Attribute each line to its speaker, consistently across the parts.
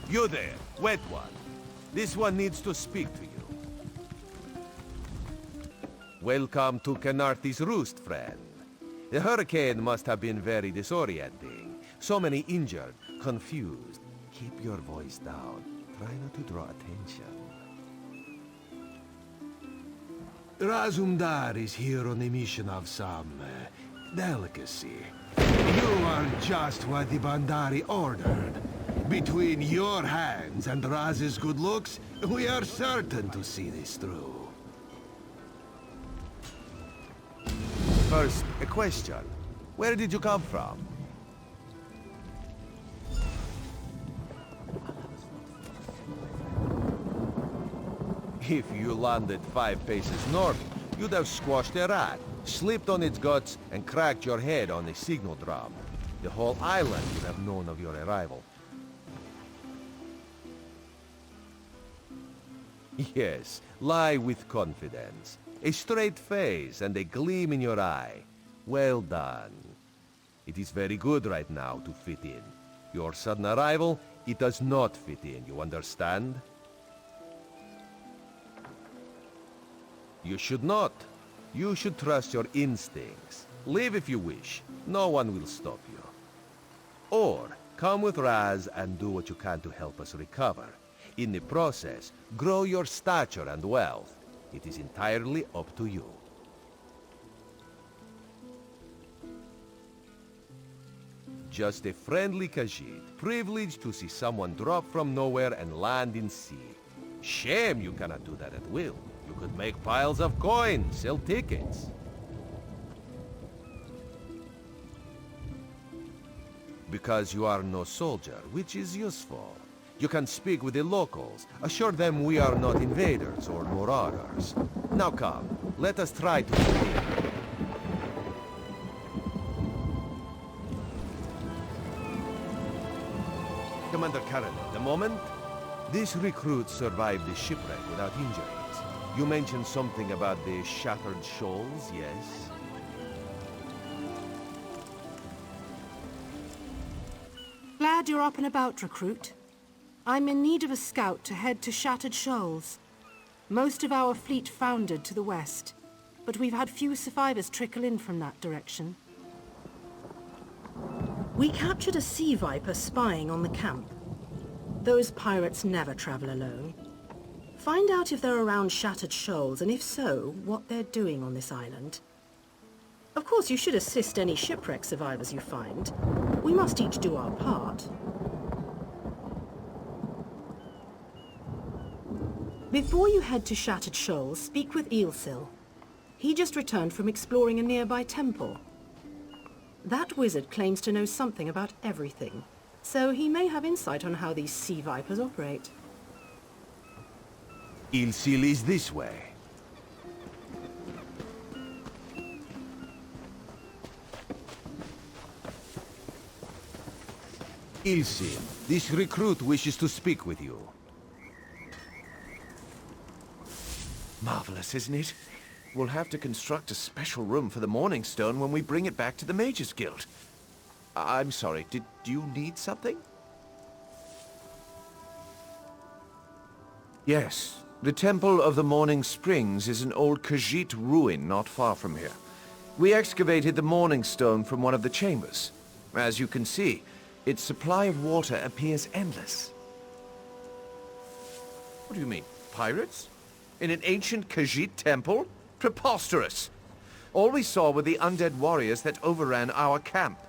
Speaker 1: You there, wet one. This one needs to speak to you. Welcome to Khenarthi's Roost, friend. The hurricane must have been very disorienting. So many injured, confused. Keep your voice down. Try not to draw attention.
Speaker 2: Razumdar is here on a mission of some delicacy. You are just what the Bandari ordered. Between your hands and Raz's good looks, we are certain to see this through.
Speaker 1: First, a question. Where did you come from? If you landed 5 paces north, you'd have squashed a rat, slipped on its guts, and cracked your head on a signal drum. The whole island would have known of your arrival. Yes, lie with confidence. A straight face and a gleam in your eye. Well done. It is very good right now to fit in. Your sudden arrival, it does not fit in, you understand? You should not. You should trust your instincts. Leave if you wish. No one will stop you. Or, come with Raz and do what you can to help us recover. In the process, grow your stature and wealth. It is entirely up to you. Just a friendly Khajiit, privileged to see someone drop from nowhere and land in sea. Shame you cannot do that at will. You could make piles of coins, sell tickets. Because you are no soldier, which is useful. You can speak with the locals, assure them we are not invaders or marauders. Now come, let us try to begin. Commander Karen, the moment? This recruit survived the shipwreck without injuries. You mentioned something about the shattered shoals, yes?
Speaker 3: Glad you're up and about, recruit. I'm in need of a scout to head to Shattered Shoals. Most of our fleet foundered to the west, but we've had few survivors trickle in from that direction. We captured a sea viper spying on the camp. Those pirates never travel alone. Find out if they're around Shattered Shoals, and if so, what they're doing on this island. Of course, you should assist any shipwreck survivors you find. We must each do our part. Before you head to Shattered Shoals, speak with Elsweyr. He just returned from exploring a nearby temple. That wizard claims to know something about everything, so he may have insight on how these sea vipers operate.
Speaker 1: Elsweyr is this way. Elsweyr, this recruit wishes to speak with you.
Speaker 4: Marvelous, isn't it? We'll have to construct a special room for the Morning Stone when we bring it back to the Mages Guild. I'm sorry, did you need something? Yes, the Temple of the Morning Springs is an old Khajiit ruin not far from here. We excavated the Morning Stone from one of the chambers. As you can see, its supply of water appears endless. What do you mean, pirates? In an ancient Khajiit temple? Preposterous! All we saw were the undead warriors that overran our camp.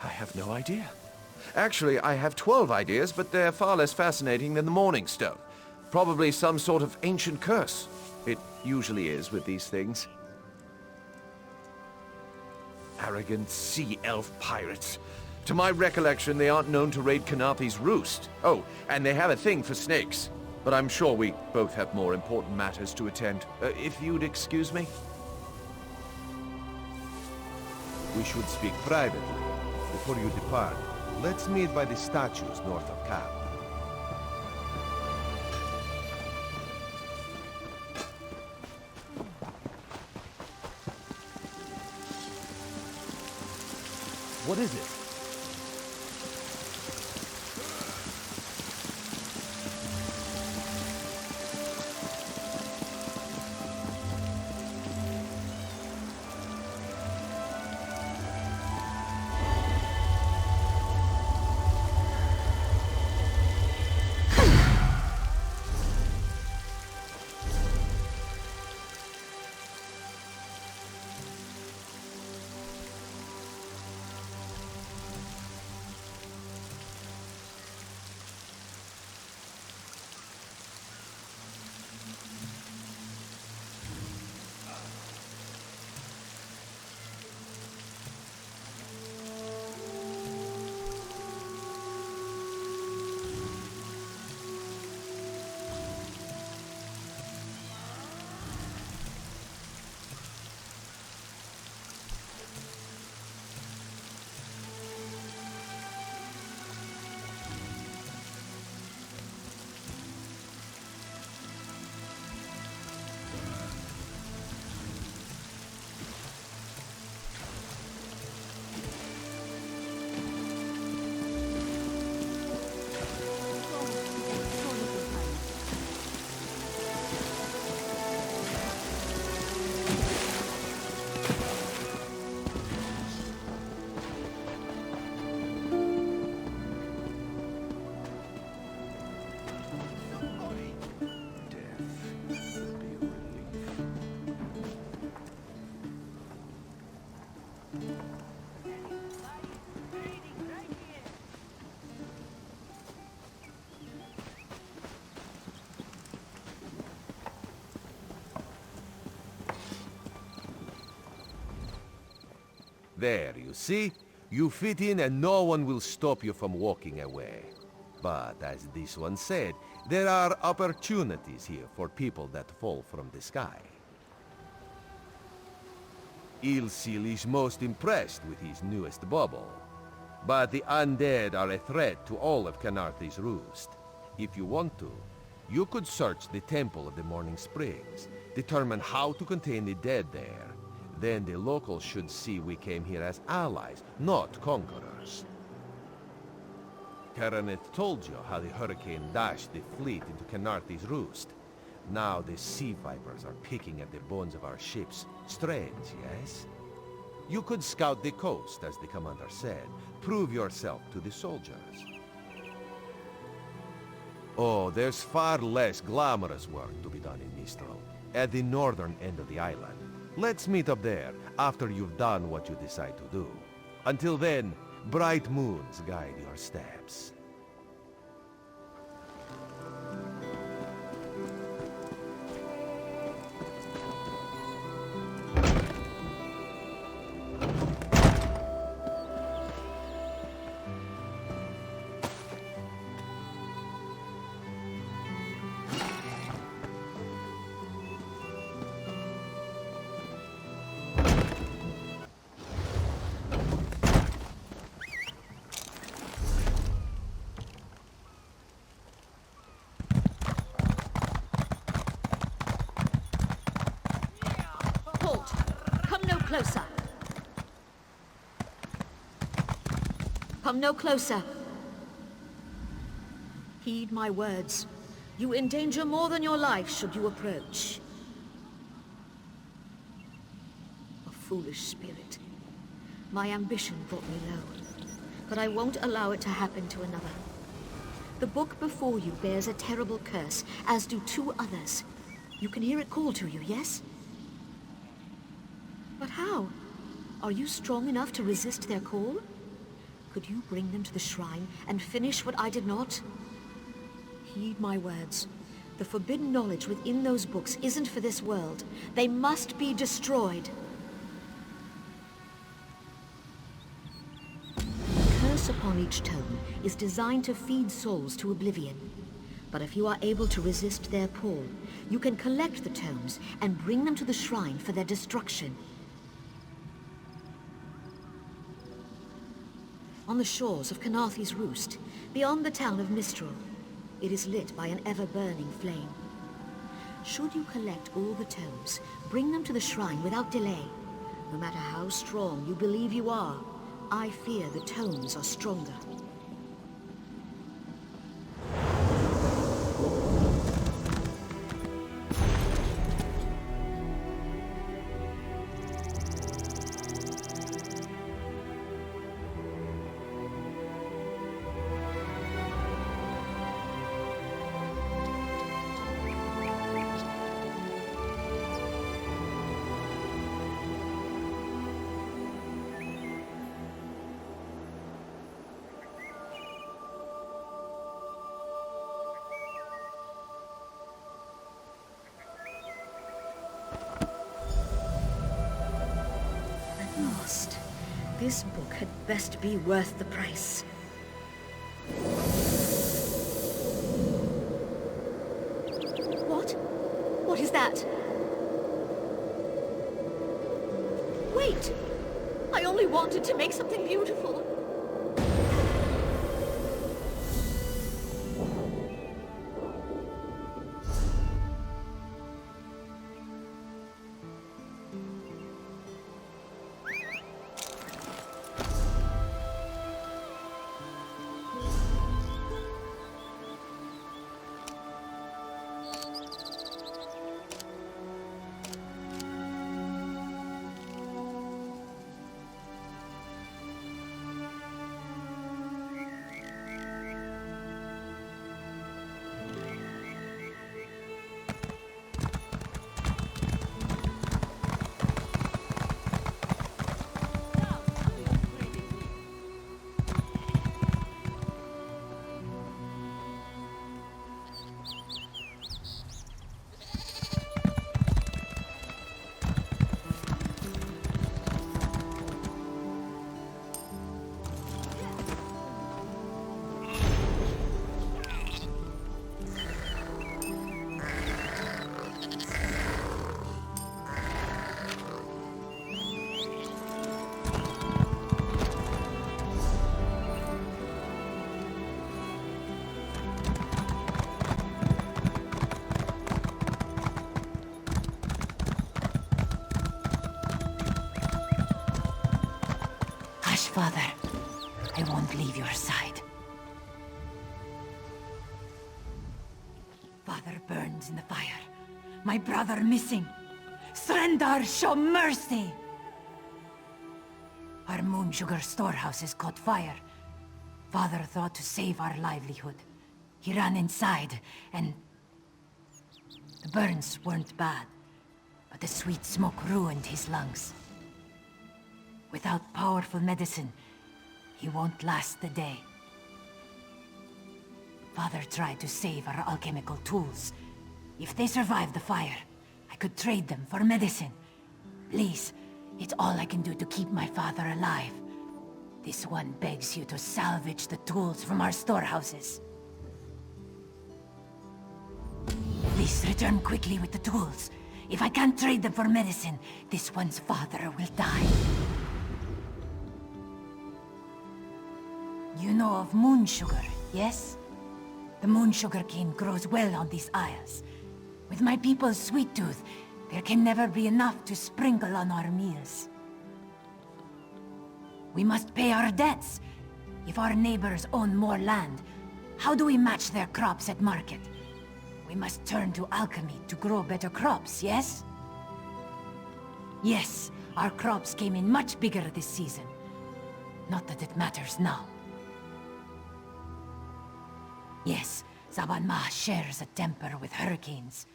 Speaker 4: I have no idea. Actually, I have 12 ideas, but they're far less fascinating than the Morning Stone. Probably some sort of ancient curse. It usually is with these things. Arrogant sea elf pirates. To my recollection, they aren't known to raid Khenarthi's Roost. Oh, and they have a thing for snakes. But I'm sure we both have more important matters to attend. If you'd excuse me?
Speaker 1: We should speak privately. Before you depart, let's meet by the statues north of camp. What is it? There, you see? You fit in and no one will stop you from walking away. But as this one said, there are opportunities here for people that fall from the sky. Ilsil is most impressed with his newest bauble. But the undead are a threat to all of Khenarthi's Roost. If you want to, you could search the Temple of the Morning Springs, determine how to contain the dead there. Then the locals should see we came here as allies, not conquerors. Khenarthi told you how the hurricane dashed the fleet into Khenarthi's Roost. Now the sea vipers are picking at the bones of our ships. Strange, yes? You could scout the coast, as the commander said. Prove yourself to the soldiers. Oh, there's far less glamorous work to be done in Mistral, at the northern end of the island. Let's meet up there, after you've done what you decide to do. Until then, bright moons guide your steps.
Speaker 5: Halt! Come no closer! Come no closer! Heed my words. You endanger more than your life should you approach. A foolish spirit. My ambition brought me low, but I won't allow it to happen to another. The book before you bears a terrible curse, as do two others. You can hear it call to you, yes? But how? Are you strong enough to resist their call? Could you bring them to the shrine and finish what I did not? Heed my words. The forbidden knowledge within those books isn't for this world. They must be destroyed. The curse upon each tome is designed to feed souls to oblivion. But if you are able to resist their pull, you can collect the tomes and bring them to the shrine for their destruction. On the shores of Khenarthi's Roost, beyond the town of Mistral, it is lit by an ever-burning flame. Should you collect all the tomes, bring them to the shrine without delay. No matter how strong you believe you are, I fear the tomes are stronger. Lost. This book had best be worth the price. What? What is that? Wait! I only wanted to make something beautiful.
Speaker 6: wish, Father. I won't leave your side. Father burns in the fire. My brother missing. Surrender, show mercy! Our moon sugar storehouses caught fire. Father thought to save our livelihood. He ran inside, and... the burns weren't bad, but the sweet smoke ruined his lungs. Without powerful medicine, he won't last the day. Father tried to save our alchemical tools. If they survive the fire, I could trade them for medicine. Please, it's all I can do to keep my father alive. This one begs you to salvage the tools from our storehouses. Please return quickly with the tools. If I can't trade them for medicine, this one's father will die. You know of moon sugar, yes? The moon sugar cane grows well on these isles. With my people's sweet tooth, there can never be enough to sprinkle on our meals. We must pay our debts. If our neighbors own more land, how do we match their crops at market? We must turn to alchemy to grow better crops, yes? Yes, our crops came in much bigger this season. Not that it matters now. Yes, Zabanma shares a temper with hurricanes.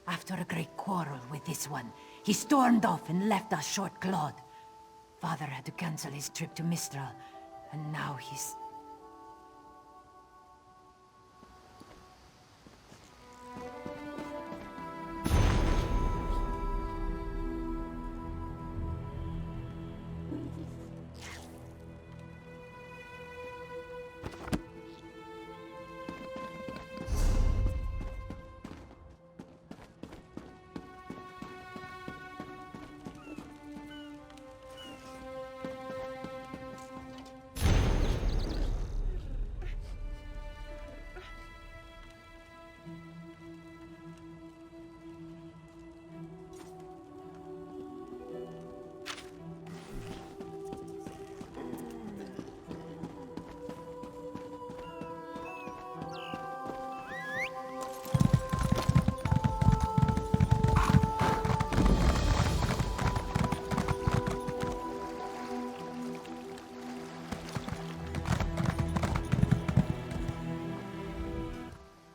Speaker 6: After a great quarrel with this one, he stormed off and left us short-clawed. Father had to cancel his trip to Mistral, and now he's...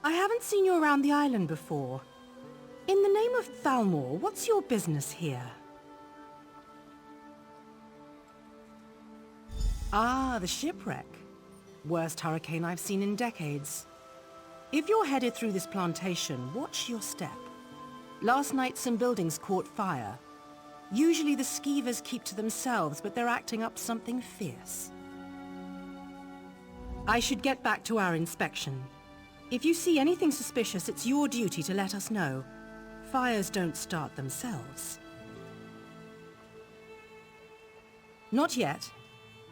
Speaker 3: I haven't seen you around the island before. In the name of Thalmor, what's your business here? Ah, the shipwreck. Worst hurricane I've seen in decades. If you're headed through this plantation, watch your step. Last night some buildings caught fire. Usually the skeevers keep to themselves, but they're acting up something fierce. I should get back to our inspection. If you see anything suspicious, it's your duty to let us know. Fires don't start themselves. Not yet.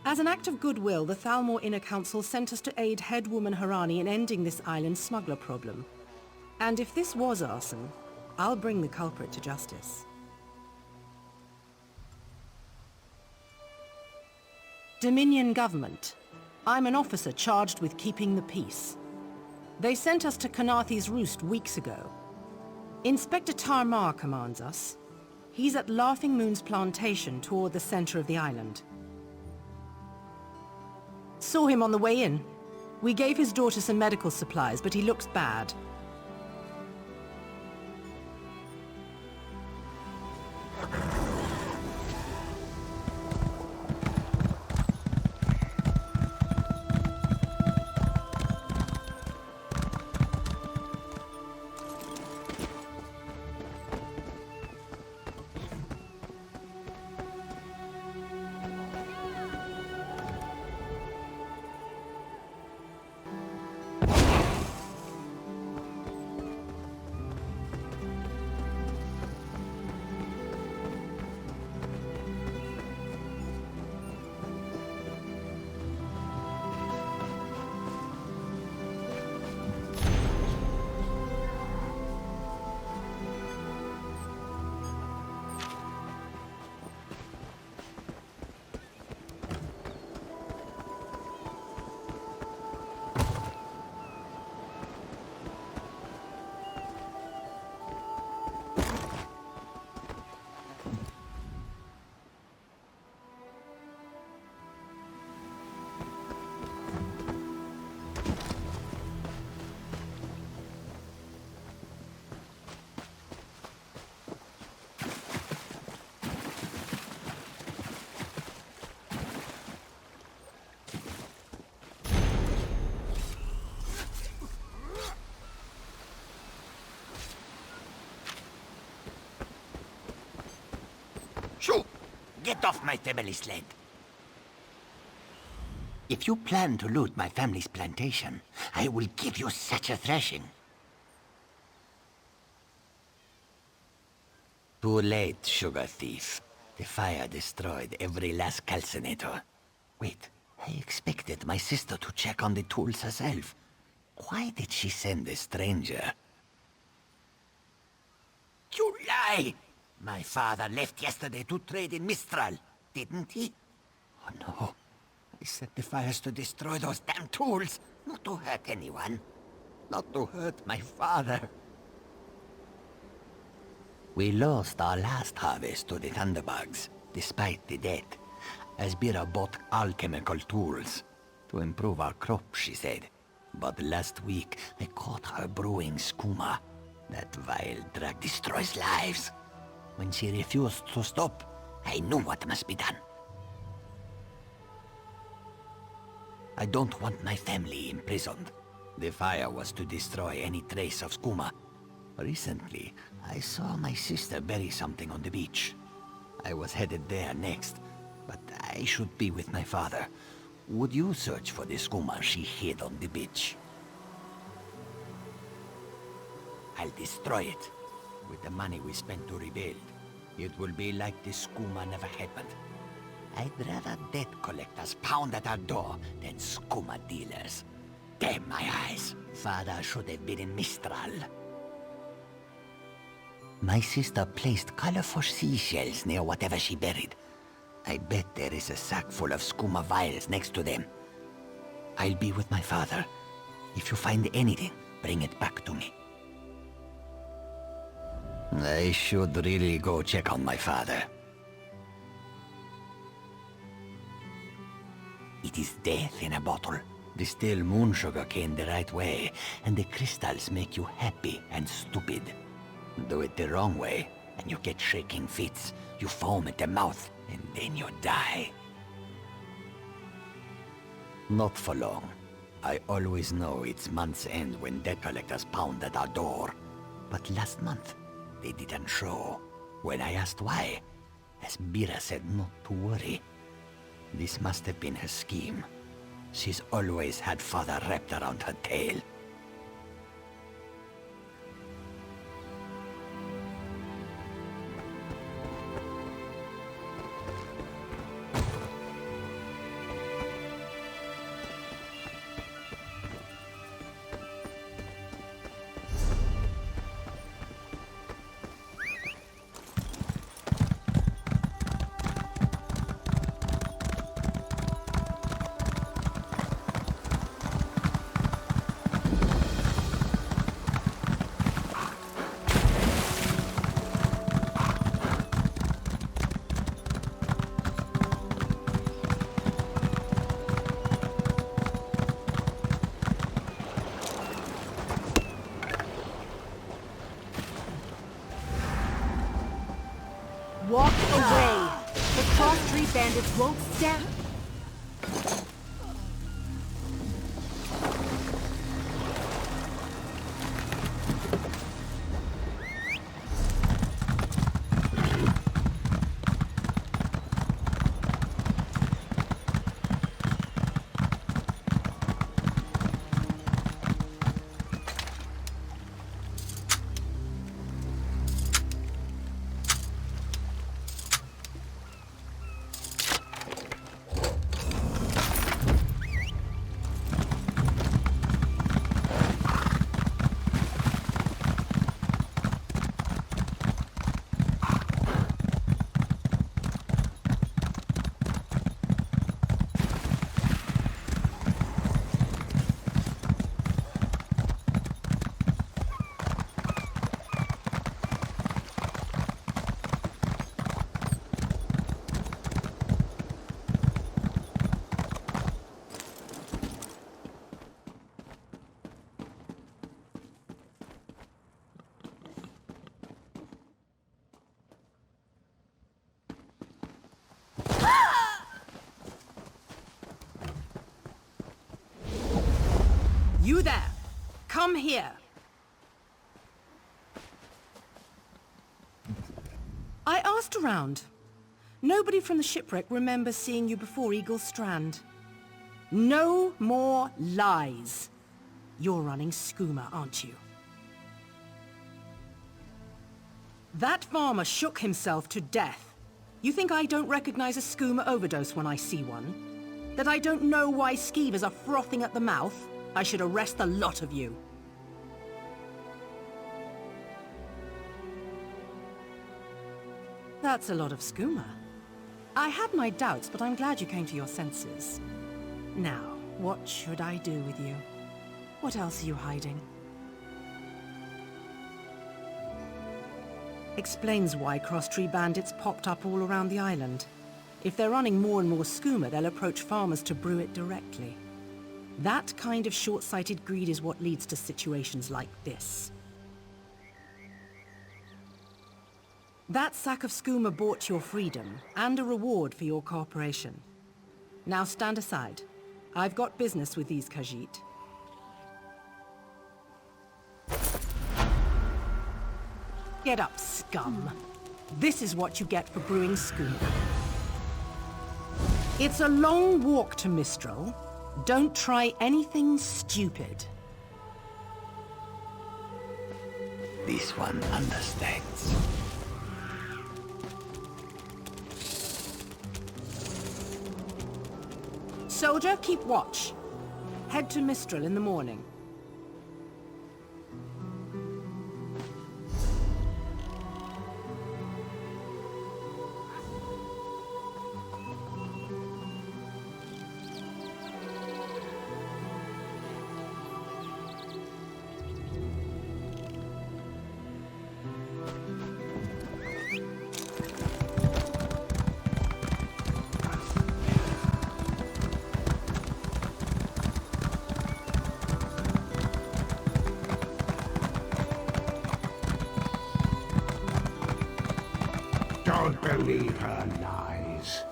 Speaker 3: As an act of goodwill, the Thalmor Inner Council sent us to aid headwoman Harani in ending this island's smuggler problem. And if this was arson, I'll bring the culprit to justice. Dominion government. I'm an officer charged with keeping the peace. They sent us to Khenarthi's Roost weeks ago. Inspector Tarmar commands us. He's at Laughing Moon's plantation toward the center of the island. Saw him on the way in. We gave his daughter some medical supplies, but he looks bad.
Speaker 7: Get off my family's land. If you plan to loot my family's plantation, I will give you such a thrashing. Too late, sugar thief. The fire destroyed every last calcinator. Wait, I expected my sister to check on the tools herself. Why did she send a stranger? You lie! My father left yesterday to trade in Mistral, didn't he? Oh no. I set the fires to destroy those damn tools, not to hurt anyone. Not to hurt my father. We lost our last harvest to the thunderbugs, despite the debt. Asbira bought alchemical tools to improve our crop, she said. But last week, I caught her brewing skooma. That vile drug destroys lives. When she refused to stop, I knew what must be done. I don't want my family imprisoned. The fire was to destroy any trace of skooma. Recently, I saw my sister bury something on the beach. I was headed there next, but I should be with my father. Would you search for the skooma she hid on the beach? I'll destroy it. With the money we spent to rebuild, it will be like the skooma never happened. I'd rather debt collectors pound at our door than skooma dealers. Damn my eyes. Father should have been in Mistral. My sister placed colorful seashells near whatever she buried. I bet there is a sack full of skooma vials next to them. I'll be with my father. If you find anything, bring it back to me. I should really go check on my father. It is death in a bottle. Distill moon sugar cane the right way, and the crystals make you happy and stupid. Do it the wrong way, and you get shaking fits. You foam at the mouth, and then you die. Not for long. I always know it's month's end when debt collectors pound at our door. But last month, they didn't show. When I asked why, Asbira said not to worry. This must have been her scheme. She's always had father wrapped around her tail.
Speaker 8: Walk away! The cross-street bandits won't stand...
Speaker 3: You there! Come here! I asked around. Nobody from the shipwreck remembers seeing you before Eagle's Strand. No more lies. You're running skooma, aren't you? That farmer shook himself to death. You think I don't recognize a skooma overdose when I see one? That I don't know why skeevers are frothing at the mouth? I should arrest the lot of you. That's a lot of skooma. I had my doubts, but I'm glad you came to your senses. Now, what should I do with you? What else are you hiding? Explains why cross-tree bandits popped up all around the island. If they're running more and more skooma, they'll approach farmers to brew it directly. That kind of short-sighted greed is what leads to situations like this. That sack of skooma bought your freedom, and a reward for your cooperation. Now stand aside. I've got business with these Khajiit. Get up, scum. This is what you get for brewing skooma. It's a long walk to Mistral. Don't try anything stupid.
Speaker 7: This one understands.
Speaker 3: Soldier, keep watch. Head to Mistral in the morning.
Speaker 2: Don't believe her lies.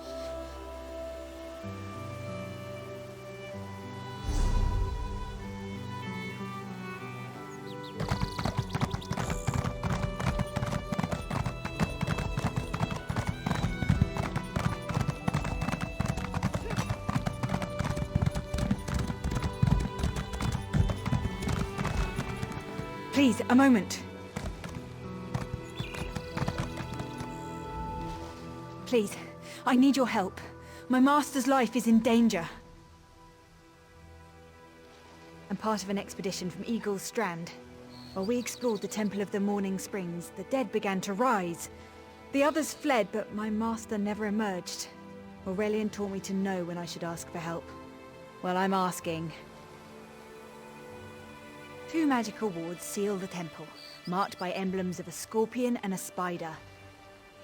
Speaker 8: Please, a moment. Please, I need your help. My master's life is in danger. I'm part of an expedition from Eagle's Strand. While we explored the Temple of the Morning Springs, the dead began to rise. The others fled, but my master never emerged. Aurelian taught me to know when I should ask for help. Well, I'm asking. 2 magical wards seal the temple, marked by emblems of a scorpion and a spider.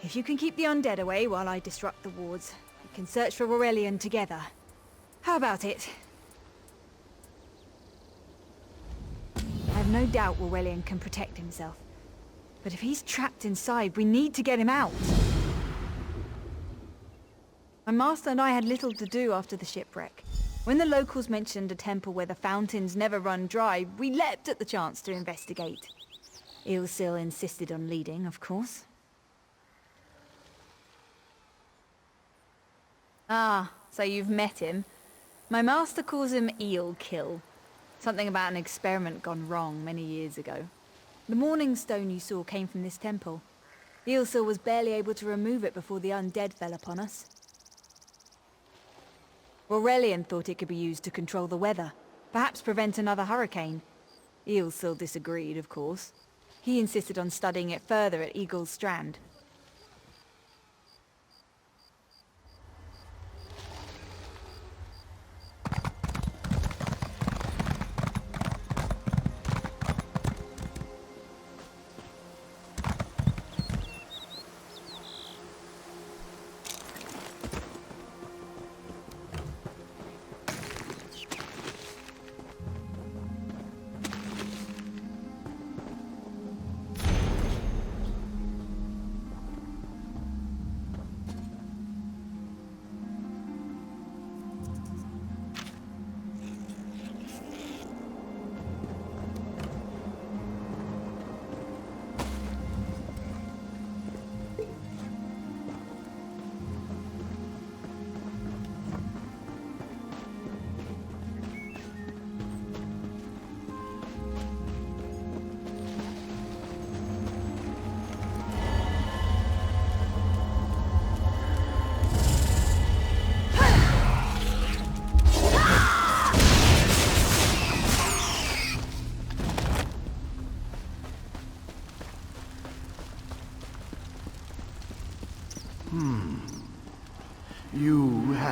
Speaker 8: If you can keep the undead away while I disrupt the wards, we can search for Aurelian together. How about it? I have no doubt Aurelian can protect himself. But if he's trapped inside, we need to get him out. My master and I had little to do after the shipwreck. When the locals mentioned a temple where the fountains never run dry, we leapt at the chance to investigate. Elsweyr insisted on leading, of course. Ah, so you've met him. My master calls him Eel Kill. Something about an experiment gone wrong many years ago. The morning stone you saw came from this temple. Elsweyr was barely able to remove it before the undead fell upon us. Aurelian thought it could be used to control the weather, perhaps prevent another hurricane. Elsweyr disagreed, of course. He insisted on studying it further at Eagle's Strand.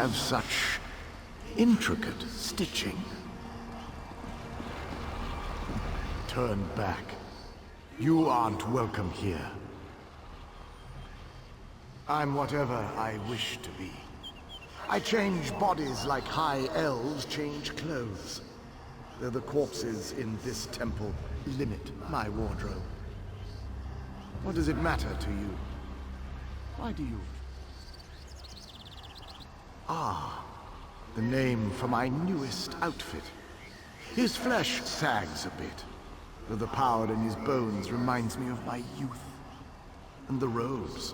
Speaker 2: have such intricate stitching. Turn back. You aren't welcome here. I'm whatever I wish to be. I change bodies like high elves change clothes. Though the corpses in this temple limit my wardrobe. What does it matter to you? Why do you? Ah, the name for my newest outfit. His flesh sags a bit, though the power in his bones reminds me of my youth. And the robes.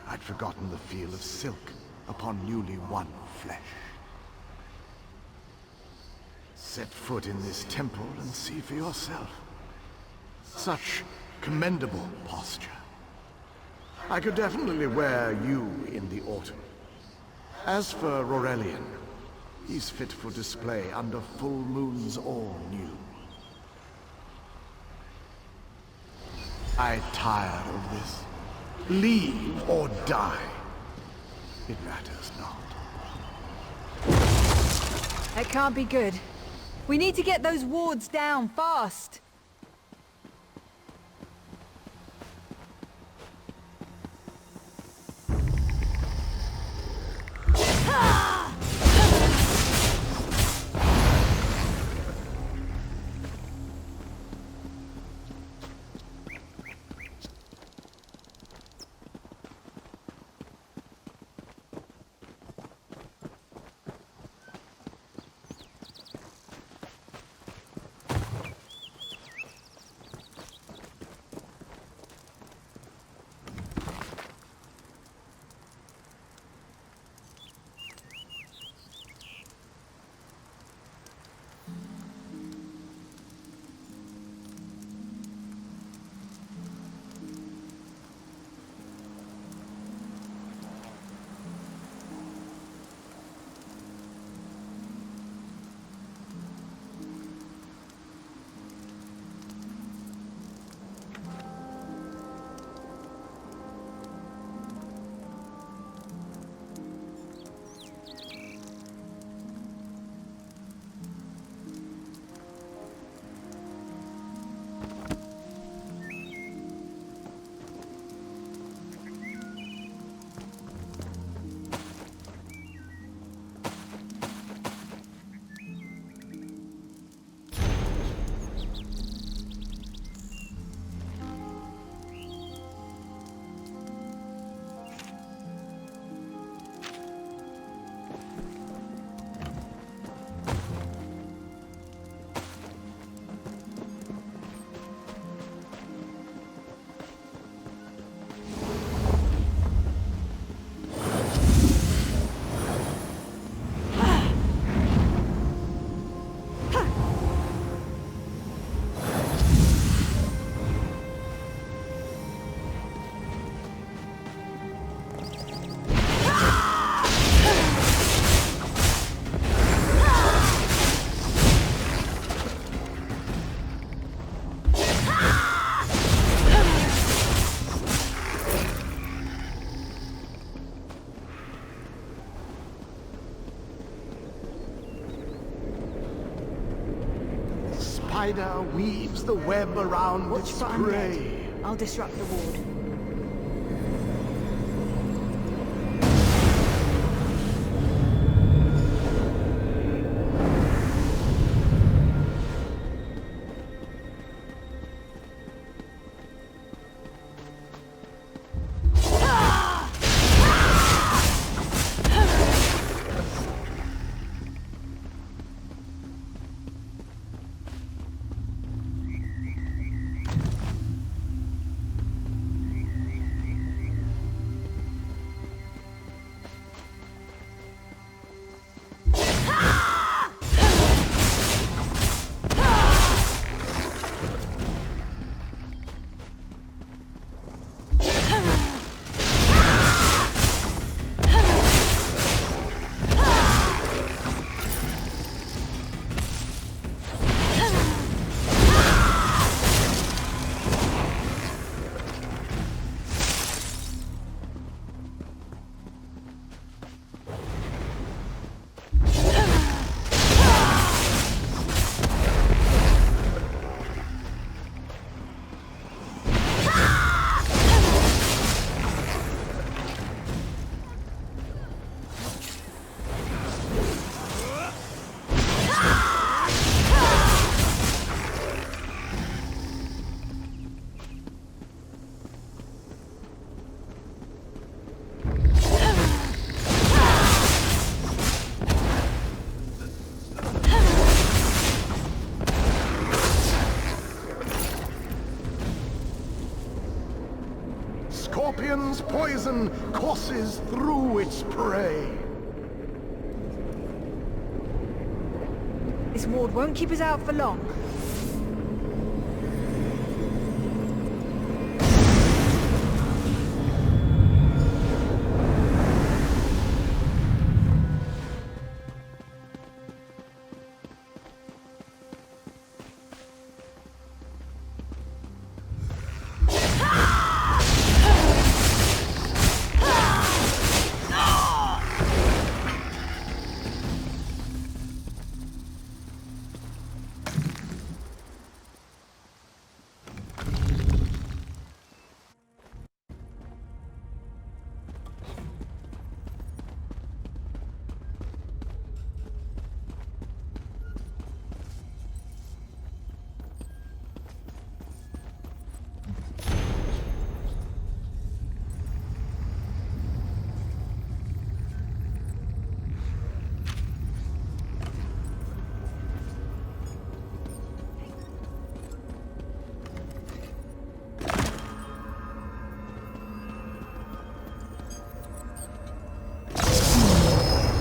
Speaker 2: I'd forgotten the feel of silk upon newly won flesh. Set foot in this temple and see for yourself. Such commendable posture. I could definitely wear you in the autumn. As for Aurelian, he's fit for display under full moons all new. I tire of this. Leave or die. It matters not.
Speaker 8: That can't be good. We need to get those wards down fast.
Speaker 2: Spider weaves the web around
Speaker 8: Watch
Speaker 2: its
Speaker 8: for undead.
Speaker 2: prey.
Speaker 8: I'll disrupt the ward.
Speaker 2: dragon's poison courses through its prey.
Speaker 8: This ward won't keep us out for long.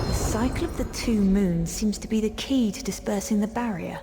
Speaker 8: The cycle of the two moons seems to be the key to dispersing the barrier.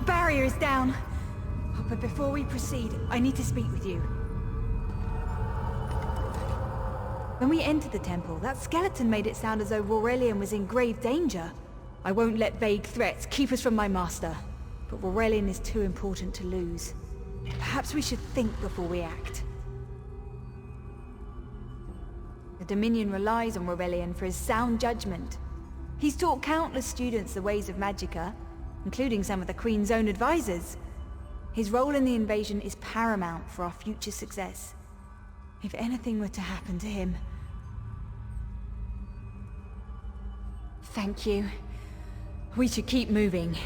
Speaker 8: Barrier is down. Oh, but before we proceed, I need to speak with you. When we entered the temple, that skeleton made it sound as though Aurelian was in grave danger. I won't let vague threats keep us from my master, but Aurelian is too important to lose. Perhaps we should think before we act. The Dominion relies on Aurelian for his sound judgment. He's taught countless students the ways of magicka, including some of the Queen's own advisors. His role in the invasion is paramount for our future success. If anything were to happen to him... Thank you. We should keep moving.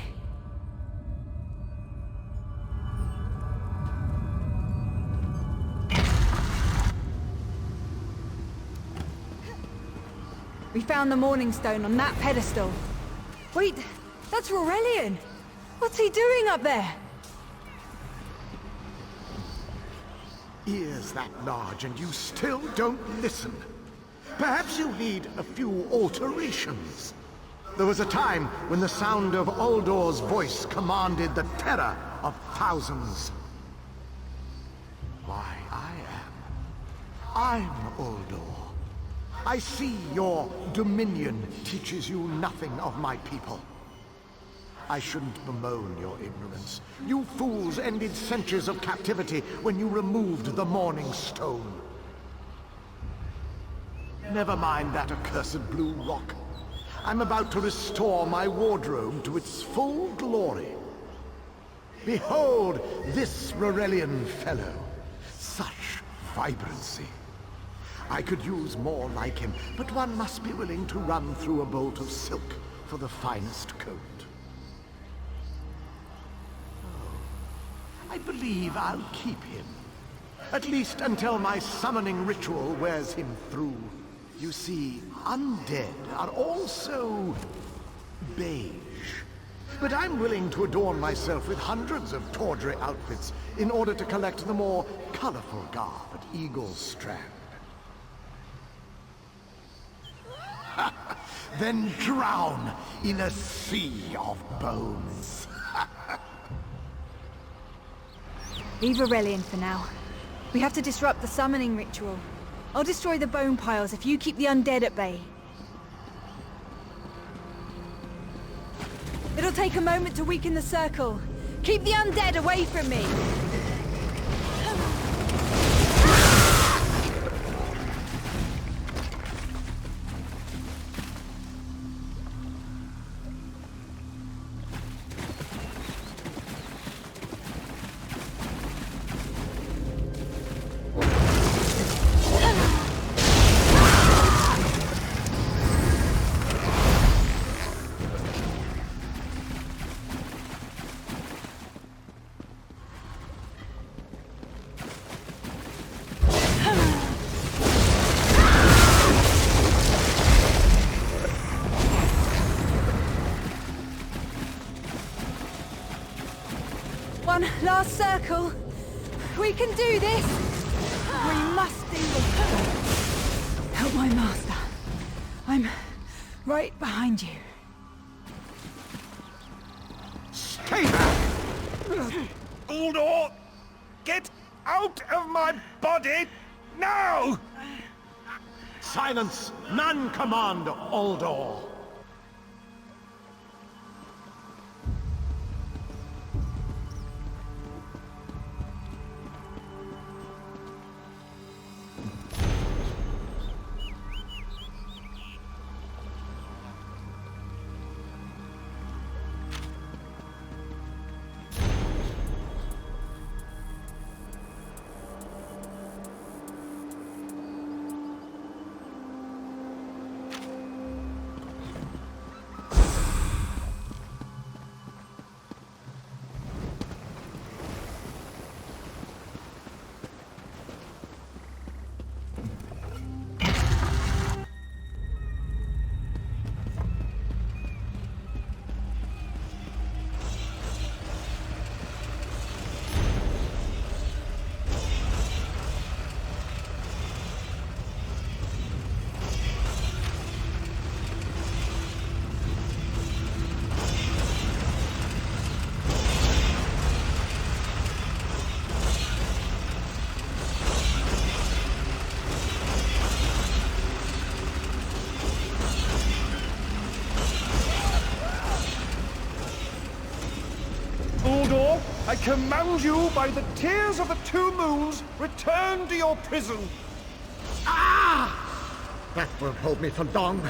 Speaker 8: We found the Morning Stone on that pedestal. Wait, that's Aurelian! What's he doing up there?
Speaker 2: Ears that large and you still don't listen. Perhaps you need a few alterations. There was a time when the sound of Uldor's voice commanded the terror of thousands. Why, I'm Uldor. I see your Dominion teaches you nothing of my people. I shouldn't bemoan your ignorance. You fools ended centuries of captivity when you removed the Morning Stone. Never mind that accursed blue rock. I'm about to restore my wardrobe to its full glory. Behold this Aurelian fellow. Such vibrancy. I could use more like him, but one must be willing to run through a bolt of silk for the finest coat. I believe I'll keep him. At least until my summoning ritual wears him through. You see, undead are also beige. But I'm willing to adorn myself with hundreds of tawdry outfits in order to collect the more colorful garb at Eagle's Strand. Then drown in a sea of bones.
Speaker 8: Leave Aurelian for now. We have to disrupt the summoning ritual. I'll destroy the bone piles if you keep the undead at bay. It'll take a moment to weaken the circle. Keep the undead away from me! One last circle. We can do this. We must do this. Help my master. I'm right behind you.
Speaker 9: Stay back! Uldor! Get out of my body now! Silence! None command Uldor! Uldor, I command you by the tears of the two moons, return to your prison. Ah!
Speaker 10: That won't hold me for long.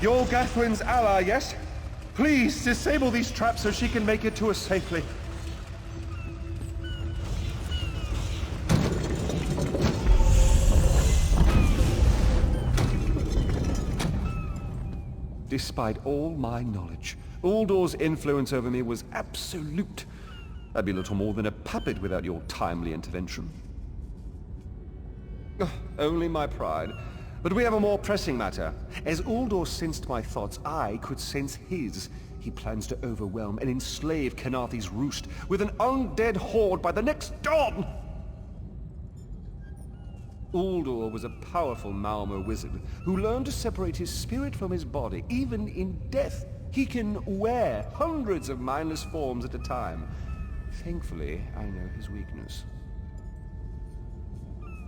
Speaker 9: You're Gathwin's ally, yes? Please disable these traps so she can make it to us safely. Despite all my knowledge, Uldor's influence over me was absolute. I'd be little more than a puppet without your timely intervention. Only my pride. But we have a more pressing matter. As Uldor sensed my thoughts, I could sense his. He plans to overwhelm and enslave Khenarthi's Roost with an undead horde by the next dawn! Uldor was a powerful Maormer wizard who learned to separate his spirit from his body. Even in death, he can wear hundreds of mindless forms at a time. Thankfully, I know his weakness.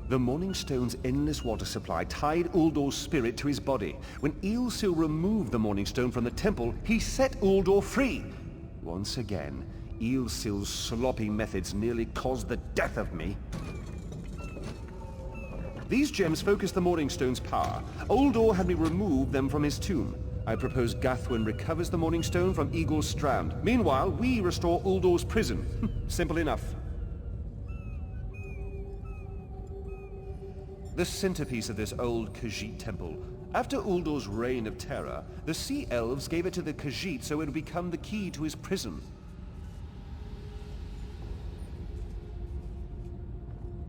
Speaker 9: The Morning Stone's endless water supply tied Uldor's spirit to his body. When Elsweyr removed the Morning Stone from the temple, he set Uldor free. Once again, Elsweyr's sloppy methods nearly caused the death of me. These gems focus the Morning Stone's power. Uldor had me remove them from his tomb. I propose Gathwin recovers the Morning Stone from Eagle's Strand. Meanwhile, we restore Uldor's prison. Simple enough. The centerpiece of this old Khajiit temple. After Uldor's reign of terror, the Sea Elves gave it to the Khajiit so it would become the key to his prison.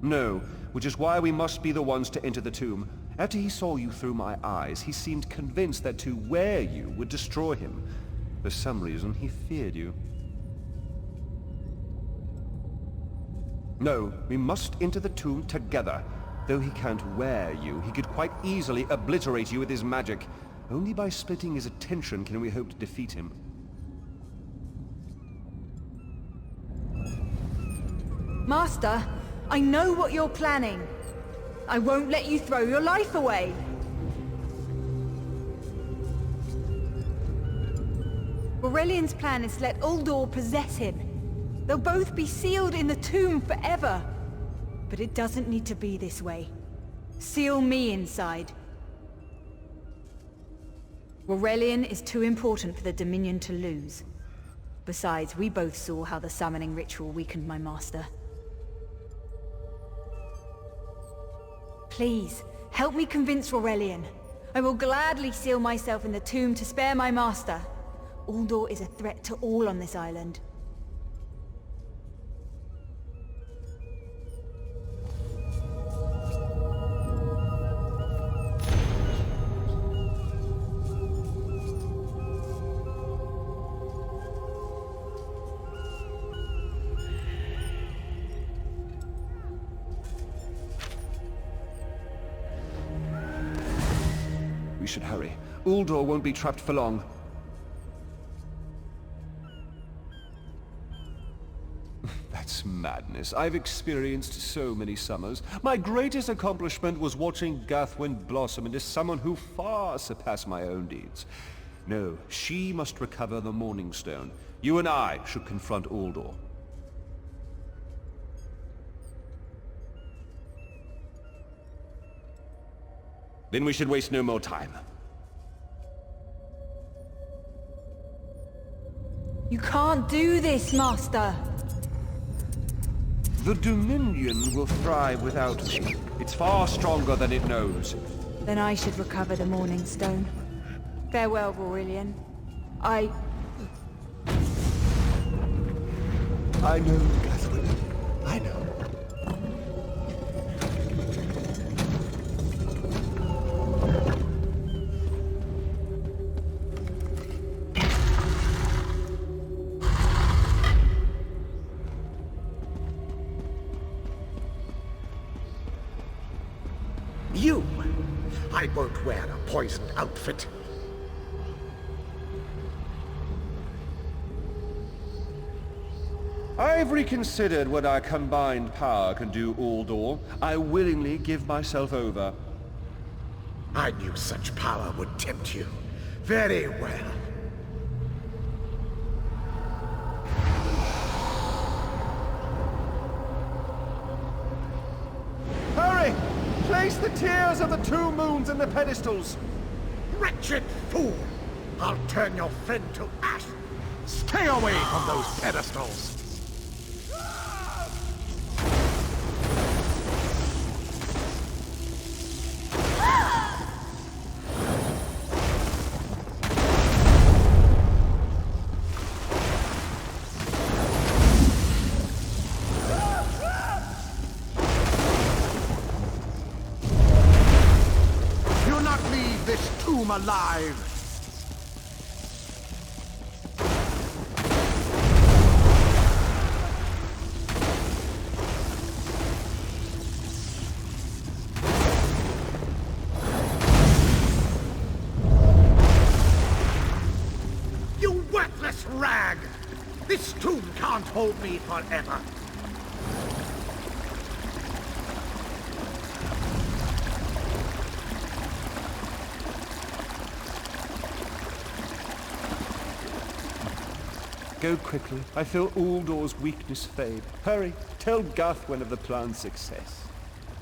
Speaker 9: No, which is why we must be the ones to enter the tomb. After he saw you through my eyes, he seemed convinced that to wear you would destroy him. For some reason, he feared you. No, we must enter the tomb together. Though he can't wear you, he could quite easily obliterate you with his magic. Only by splitting his attention can we hope to defeat him.
Speaker 8: Master, I know what you're planning. I won't let you throw your life away! Aurelian's plan is to let Uldor possess him. They'll both be sealed in the tomb forever. But it doesn't need to be this way. Seal me inside. Aurelian is too important for the Dominion to lose. Besides, we both saw how the summoning ritual weakened my master. Please, help me convince Aurelian. I will gladly seal myself in the tomb to spare my master. Uldor is a threat to all on this island.
Speaker 9: We should hurry. Uldor won't be trapped for long. That's madness. I've experienced so many summers. My greatest accomplishment was watching Gathwin blossom into someone who far surpassed my own deeds. No, she must recover the Morning Stone. You and I should confront Uldor. Then we should waste no more time.
Speaker 8: You can't do this, Master!
Speaker 9: The Dominion will thrive without me. It's far stronger than it knows.
Speaker 8: Then I should recover the Morning Stone. Farewell, Aurelian.
Speaker 9: I know, Gathwin. I know.
Speaker 10: You! I won't wear a poisoned outfit.
Speaker 9: I've reconsidered what our combined power can do, Uldor. I willingly give myself over.
Speaker 10: I knew such power would tempt you. Very well.
Speaker 9: Hurry! Place the tears of the two moons in the pedestals!
Speaker 10: Wretched fool! I'll turn your friend to ash! Stay away from those pedestals! Alive! You worthless rag! This tomb can't hold me forever!
Speaker 9: Go quickly. I feel Uldor's weakness fade. Hurry, tell Gathwin of the plan's success.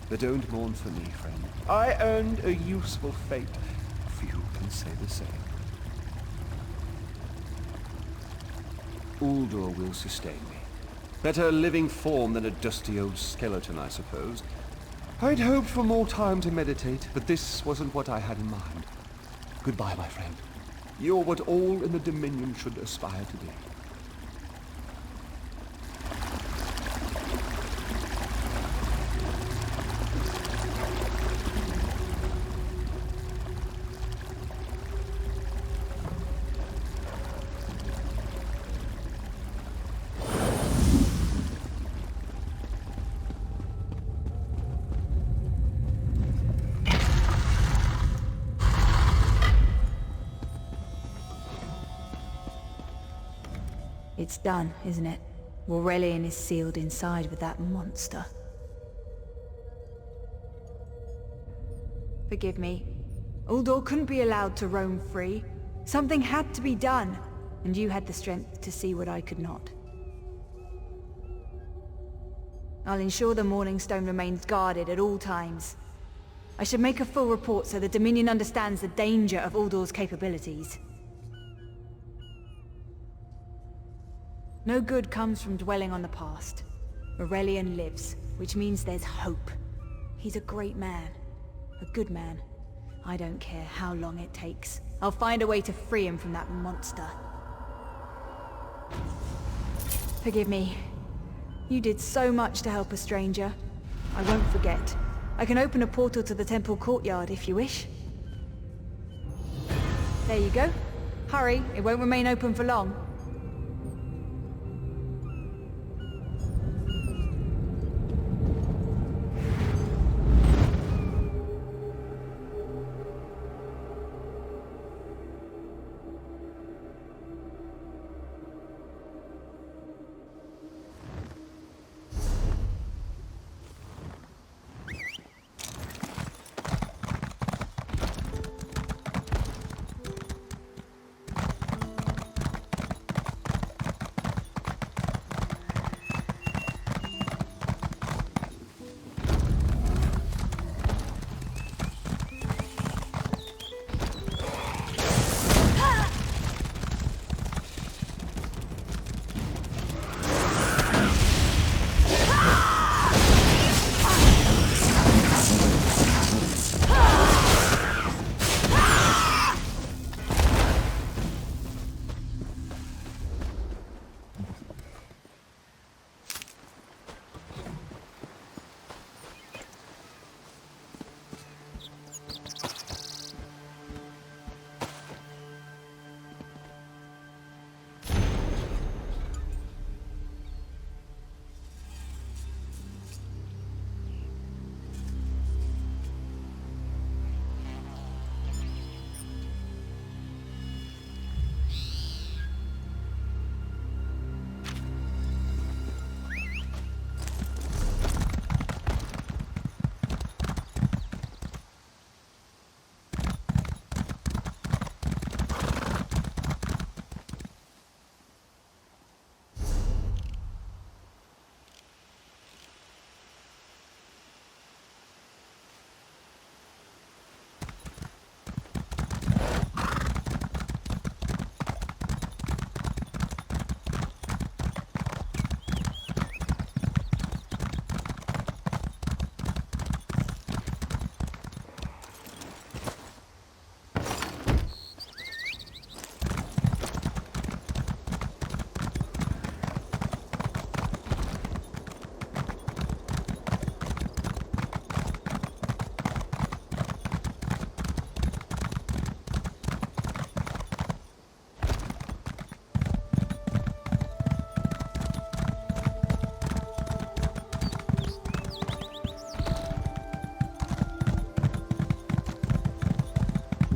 Speaker 9: But don't mourn for me, friend. I earned a useful fate. Few can say the same. Uldor will sustain me. Better a living form than a dusty old skeleton, I suppose. I'd hoped for more time to meditate, but this wasn't what I had in mind. Goodbye, my friend. You're what all in the Dominion should aspire to be.
Speaker 8: It's done, isn't it? Aurelian is sealed inside with that monster. Forgive me. Uldor couldn't be allowed to roam free. Something had to be done, and you had the strength to see what I could not. I'll ensure the Morning Stone remains guarded at all times. I should make a full report so the Dominion understands the danger of Uldor's capabilities. No good comes from dwelling on the past. Aurelian lives, which means there's hope. He's a great man. A good man. I don't care how long it takes. I'll find a way to free him from that monster. Forgive me. You did so much to help a stranger. I won't forget. I can open a portal to the temple courtyard if you wish. There you go. Hurry, it won't remain open for long.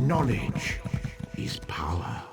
Speaker 10: Knowledge is power.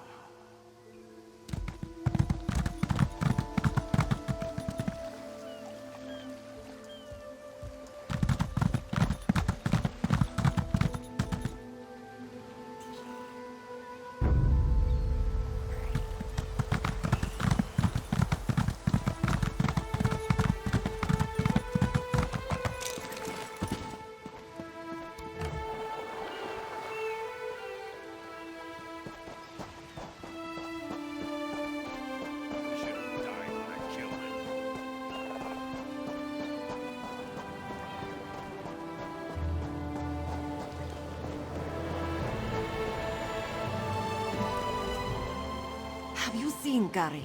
Speaker 11: Have you seen Kari?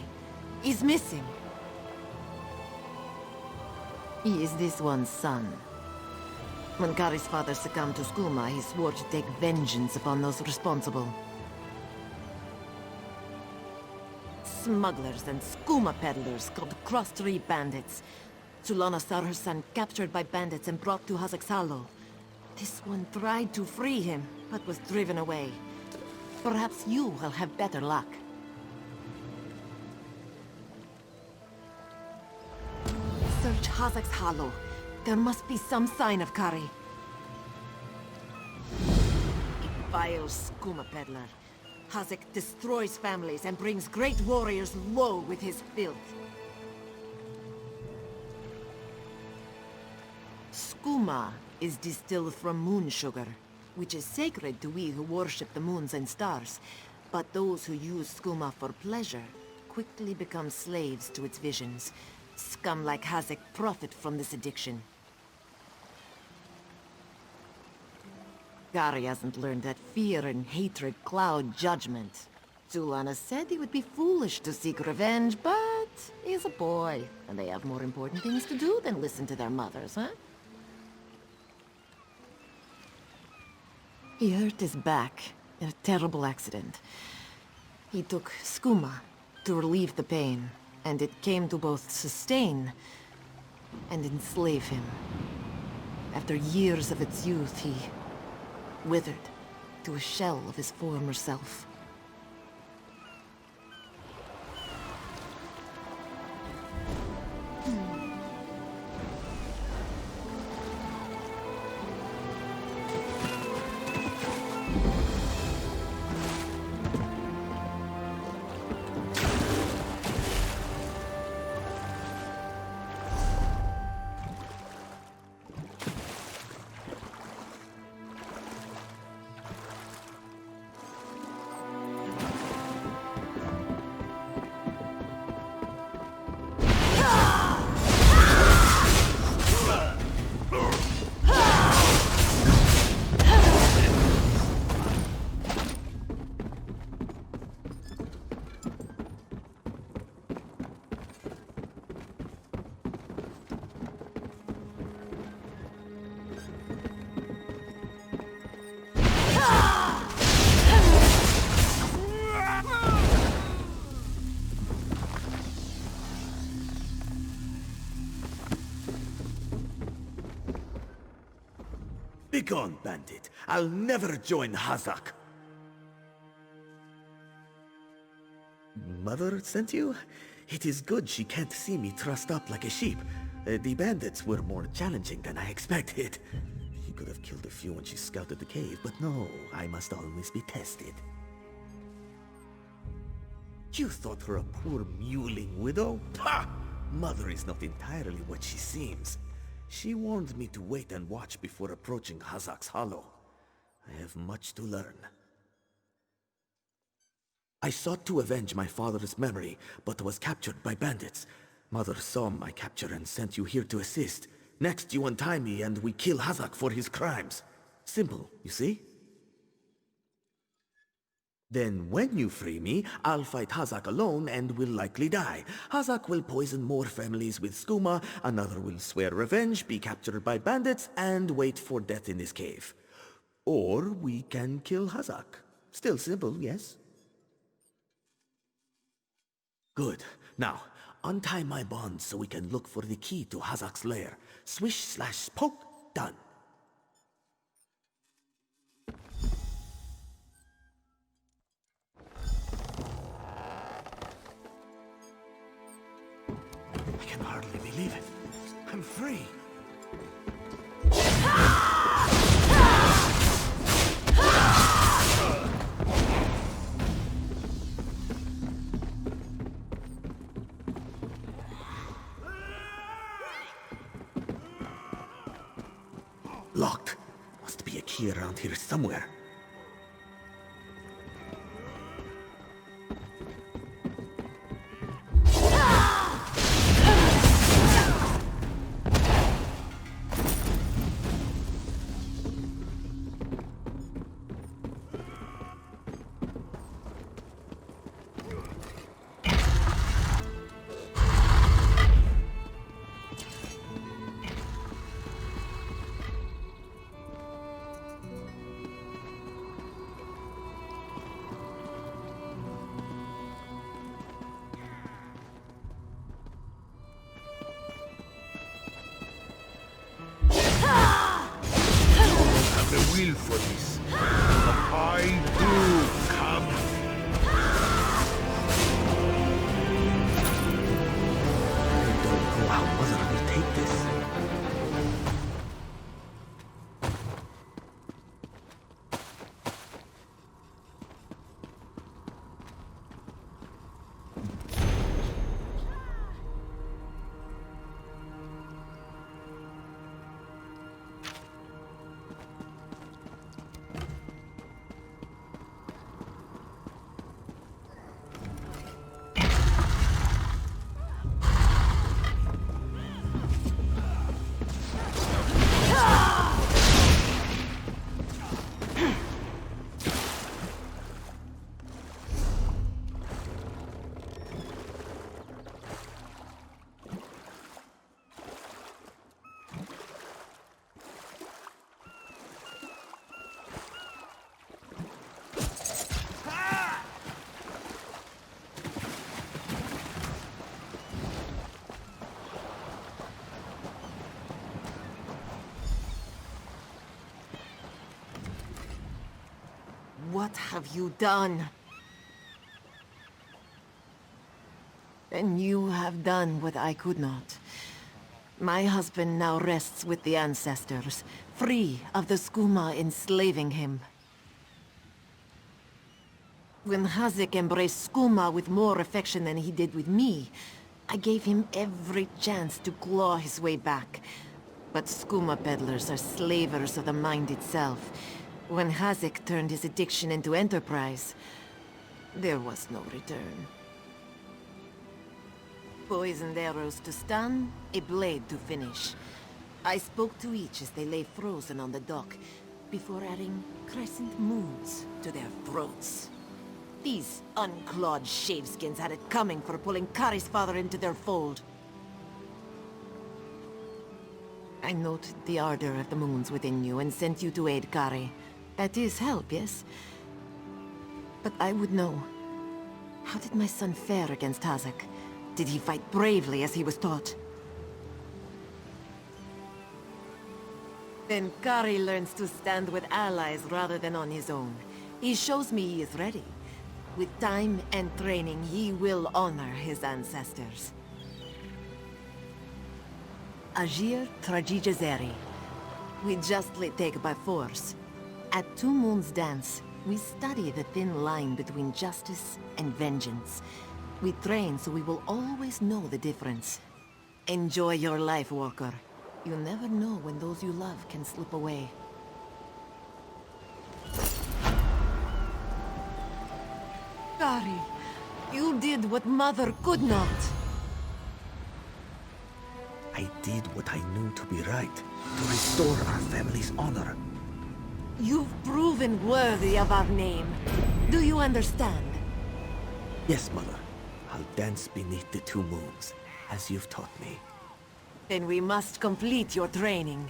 Speaker 11: He's missing. He is this one's son. When Kari's father succumbed to skooma, he swore to take vengeance upon those responsible. Smugglers and skooma peddlers called cross-tree bandits. Sulana saw her son captured by bandits and brought to Hazak's Hollow. This one tried to free him, but was driven away. Perhaps you will have better luck. Search Hazak's Hollow. There must be some sign of Kari. vile skooma peddler. Khazak destroys families and brings great warriors low with his filth. Skooma is distilled from moon sugar, which is sacred to we who worship the moons and stars. But those who use skooma for pleasure quickly become slaves to its visions. Scum like Khazak profit from this addiction. Gary hasn't learned that fear and hatred cloud judgment. Zulana said he would be foolish to seek revenge, but he's a boy, and they have more important things to do than listen to their mothers, huh? He hurt his back in a terrible accident. He took skooma to relieve the pain, and it came to both sustain and enslave him. After years of its youth, he withered to a shell of his former self.
Speaker 10: Begone, bandit. I'll never join Khazak. Mother sent you? It is good she can't see me trussed up like a sheep. The bandits were more challenging than I expected. She could have killed a few when she scouted the cave, but no, I must always be tested. You thought her a poor mewling widow? Pah! Mother is not entirely what she seems. She warned me to wait and watch before approaching Khazak's Hollow. I have much to learn. I sought to avenge my father's memory, but was captured by bandits. Mother saw my capture and sent you here to assist. Next, you untie me and we kill Khazak for his crimes. Simple, you see? Then when you free me, I'll fight Khazak alone and will likely die. Khazak will poison more families with skooma, another will swear revenge, be captured by bandits, and wait for death in this cave. Or we can kill Khazak. Still simple, yes? Good. Now, untie my bonds so we can look for the key to Khazak's lair. Swish/poke, done. I can hardly believe it. I'm free. Locked. Must be a key around here somewhere.
Speaker 2: Will for this. I do come.
Speaker 10: I don't know how Mother will take this.
Speaker 11: What have you done? And you have done what I could not. My husband now rests with the ancestors, free of the skooma enslaving him. When Khazik embraced skooma with more affection than he did with me, I gave him every chance to claw his way back. But skooma peddlers are slavers of the mind itself. When Khazik turned his addiction into enterprise, there was no return. Poisoned arrows to stun, a blade to finish. I spoke to each as they lay frozen on the dock, before adding crescent moons to their throats. These unclawed shaveskins had it coming for pulling Kari's father into their fold. I noted the ardor of the moons within you and sent you to aid Kari. That is help, yes? But I would know. How did my son fare against Khazak? Did he fight bravely as he was taught? Then Kari learns to stand with allies rather than on his own. He shows me he is ready. With time and training, he will honor his ancestors. Ajir Trajijazeri. We justly take by force. At Two Moons Dance, we study the thin line between justice and vengeance. We train so we will always know the difference. Enjoy your life, Walker. You never know when those you love can slip away. Kari, you did what Mother could not.
Speaker 10: I did what I knew to be right, to restore our family's honor.
Speaker 11: You've proven worthy of our name. Do you understand?
Speaker 10: Yes, Mother. I'll dance beneath the two moons, as you've taught me.
Speaker 11: Then we must complete your training.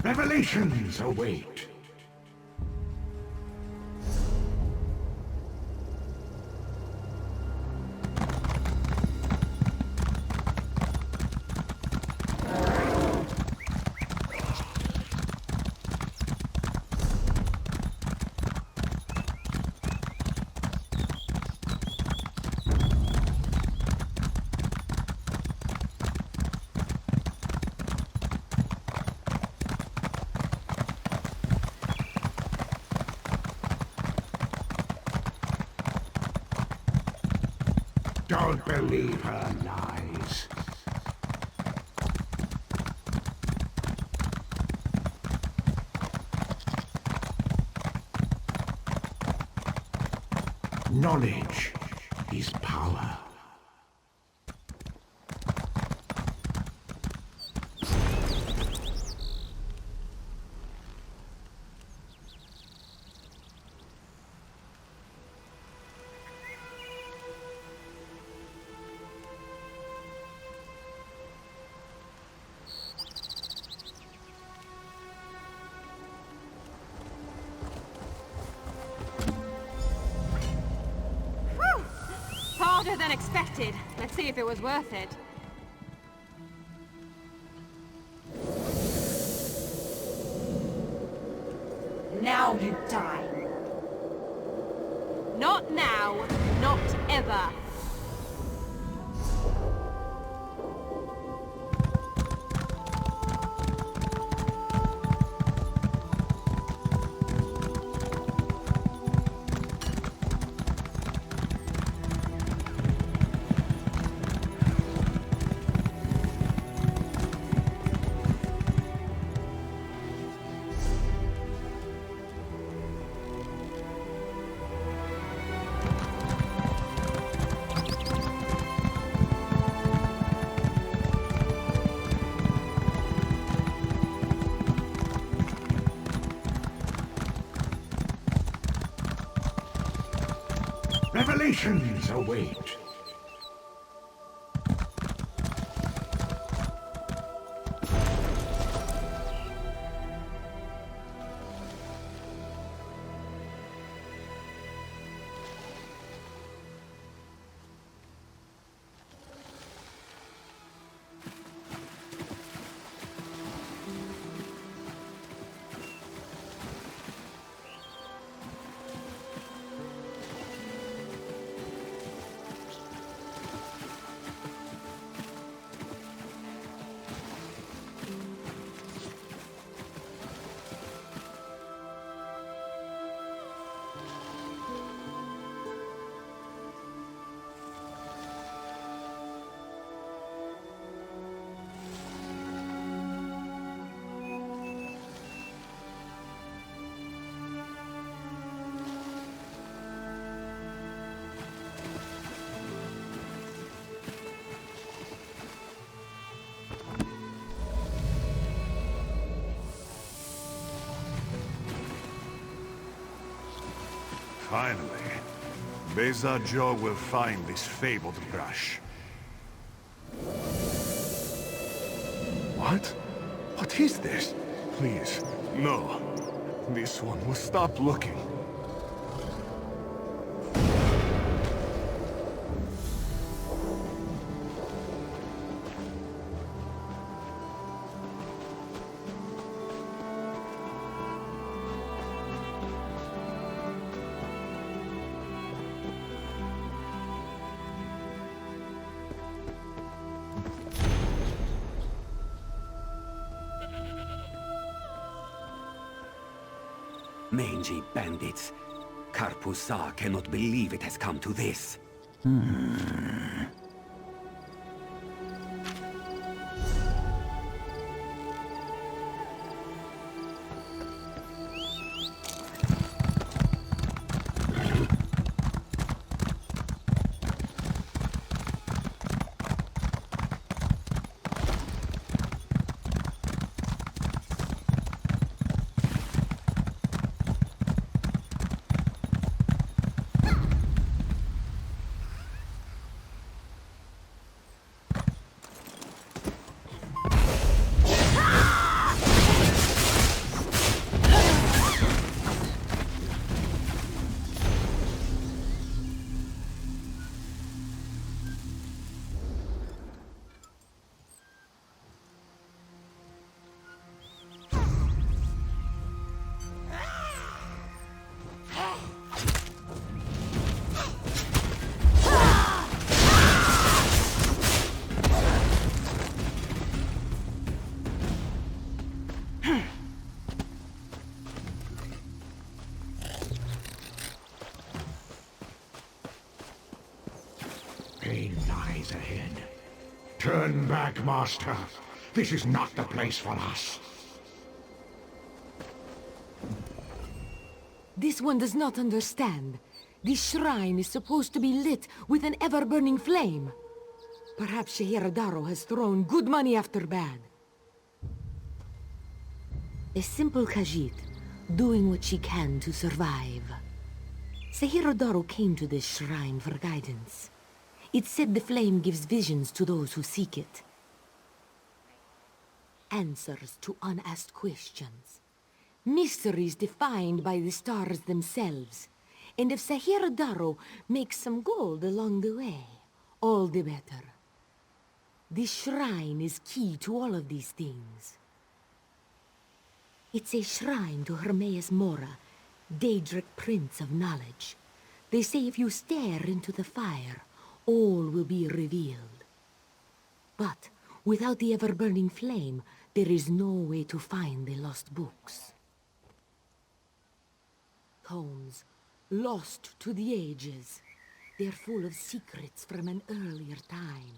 Speaker 2: Revelations await. Don't believe her lies. Knowledge is power.
Speaker 12: Harder than expected. Let's see if it was worth it.
Speaker 6: Now you die.
Speaker 12: Not now, not ever.
Speaker 2: Revelations await.
Speaker 13: Finally, Beza Joe will find this fabled brush. What? What is this? Please, no. This one will stop looking.
Speaker 7: Mangy bandits. Karpusa cannot believe it has come to this.
Speaker 14: Pain lies ahead. Turn back, Master. This is not the place for us.
Speaker 6: This one does not understand. This shrine is supposed to be lit with an ever-burning flame. Perhaps Shehiradaro has thrown good money after bad. A simple Khajiit, doing what she can to survive. Shehiradaro came to this shrine for guidance. It said the flame gives visions to those who seek it. Answers to unasked questions. Mysteries defined by the stars themselves. And if Shehiradaro makes some gold along the way, all the better. This shrine is key to all of these things. It's a shrine to Hermaeus Mora, Daedric Prince of Knowledge. They say if you stare into the fire, all will be revealed. But without the ever-burning flame, there is no way to find the lost books. Tomes, lost to the ages. They're full of secrets from an earlier time.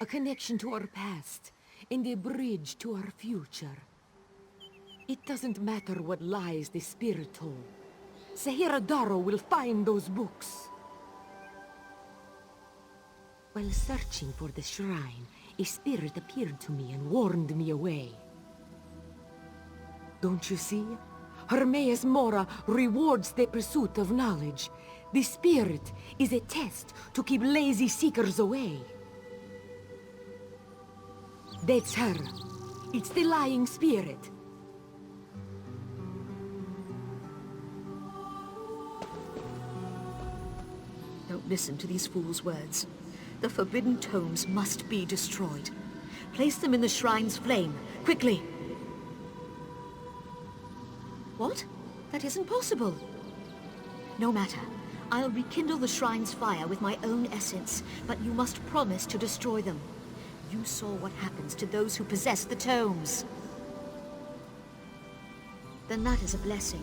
Speaker 6: A connection to our past, and a bridge to our future. It doesn't matter what lies the spirit told. Shehiradaro will find those books. While searching for the shrine, a spirit appeared to me and warned me away. Don't you see? Hermaeus Mora rewards the pursuit of knowledge. The spirit is a test to keep lazy seekers away. That's her. It's the lying spirit.
Speaker 5: Don't listen to these fools' words. The forbidden tomes must be destroyed. Place them in the shrine's flame, quickly! What? That isn't possible. No matter. I'll rekindle the shrine's fire with my own essence, but you must promise to destroy them. You saw what happens to those who possess the tomes. Then that is a blessing.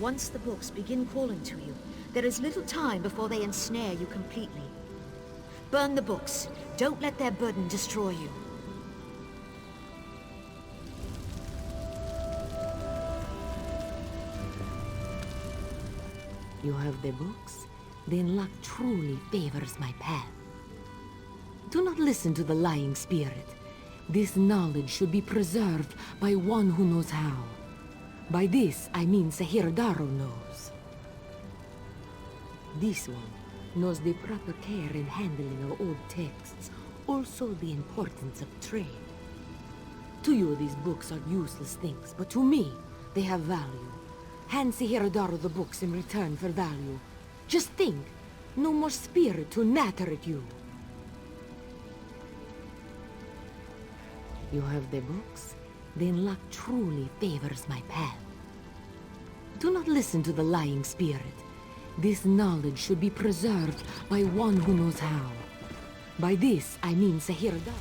Speaker 5: Once the books begin calling to you, there is little time before they ensnare you completely. Burn the books. Don't let their burden destroy you.
Speaker 6: You have the books? Then luck truly favors my path. Do not listen to the lying spirit. This knowledge should be preserved by one who knows how. By this, I mean Shehiradaro knows. This one knows the proper care in handling of old texts, also the importance of trade. To you, these books are useless things, but to me, they have value. Hand Shehiradaro the books in return for value. Just think, no more spirit to natter at you. You have the books? Then luck truly favors my path. Do not listen to the lying spirit. This knowledge should be preserved by one who knows how. By this, I mean Shehiradaro.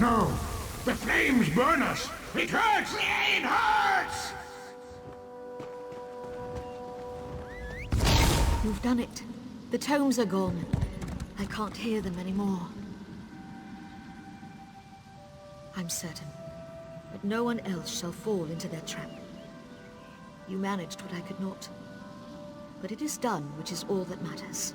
Speaker 14: No! The flames burn us! It hurts! It hurts!
Speaker 5: You've done it. The tomes are gone. I can't hear them anymore. I'm certain. But no one else shall fall into their trap. You managed what I could not. But it is done, which is all that matters.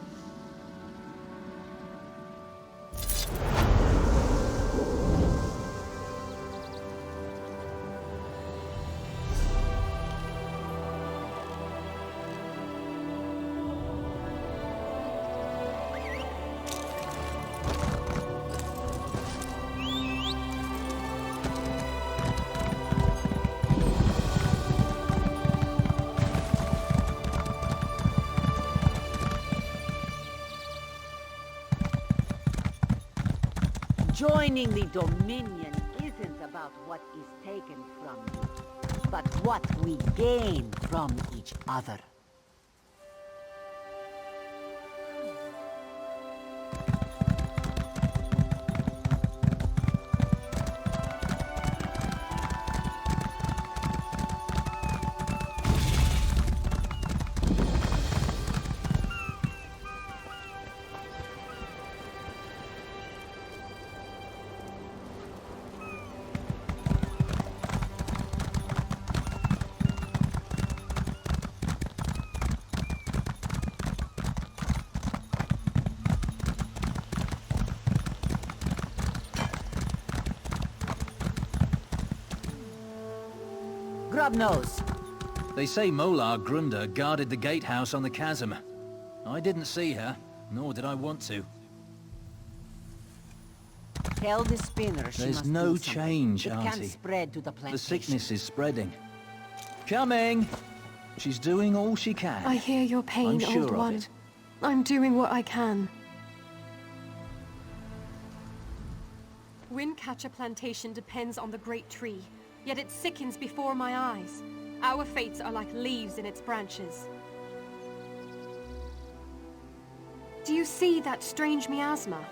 Speaker 15: Joining the Dominion isn't about what is taken from you. but what we gain from each other. Grubnose.
Speaker 16: They say Molar Grunda guarded the gatehouse on the chasm. I didn't see her, nor did I want to.
Speaker 15: Tell the spinner she
Speaker 16: There's
Speaker 15: must
Speaker 16: no
Speaker 15: do something.
Speaker 16: change,
Speaker 15: It
Speaker 16: Auntie.
Speaker 15: can spread to the
Speaker 16: The
Speaker 15: plantation.
Speaker 16: sickness is spreading. Coming! She's doing all she can.
Speaker 17: I hear your pain,
Speaker 16: I'm sure
Speaker 17: Old
Speaker 16: of
Speaker 17: One.
Speaker 16: it.
Speaker 17: I'm doing what I can. Windcatcher Plantation depends on the great tree, yet it sickens before my eyes. Our fates are like leaves in its branches. Do you see that strange miasma?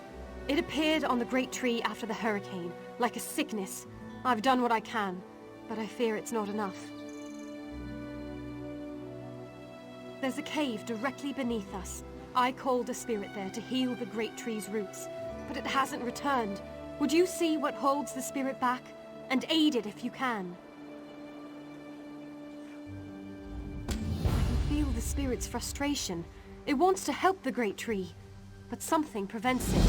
Speaker 17: It appeared on the great tree after the hurricane, like a sickness. I've done what I can, but I fear it's not enough. There's a cave directly beneath us. I called a spirit there to heal the great tree's roots, but it hasn't returned. Would you see what holds the spirit back? And aid it if you can. I can feel the spirit's frustration. It wants to help the great tree, but something prevents it.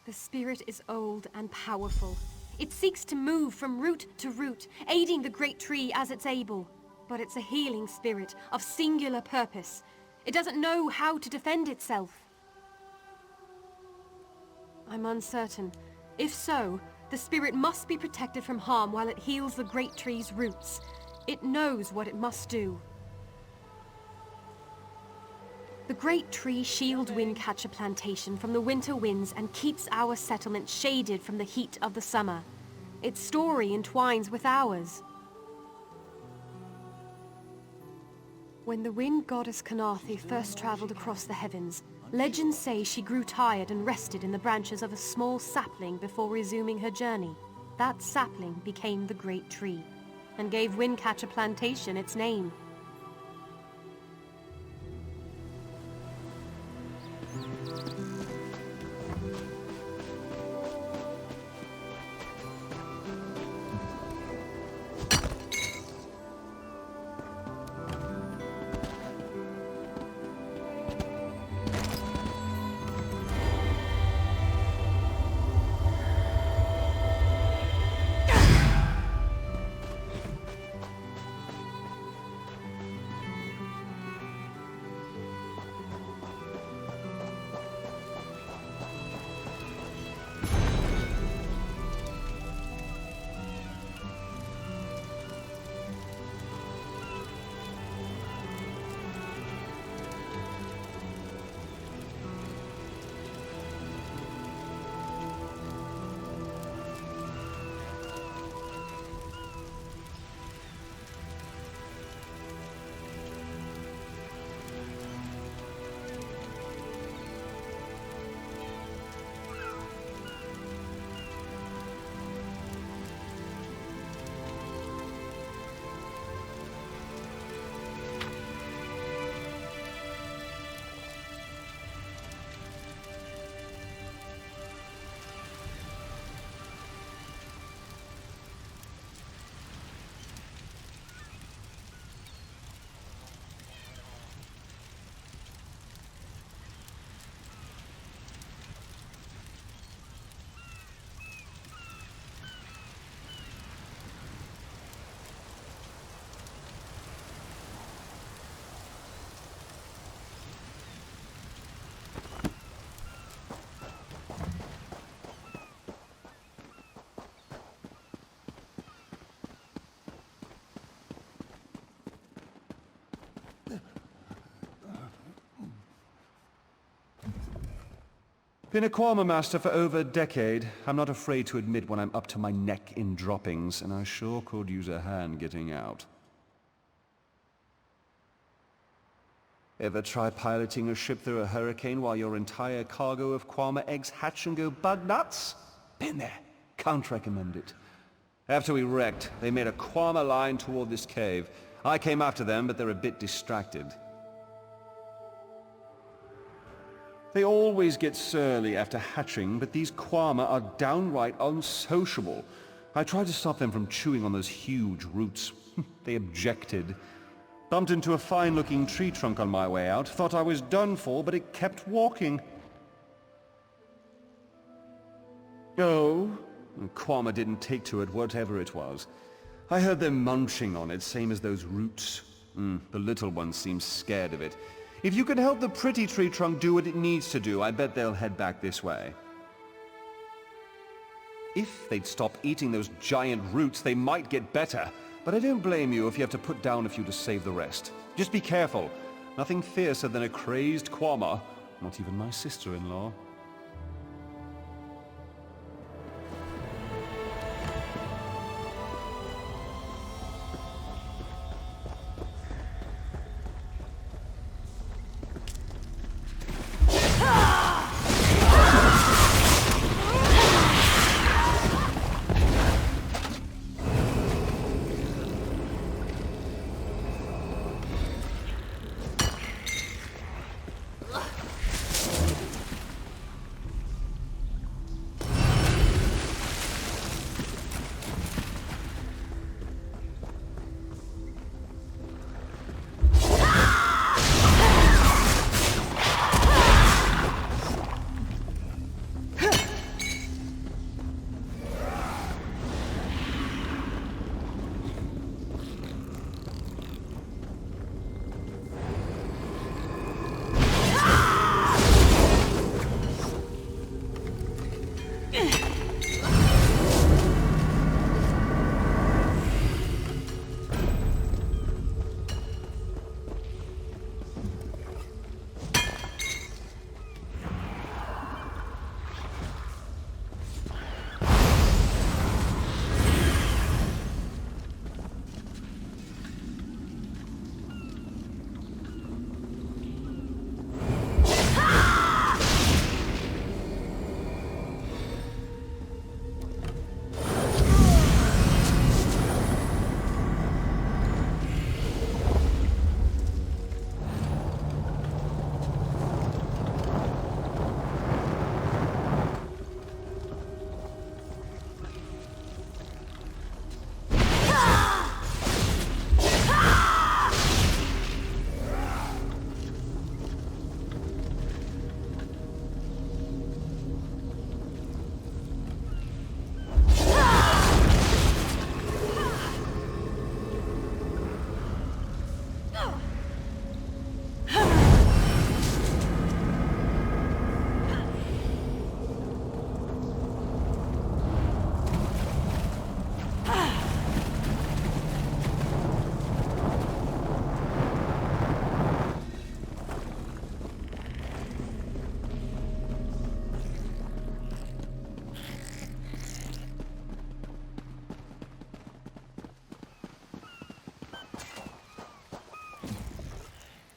Speaker 17: The spirit is old and powerful. It seeks to move from root to root, aiding the great tree as it's able. But it's a healing spirit of singular purpose. It doesn't know how to defend itself. I'm uncertain. If so, the spirit must be protected from harm while it heals the great tree's roots. It knows what it must do. The great tree shields Windcatcher Plantation from the winter winds and keeps our settlement shaded from the heat of the summer. Its story entwines with ours. When the wind goddess Khenarthi first traveled across the heavens, legends say she grew tired and rested in the branches of a small sapling before resuming her journey. That sapling became the great tree, and gave Windcatcher Plantation its name.
Speaker 9: Been a Quama master for over a decade. I'm not afraid to admit when I'm up to my neck in droppings, and I sure could use a hand getting out. Ever try piloting a ship through a hurricane while your entire cargo of Quama eggs hatch and go bug nuts? Been there. Can't recommend it. After we wrecked, they made a Quama line toward this cave. I came after them, but they're a bit distracted. They always get surly after hatching, but these Quama are downright unsociable. I tried to stop them from chewing on those huge roots. They objected. Bumped into a fine-looking tree trunk on my way out. Thought I was done for, but it kept walking. Oh? Quama didn't take to it, whatever it was. I heard them munching on it, same as those roots. The little one seems scared of it. If you can help the pretty tree trunk do what it needs to do, I bet they'll head back this way. If they'd stop eating those giant roots, they might get better. But I don't blame you if you have to put down a few to save the rest. Just be careful. Nothing fiercer than a crazed Quama. Not even my sister-in-law.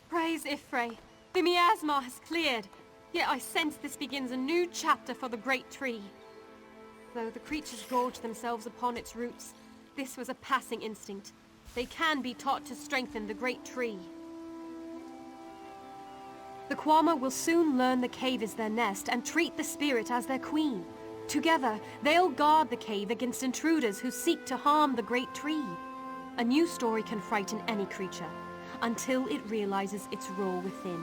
Speaker 17: Praise Ifrei. The miasma has cleared, yet I sense this begins a new chapter for the great tree. Though the creatures gorge themselves upon its roots, this was a passing instinct. They can be taught to strengthen the great tree. The Quama will soon learn the cave is their nest and treat the spirit as their queen. Together, they'll guard the cave against intruders who seek to harm the great tree. A new story can frighten any creature, until it realizes its role within.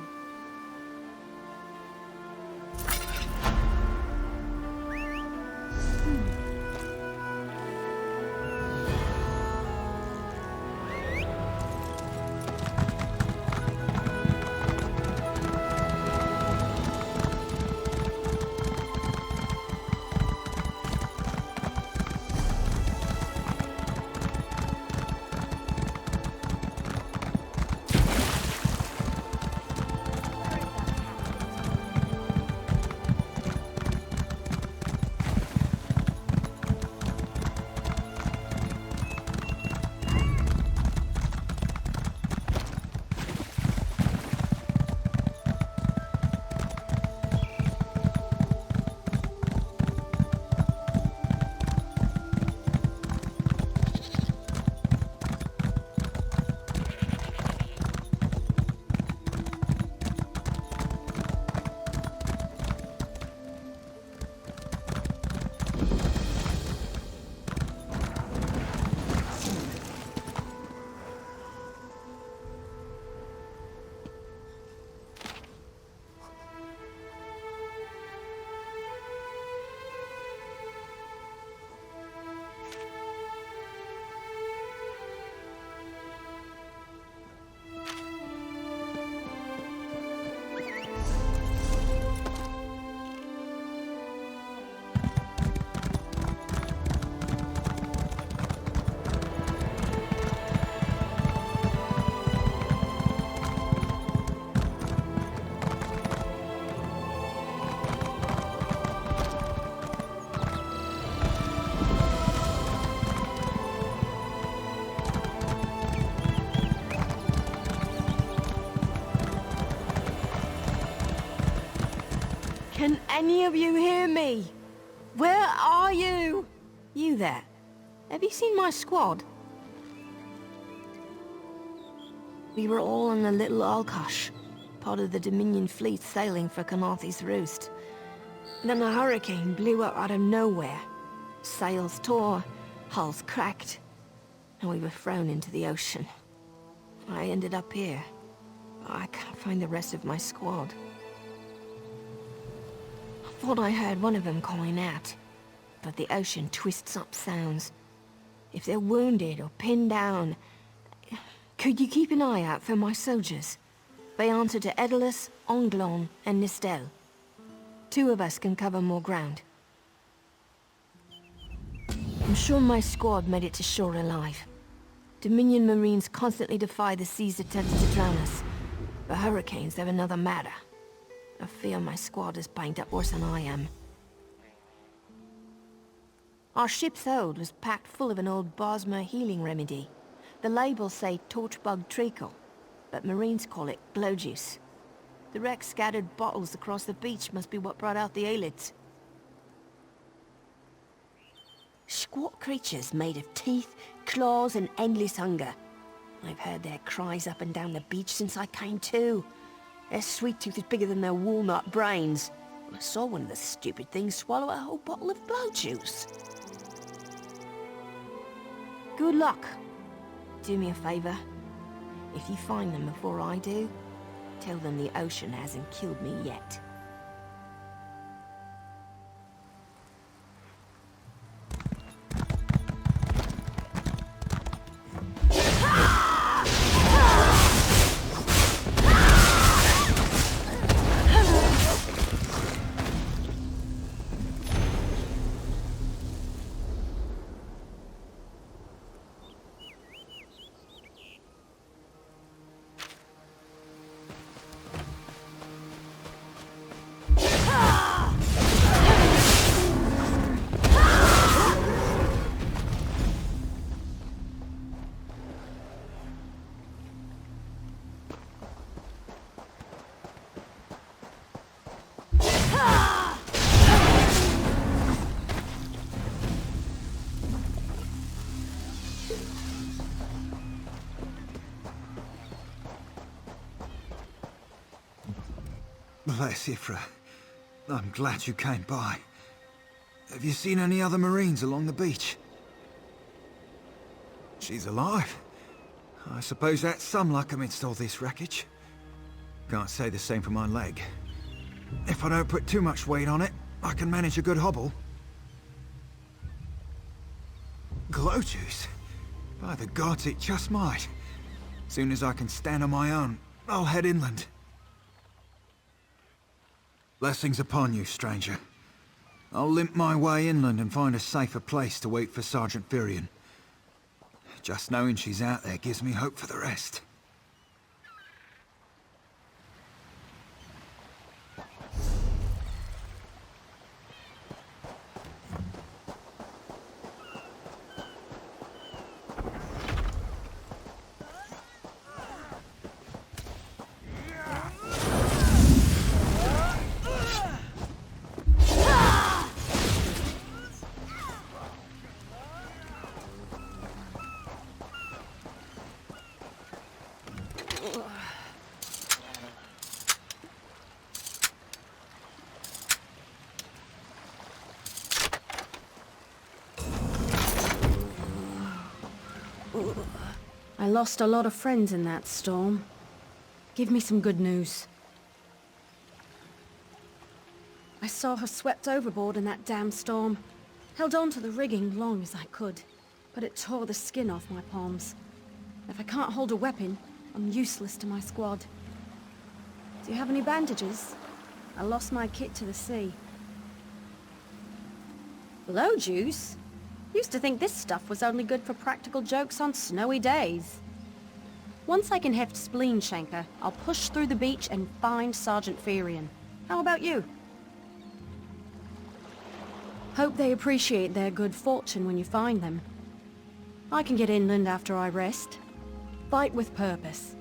Speaker 11: any of you hear me? Where are you? You there. Have you seen my squad? We were all on the little Alkosh, part of the Dominion fleet sailing for Khenarthi's Roost. Then a hurricane blew up out of nowhere. Sails tore, hulls cracked, and we were thrown into the ocean. I ended up here. I can't find the rest of my squad. I thought I heard one of them calling out, but the ocean twists up sounds. If they're wounded or pinned down, could you keep an eye out for my soldiers? They answer to Edalus, Onglon, and Mistral. 2 of us can cover more ground. I'm sure my squad made it to shore alive. Dominion Marines constantly defy the sea's attempts to drown us. But hurricanes, they're another matter. I fear my squad is banged up worse than I am. Our ship's hold was packed full of an old Bosmer healing remedy. The labels say torchbug treacle, but Marines call it glow juice. The wreck scattered bottles across the beach must be what brought out the aelids. Squat creatures made of teeth, claws, and endless hunger. I've heard their cries up and down the beach since I came to. Their sweet tooth is bigger than their walnut brains. I saw one of the stupid things swallow a whole bottle of glow juice. Good luck. Do me a favor. If you find them before I do, tell them the ocean hasn't killed me yet.
Speaker 18: Bless Ifra. I'm glad you came by. Have you seen any other Marines along the beach? She's alive. I suppose that's some luck amidst all this wreckage. Can't say the same for my leg. If I don't put too much weight on it, I can manage a good hobble. Glow juice? By the gods, it just might. Soon as I can stand on my own, I'll head inland. Blessings upon you, stranger. I'll limp my way inland and find a safer place to wait for Sergeant Firion. Just knowing she's out there gives me hope for the rest.
Speaker 3: I lost a lot of friends in that storm. Give me some good news. I saw her swept overboard in that damn storm. Held on to the rigging long as I could, but it tore the skin off my palms. If I can't hold a weapon, I'm useless to my squad. Do you have any bandages? I lost my kit to the sea. Blow juice? Used to think this stuff was only good for practical jokes on snowy days. Once I can heft Spleen Shanker, I'll push through the beach and find Sergeant Firion. How about you? Hope they appreciate their good fortune when you find them. I can get inland after I rest. Fight with purpose.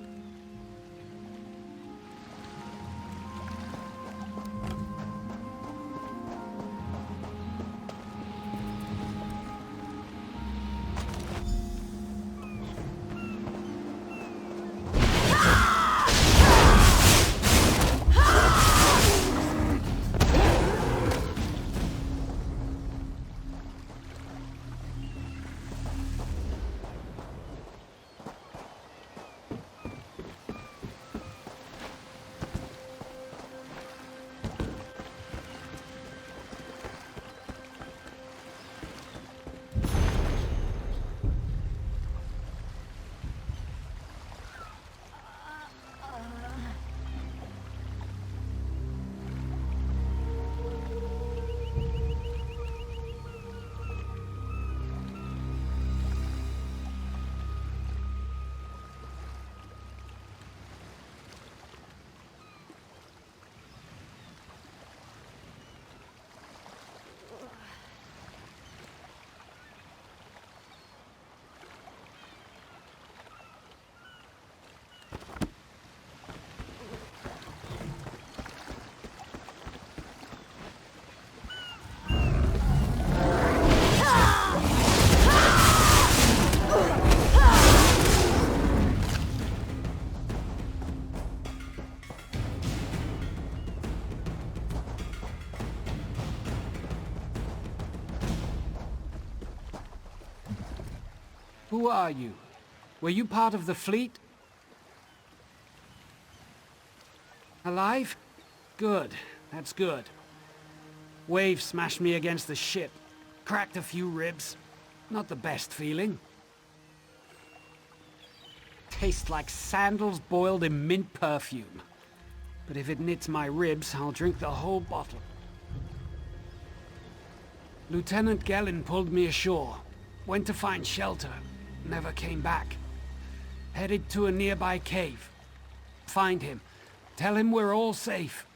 Speaker 19: Who are you? Were you part of the fleet? Alive? Good. That's good. Wave smashed me against the ship. Cracked a few ribs. Not the best feeling. Tastes like sandals boiled in mint perfume. But if it knits my ribs, I'll drink the whole bottle. Lieutenant Gellin pulled me ashore. Went to find shelter. Never came back. Headed to a nearby cave. Find him. Tell him we're all safe.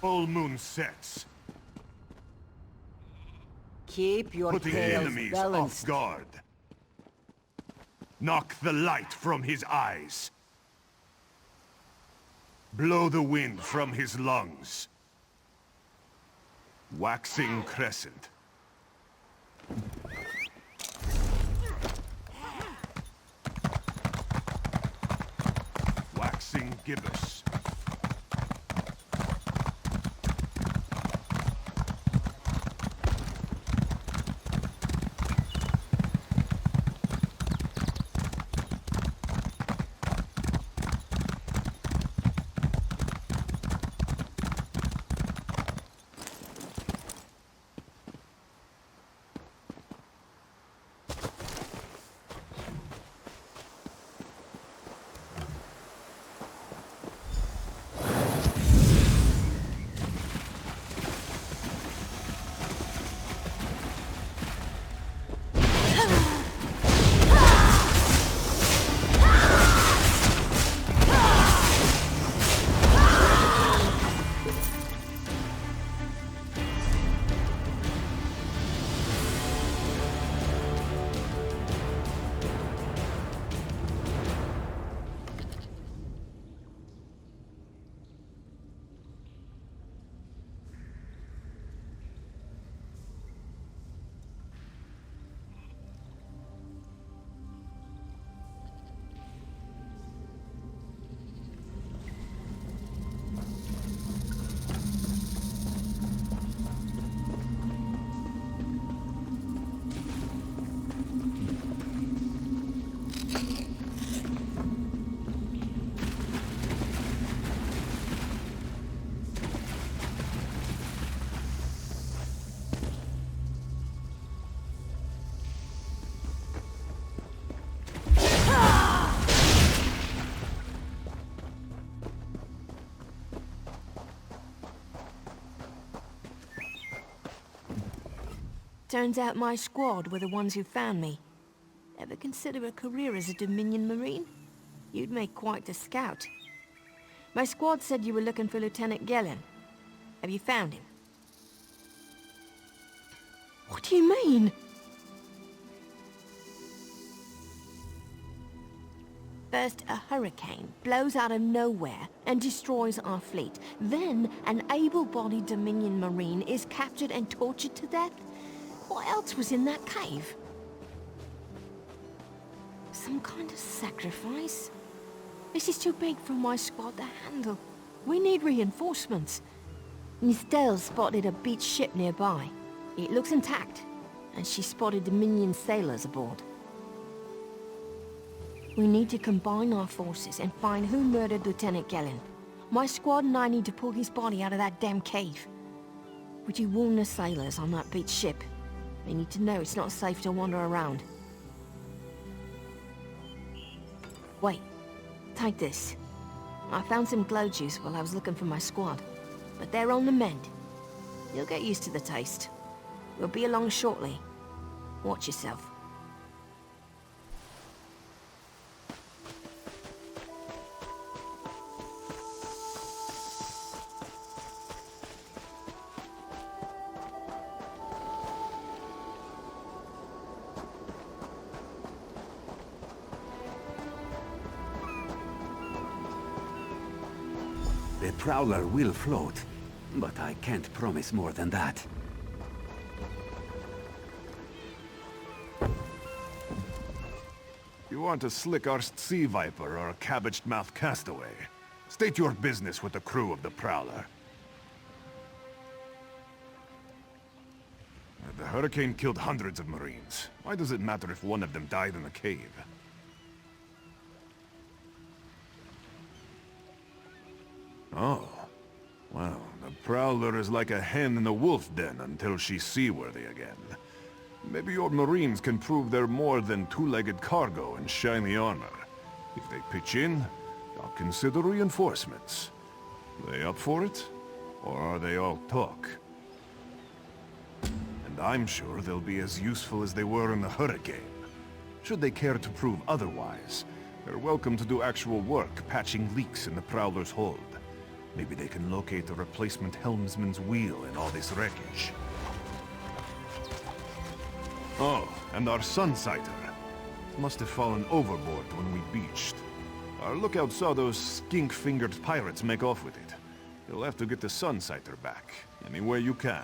Speaker 13: Full moon sets.
Speaker 15: Keep your
Speaker 13: Putting
Speaker 15: tails
Speaker 13: enemies
Speaker 15: balanced.
Speaker 13: off guard. Knock the light from his eyes. Blow the wind from his lungs. Waxing crescent. Waxing gibbous.
Speaker 11: Turns out my squad were the ones who found me. Ever consider a career as a Dominion Marine? You'd make quite a scout. My squad said you were looking for Lieutenant Gellin. Have you found him? What do you mean? First, a hurricane blows out of nowhere and destroys our fleet. Then, an able-bodied Dominion Marine is captured and tortured to death? What else was in that cave? Some kind of sacrifice? This is too big for my squad to handle. We need reinforcements. Mistral spotted a beached ship nearby. It looks intact, and she spotted Dominion sailors aboard. We need to combine our forces and find who murdered Lieutenant Gellin. My squad and I need to pull his body out of that damn cave. Would you warn the sailors on that beached ship? They need to know it's not safe to wander around. Wait, take this. I found some glow juice while I was looking for my squad, but they're on the mend. You'll get used to the taste. We'll be along shortly. Watch yourself.
Speaker 20: The Prowler will float, but I can't promise more than that.
Speaker 13: You want a slick-arsed sea viper or a cabbage-mouthed castaway? State your business with the crew of the Prowler. The hurricane killed hundreds of Marines. Why does it matter if one of them died in the cave? Oh. Well, the Prowler is like a hen in a wolf den until she's seaworthy again. Maybe your Marines can prove they're more than two-legged cargo and shiny armor. If they pitch in, I'll consider reinforcements. They up for it? Or are they all talk? And I'm sure they'll be as useful as they were in the hurricane. Should they care to prove otherwise, they're welcome to do actual work patching leaks in the Prowler's hold. Maybe they can locate a replacement helmsman's wheel in all this wreckage. Oh, and our sunsighter. Must have fallen overboard when we beached. Our lookout saw those skink-fingered pirates make off with it. You'll have to get the sunsighter back, any way you can.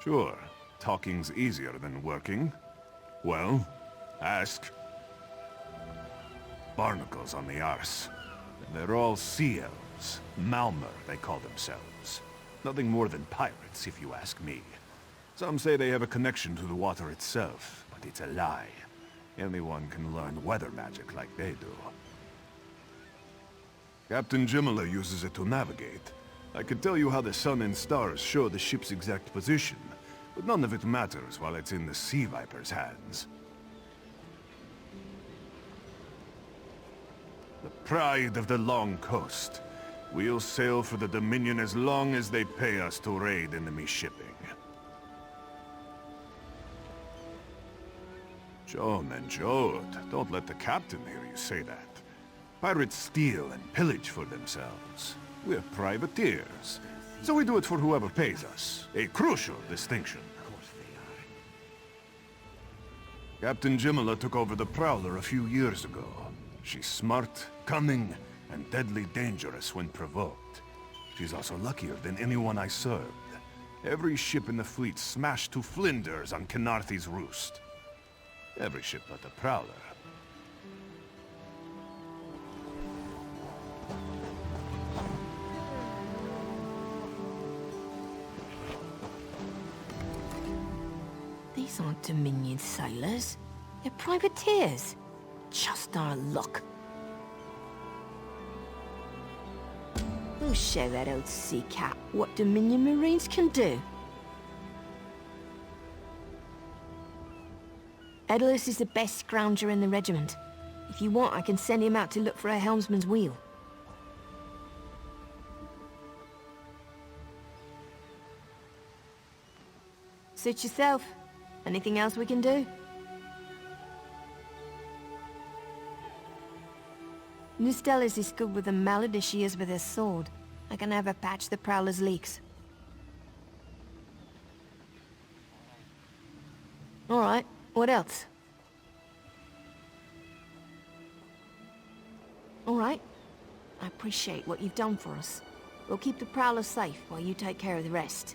Speaker 13: Sure, talking's easier than working. Well, ask. Barnacles on the arse. They're all sea elves. Maormer, they call themselves. Nothing more than pirates, if you ask me. Some say they have a connection to the water itself, but it's a lie. Anyone can learn weather magic like they do. Captain Jimala uses it to navigate. I could tell you how the sun and stars show the ship's exact position, but none of it matters while it's in the Sea Viper's hands. The pride of the long coast. We'll sail for the Dominion as long as they pay us to raid enemy shipping. John and Jode, don't let the captain hear you say that. Pirates steal and pillage for themselves. We're privateers, so we do it for whoever pays us. A crucial distinction. Captain Jimala took over the Prowler a few years ago. She's smart, cunning, and deadly dangerous when provoked. She's also luckier than anyone I served. Every ship in the fleet smashed to flinders on Khenarthi's Roost. Every ship but the Prowler.
Speaker 11: These aren't Dominion sailors. They're privateers. Just our luck. We'll show that old sea cat what Dominion Marines can do. Edalus is the best scrounger in the regiment. If you want, I can send him out to look for a helmsman's wheel. Suit yourself. Anything else we can do? Mistral is as good with a mallet as she is with her sword. I can have her patch the Prowler's leaks. Alright, what else? Alright. I appreciate what you've done for us. We'll keep the Prowler safe while you take care of the rest.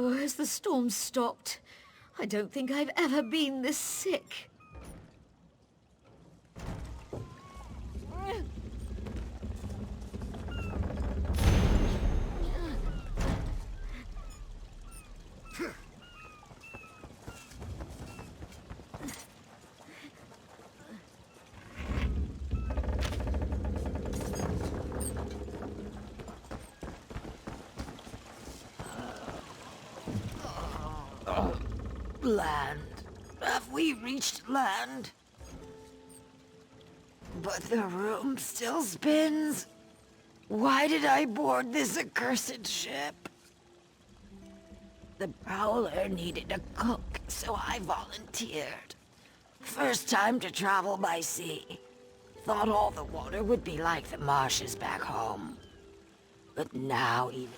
Speaker 11: Oh, has the storm stopped? I don't think I've ever been this sick.
Speaker 6: Land. Have we reached land? But the room still spins. Why did I board this accursed ship? The Prowler needed a cook, so I volunteered. First time to travel by sea. Thought all the water would be like the marshes back home. But now even...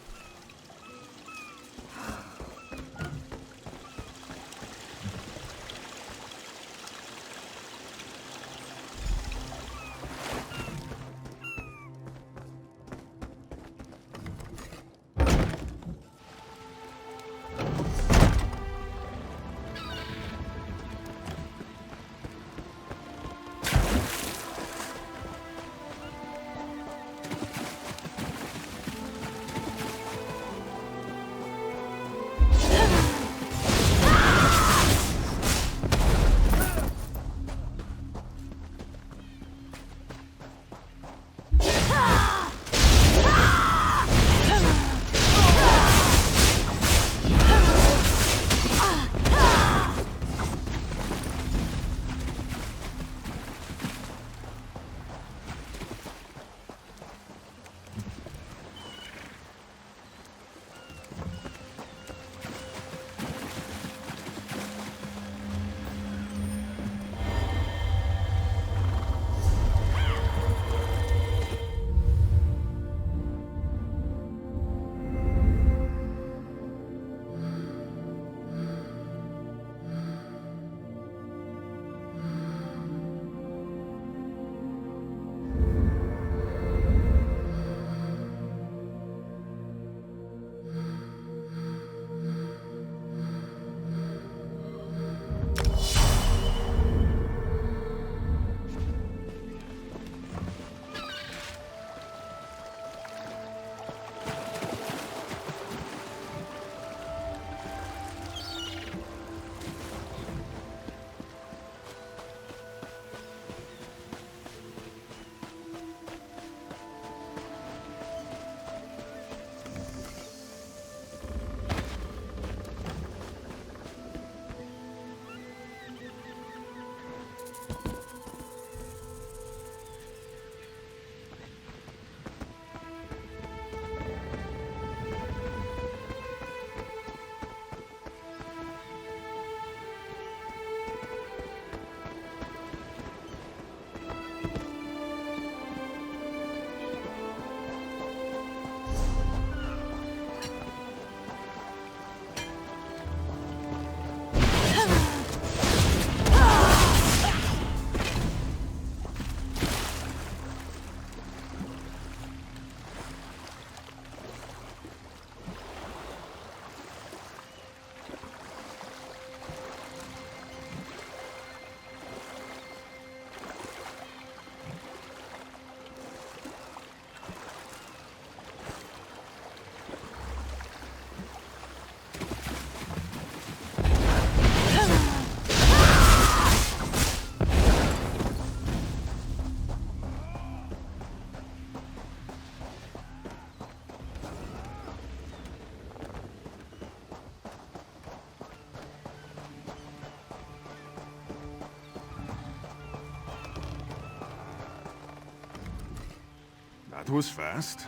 Speaker 13: That was fast.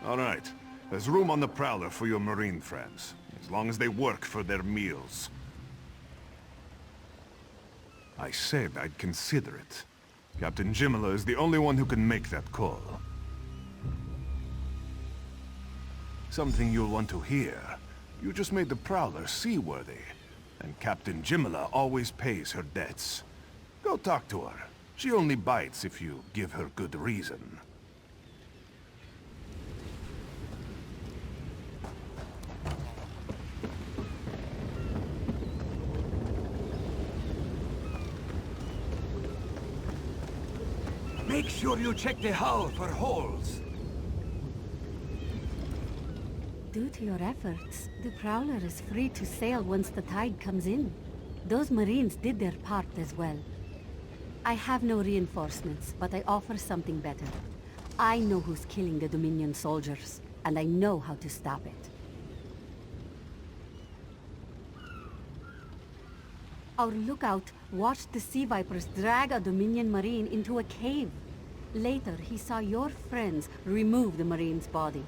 Speaker 13: All right. There's room on the Prowler for your Marine friends, as long as they work for their meals. I said I'd consider it. Captain Jimala is the only one who can make that call. Something you'll want to hear. You just made the Prowler seaworthy, and Captain Jimala always pays her debts. Go talk to her. She only bites if you give her good reason.
Speaker 18: Make sure you check the hull for holes.
Speaker 15: Due to your efforts, the Prowler is free to sail once the tide comes in. Those Marines did their part as well. I have no reinforcements, but I offer something better. I know who's killing the Dominion soldiers, and I know how to stop it. Our lookout watched the sea vipers drag a Dominion Marine into a cave. Later, he saw your friends remove the Marine's body.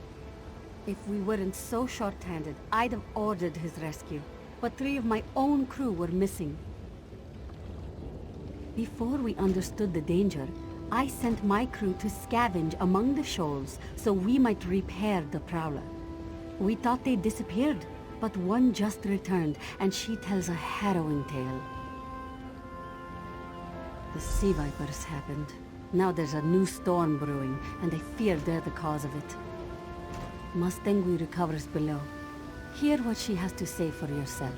Speaker 15: If we weren't so short-handed, I'd have ordered his rescue. But 3 of my own crew were missing. Before we understood the danger, I sent my crew to scavenge among the shoals so we might repair the Prowler. We thought they disappeared, but one just returned, and she tells a harrowing tale. The sea vipers happened. Now there's a new storm brewing, and they fear they're the cause of it. Mustangui recovers below. Hear what she has to say for yourself.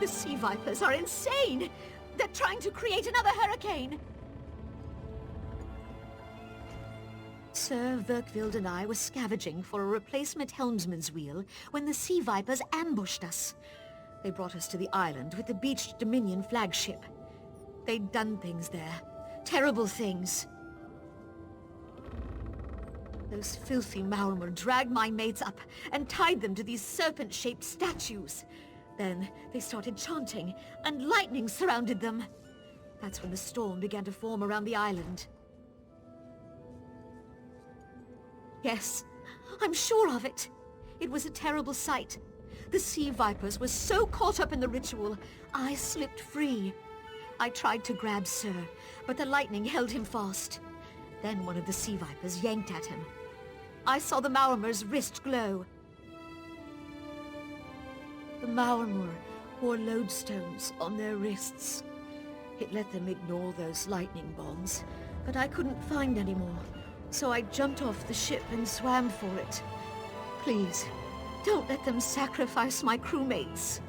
Speaker 5: The sea vipers are insane! They're trying to create another hurricane! Sir Verkvild and I were scavenging for a replacement helmsman's wheel when the sea vipers ambushed us. They brought us to the island with the beached Dominion flagship. They'd done things there. Terrible things. Those filthy Maormer dragged my mates up and tied them to these serpent-shaped statues. Then they started chanting, and lightning surrounded them. That's when the storm began to form around the island. Yes, I'm sure of it. It was a terrible sight. The sea vipers were so caught up in the ritual, I slipped free. I tried to grab Sir, but the lightning held him fast. Then one of the sea vipers yanked at him. I saw the Maormer's wrist glow. The Maormer wore lodestones on their wrists. It let them ignore those lightning bombs, but I couldn't find any more, so I jumped off the ship and swam for it. Please, don't let them sacrifice my crewmates.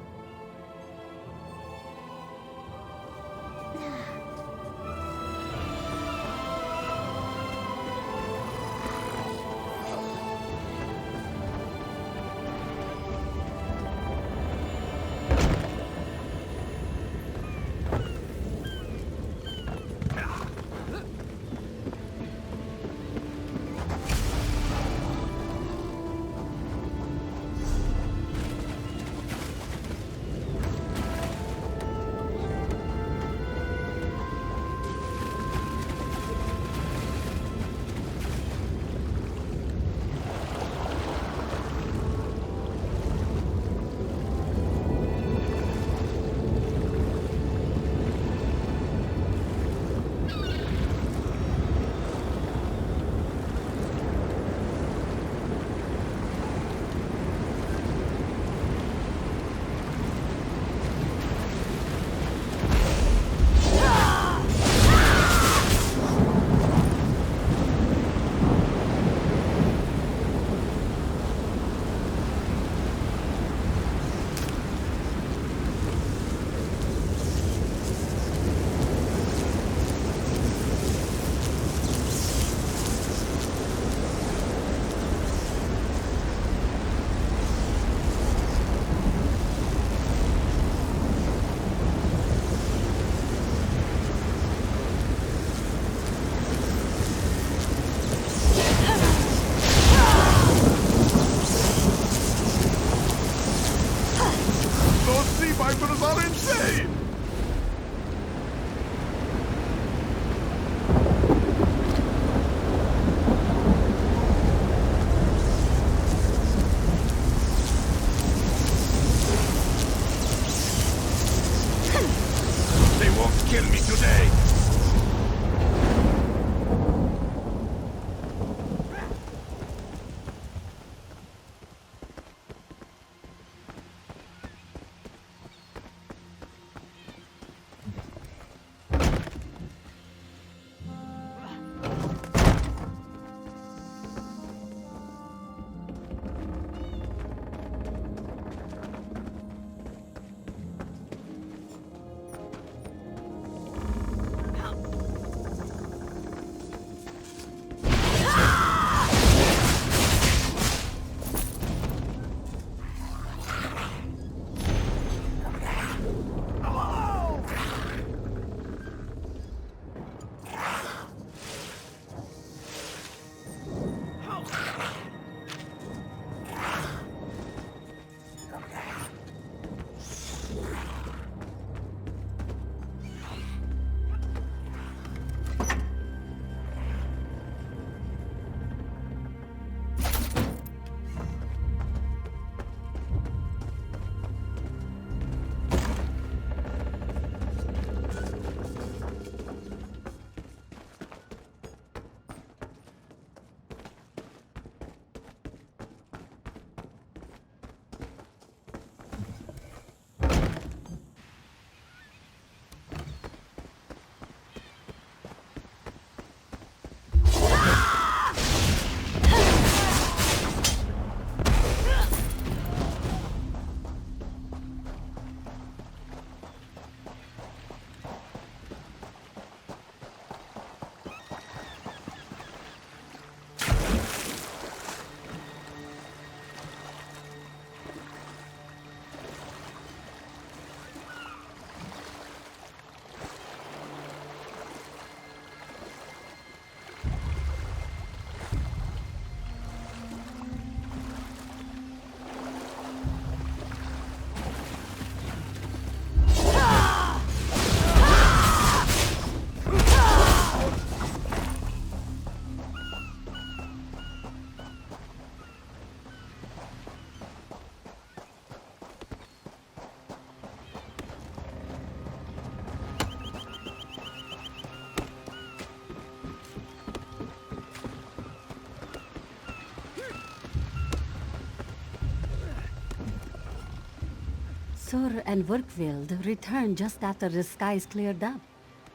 Speaker 15: Elsweyr and Werkveld returned just after the skies cleared up.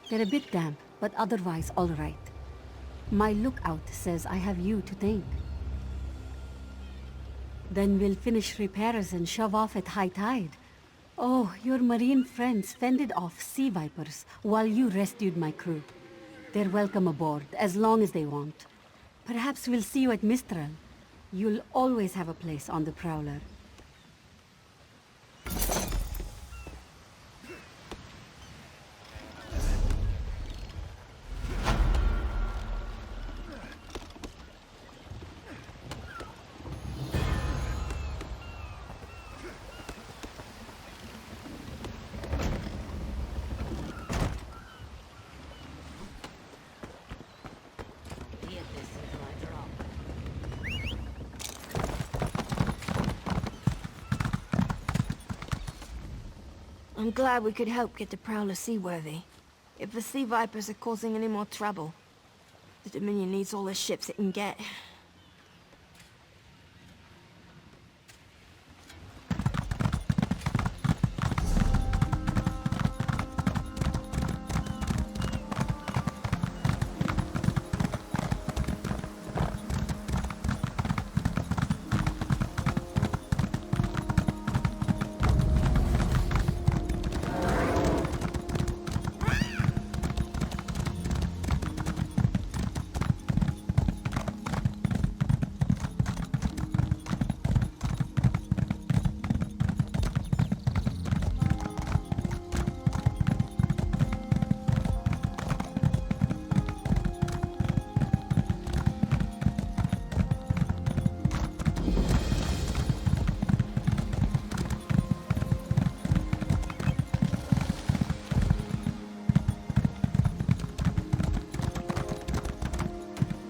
Speaker 15: They're a bit damp, but otherwise all right. My lookout says I have you to thank. Then we'll finish repairs and shove off at high tide. Oh, your marine friends fended off sea vipers while you rescued my crew. They're welcome aboard, as long as they want. Perhaps we'll see you at Mistral. You'll always have a place on the Prowler.
Speaker 11: I'm glad we could help get the Prowler seaworthy. If the Sea Vipers are causing any more trouble, the Dominion needs all the ships it can get.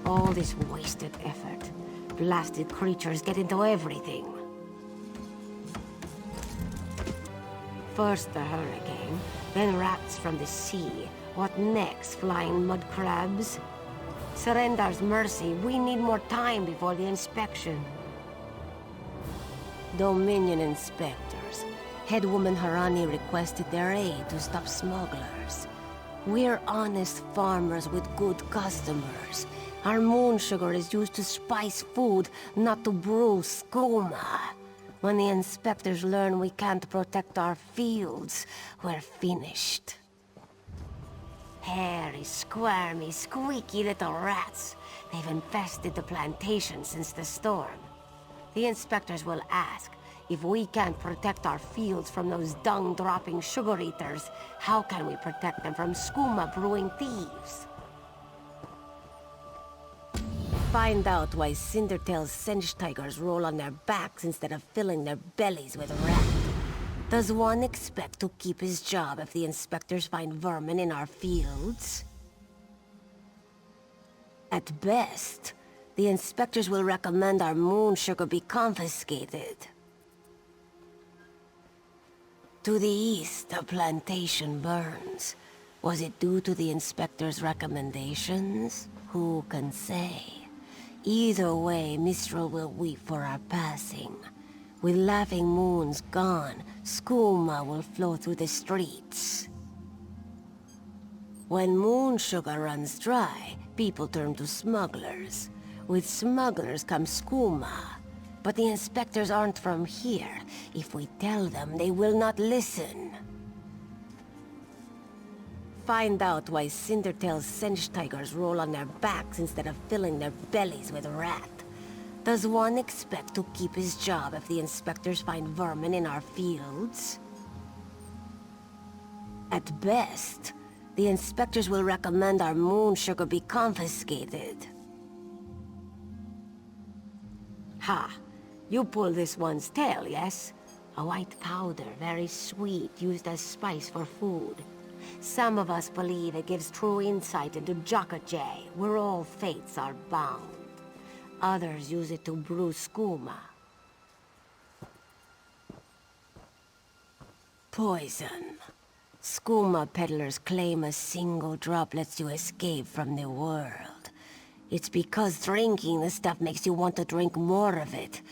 Speaker 11: All this wasted effort. Blasted creatures get into everything. First the hurricane, then rats from the sea. What next, flying mud crabs? Surrender's mercy, we need more time before the inspection. Dominion inspectors. Headwoman Harani requested their aid to stop smugglers. We're honest farmers with good customers. Our moon sugar is used to spice food, not to brew skooma. When the inspectors learn we can't protect our fields, we're finished. Hairy, squirmy, squeaky little rats. They've infested the plantation since the storm. The inspectors will ask, if we can't protect our fields from those dung-dropping sugar-eaters, how can we protect them from skooma-brewing thieves? Find out why Cindertail's Singed tigers roll on their backs instead of filling their bellies with rat. Does one expect to keep his job if the inspectors find vermin in our fields? At best, the inspectors will recommend our moon sugar be confiscated. To the east, a plantation burns. Was it due to the inspector's recommendations? Who can say? Either way, Mistral will weep for our passing. With laughing moons gone, skooma will flow through the streets. When moon sugar runs dry, people turn to smugglers. With smugglers comes skooma. But the inspectors aren't from here. If we tell them, they will not listen. Find out why Cindertail's Singed tigers roll on their backs instead of filling their bellies with rat. Does one expect to keep his job if the inspectors find vermin in our fields? At best, the inspectors will recommend our moon sugar be confiscated. Ha! You pull this one's tail, yes? A white powder, very sweet, used as spice for food. Some of us believe it gives true insight into Jokajay, where all fates are bound. Others use it to brew skooma. Poison. Skooma peddlers claim a single drop lets you escape from the world. It's because drinking the stuff makes you want to drink more of it,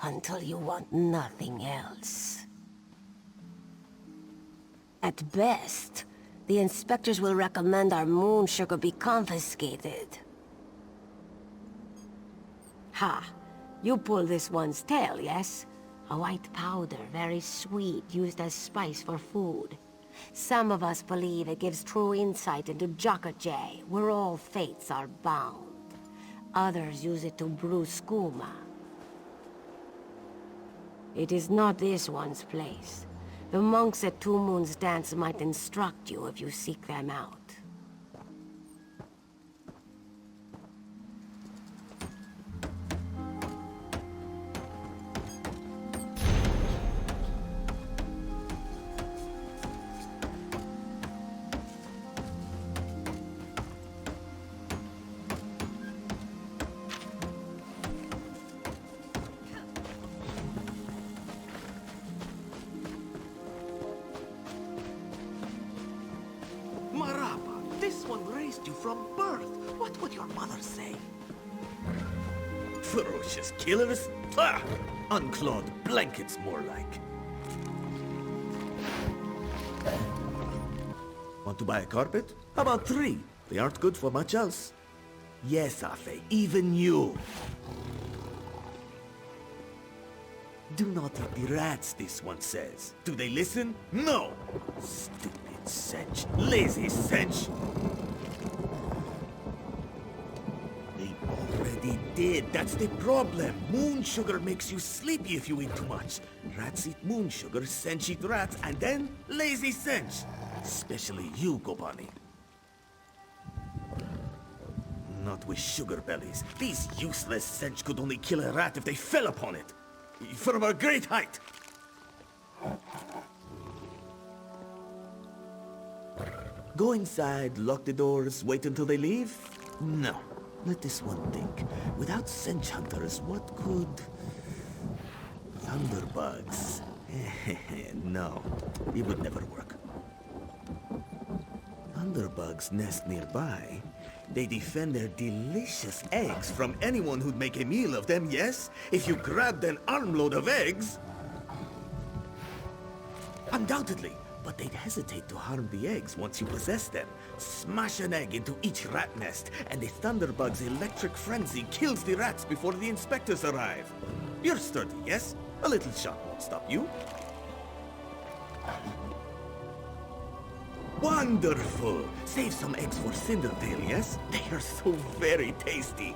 Speaker 11: until you want nothing else.
Speaker 21: At best, the inspectors will recommend our moon sugar be confiscated. Ha! You pull this one's tail, yes? A white powder, very sweet, used as spice for food. Some of us believe it gives true insight into Jokajay, where all fates are bound. Others use it to brew skooma. It is not this one's place. The monks at Two Moons Dance might instruct you if you seek them out.
Speaker 10: Marapa, this one raised you from birth. What would your mother say? Ferocious killers? Ah! Unclawed blankets, more like. Want to buy a carpet? How about 3? They aren't good for much else. Yes, Afe, even you. Do not eat the rats, this one says. Do they listen? No! Stupid Sqotch. Lazy Sqotch. They already did. That's the problem. Moon sugar makes you sleepy if you eat too much. Rats eat moon sugar, Sqotch eat rats, and then lazy Sqotch. Especially you, Gopani. Not with sugar bellies. These useless Sqotch could only kill a rat if they fell upon it. From a great height. Go inside, lock the doors, wait until they leave? No. Let this one think. Without Sqotch hunters, what could... Thunderbugs? No, it would never work. Thunderbugs nest nearby. They defend their delicious eggs from anyone who'd make a meal of them, yes? If you grabbed an armload of eggs... Undoubtedly. But they'd hesitate to harm the eggs once you possess them. Smash an egg into each rat nest, and the Thunderbug's electric frenzy kills the rats before the inspectors arrive. You're sturdy, yes? A little shot won't stop you. Wonderful! Save some eggs for Cindertail, yes? They are so very tasty.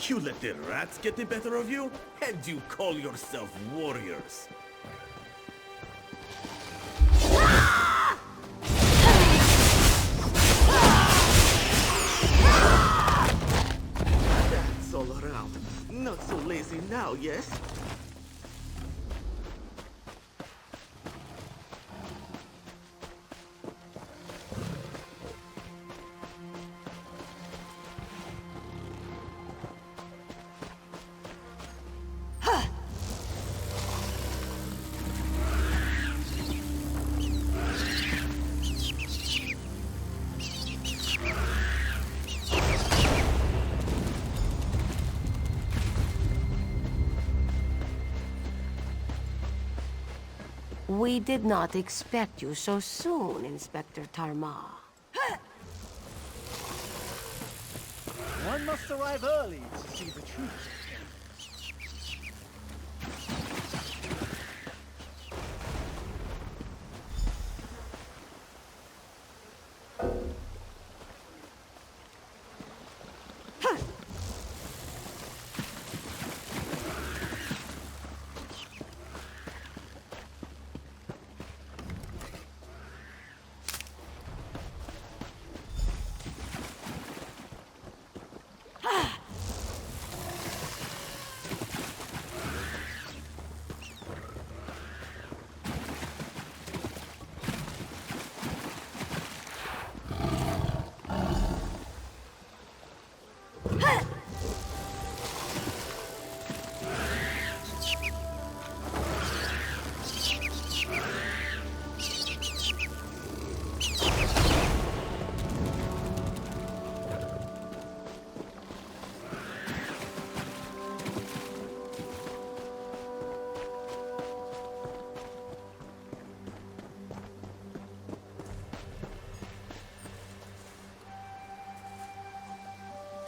Speaker 10: You let the rats get the better of you? And you call yourself warriors? That's all around. Not so lazy now, yes?
Speaker 21: We did not expect you so soon, Inspector Tarma.
Speaker 22: One must arrive early to see the truth.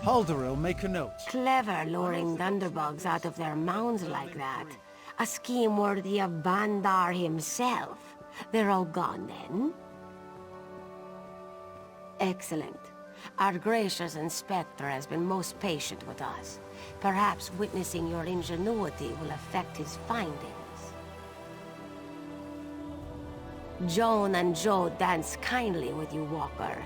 Speaker 1: Halder'll make a note.
Speaker 21: Clever luring thunderbugs out of their mounds like that. A scheme worthy of Bandar himself. They're all gone then? Excellent. Our gracious inspector has been most patient with us. Perhaps witnessing your ingenuity will affect his findings. Joan and Joe dance kindly with you, Walker.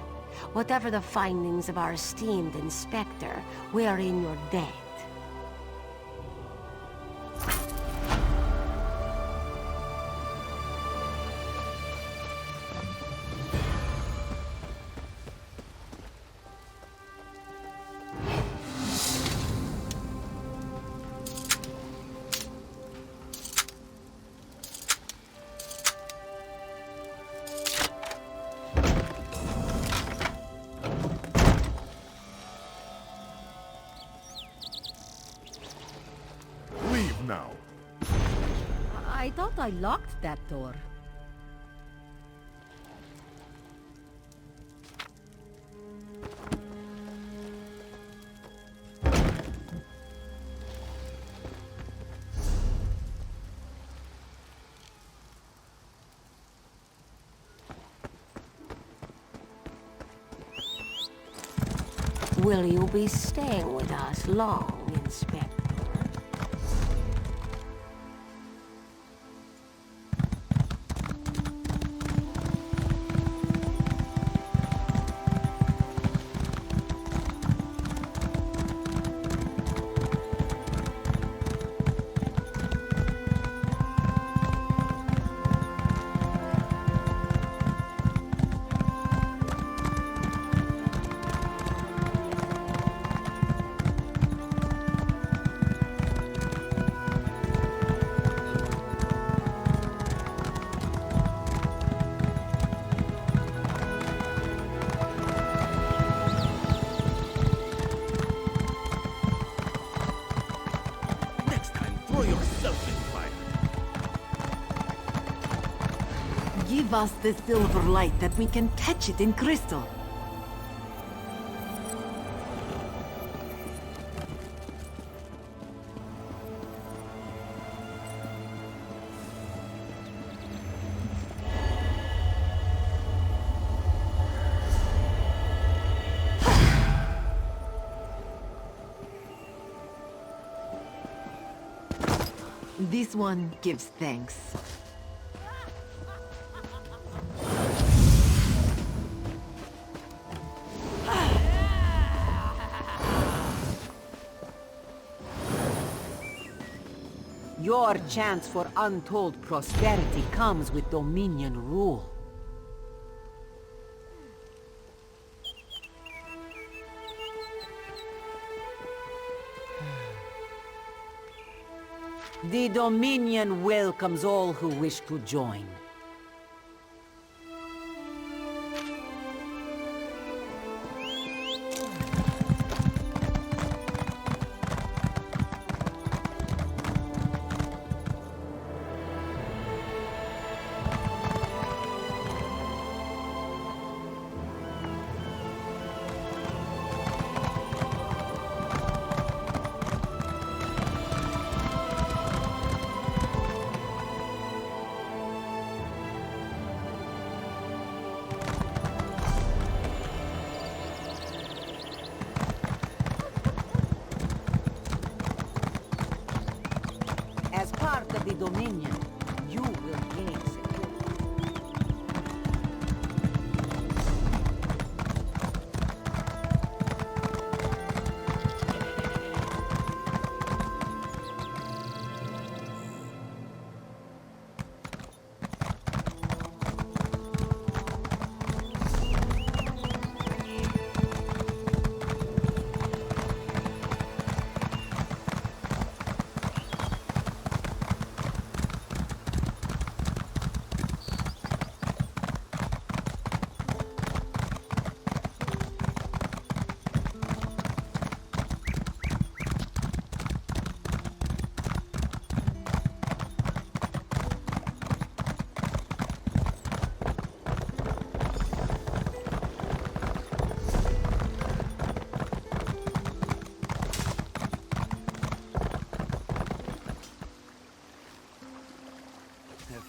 Speaker 21: Whatever the findings of our esteemed inspector, we are in your debt.
Speaker 13: Now.
Speaker 15: I thought I locked that door.
Speaker 21: Will you be staying with us long, Inspector?
Speaker 11: Give us the silver light that we can catch it in crystal. This one gives thanks.
Speaker 4: Your chance for untold prosperity comes with Dominion rule. The Dominion welcomes all who wish to join.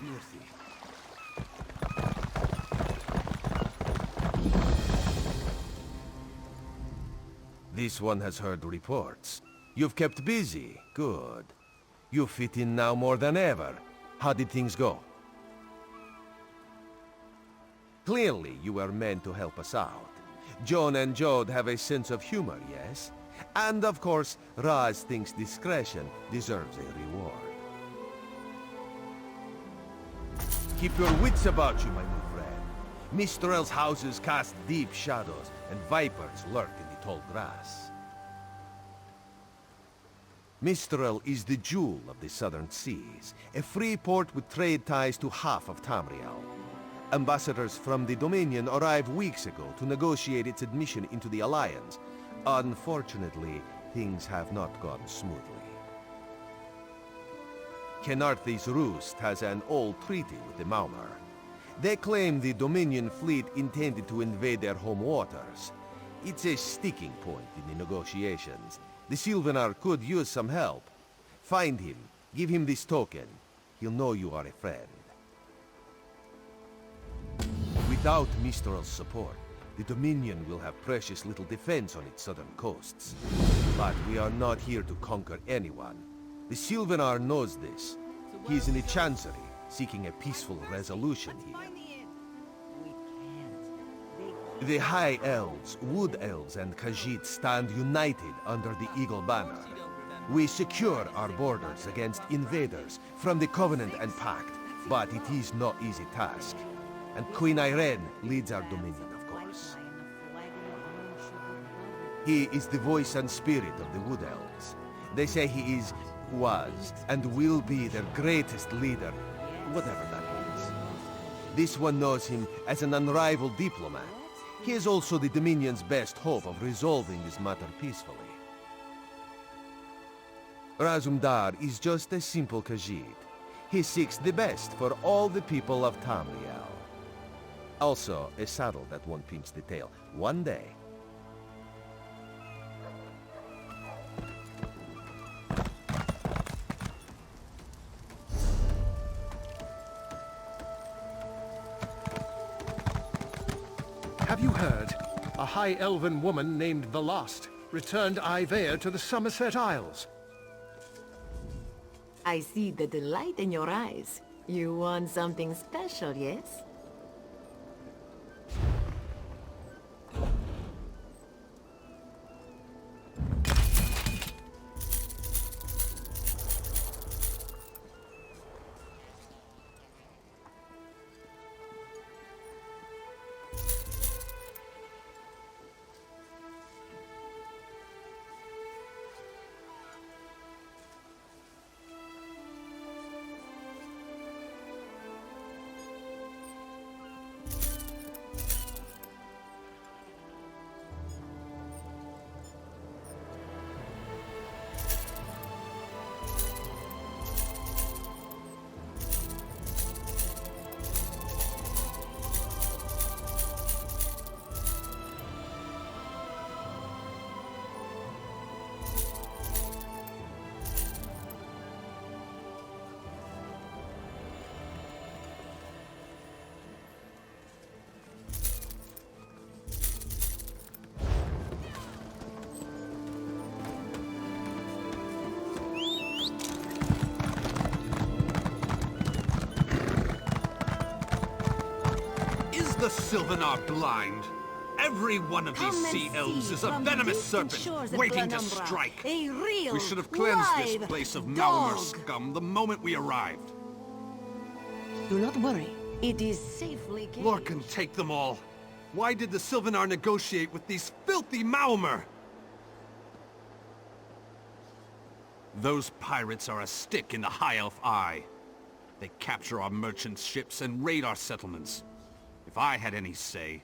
Speaker 2: Khenarthi. This one has heard reports. You've kept busy. Good. You fit in now more than ever. How did things go? Clearly, you were meant to help us out. Joan and Jode have a sense of humor, yes? And of course, Raz thinks discretion deserves a reward. Keep your wits about you, my new friend. Mistral's houses cast deep shadows, and vipers lurk in the tall grass. Mistral is the jewel of the southern seas, a free port with trade ties to half of Tamriel. Ambassadors from the Dominion arrived weeks ago to negotiate its admission into the Alliance. Unfortunately, things have not gone smoothly. Khenarthi's Roost has an old treaty with the Maormer. They claim the Dominion fleet intended to invade their home waters. It's a sticking point in the negotiations. The Sylvanar could use some help. Find him, give him this token. He'll know you are a friend. Without Mistral's support, the Dominion will have precious little defense on its southern coasts. But we are not here to conquer anyone. The Sylvanar knows this. He is in the Chancery, seeking a peaceful resolution here. The High Elves, Wood Elves, and Khajiit stand united under the Eagle Banner. We secure our borders against invaders from the Covenant and Pact, but it is no easy task. And Queen leads our Dominion, of course. He is the voice and spirit of the Wood Elves. They say he is, was, and will be their greatest leader, whatever that means. This one knows him as an unrivaled diplomat. He is also the Dominion's best hope of resolving this matter peacefully. Razumdar is just a simple Khajiit. He seeks the best for all the people of Tamriel. Also, a saddle that won't pinch the tail. One day.
Speaker 1: Have you heard? A high elven woman named the Lost returned Elsweyr to the Somerset Isles.
Speaker 11: I see the delight in your eyes. You want something special, yes?
Speaker 8: The Sylvanar blind. Every one of these sea elves is a venomous serpent waiting to strike. We should have cleansed this place of Maormer scum the moment we arrived.
Speaker 11: Do not worry. It is safely caged.
Speaker 8: Lorcan, take them all. Why did the Sylvanar negotiate with these filthy Maormer? Those pirates are a stick in the High Elf eye. They capture our merchant ships and raid our settlements. If I had any say,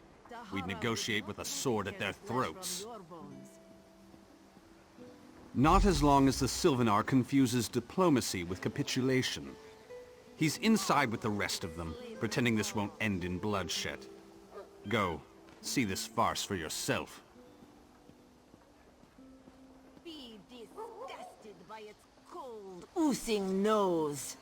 Speaker 8: we'd negotiate with a sword at their throats. Not as long as the Sylvanar confuses diplomacy with capitulation. He's inside with the rest of them, pretending this won't end in bloodshed. Go, see this farce for yourself.
Speaker 11: Be disgusted by its cold, oozing nose.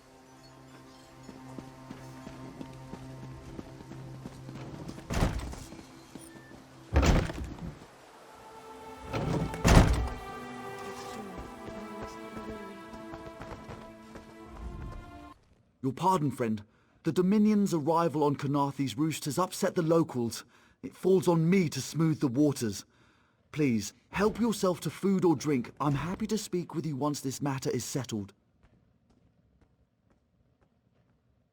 Speaker 7: Your pardon, friend. The Dominion's arrival on Khenarthi's Roost has upset the locals. It falls on me to smooth the waters. Please, help yourself to food or drink. I'm happy to speak with you once this matter is settled.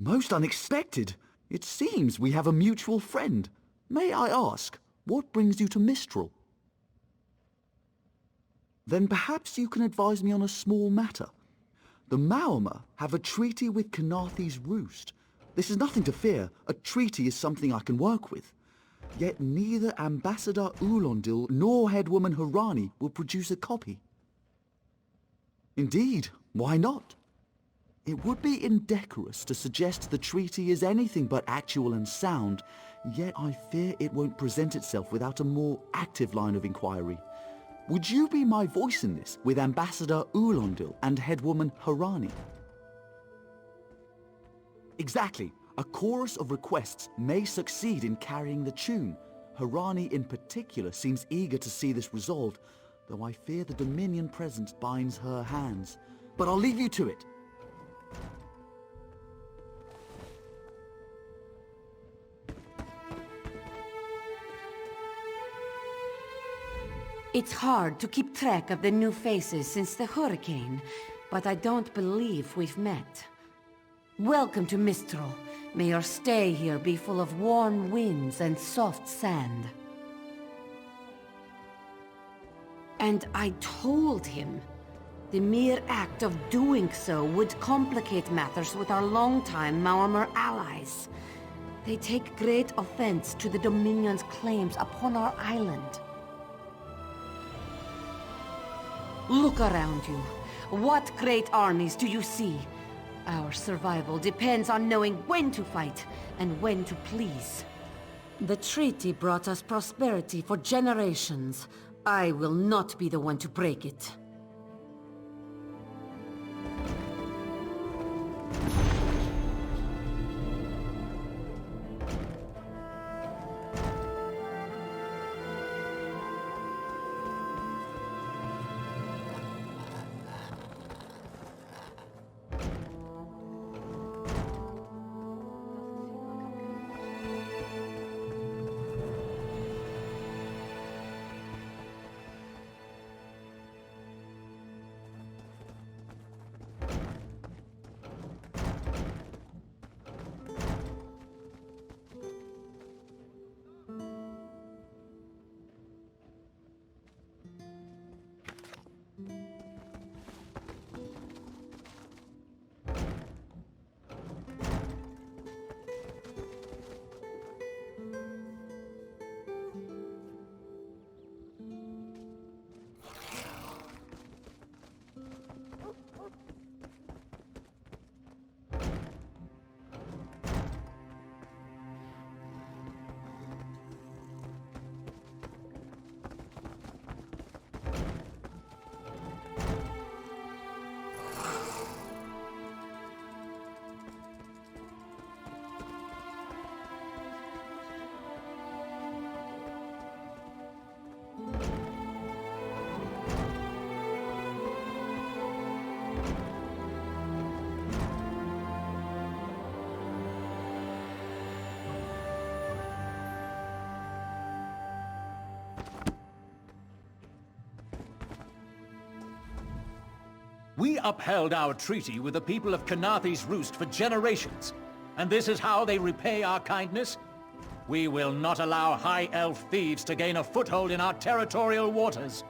Speaker 7: Most unexpected. It seems we have a mutual friend. May I ask, what brings you to Mistral? Then perhaps you can advise me on a small matter. The Maormer have a treaty with Khenarthi's Roost. This is nothing to fear. A treaty is something I can work with. Yet neither Ambassador Ulondil nor Headwoman Harani will produce a copy. Indeed, why not? It would be indecorous to suggest the treaty is anything but actual and sound, yet I fear it won't present itself without a more active line of inquiry. Would you be my voice in this, with Ambassador Ulondil and Headwoman Harani? Exactly. A chorus of requests may succeed in carrying the tune. Harani in particular seems eager to see this resolved, though I fear the Dominion presence binds her hands. But I'll leave you to it.
Speaker 21: It's hard to keep track of the new faces since the hurricane, but I don't believe we've met. Welcome to Mistral. May your stay here be full of warm winds and soft sand. And I told him the mere act of doing so would complicate matters with our longtime Maormer allies. They take great offense to the Dominion's claims upon our island. Look around you. What great armies do you see? Our survival depends on knowing when to fight and when to please. The treaty brought us prosperity for generations. I will not be the one to break it.
Speaker 16: We upheld our treaty with the people of Khenarthi's Roost for generations, and this is how they repay our kindness? We will not allow High Elf thieves to gain a foothold in our territorial waters.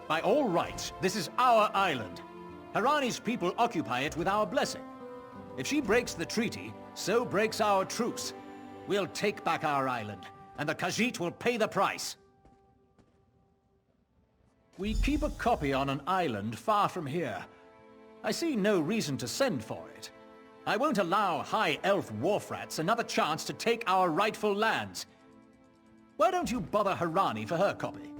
Speaker 16: By all rights, this is our island. Harani's people occupy it with our blessing. If she breaks the treaty, so breaks our truce. We'll take back our island, and the Khajiit will pay the price. We keep a copy on an island far from here. I see no reason to send for it. I won't allow High Elf wharf-rats another chance to take our rightful lands. Why don't you bother Harani for her copy?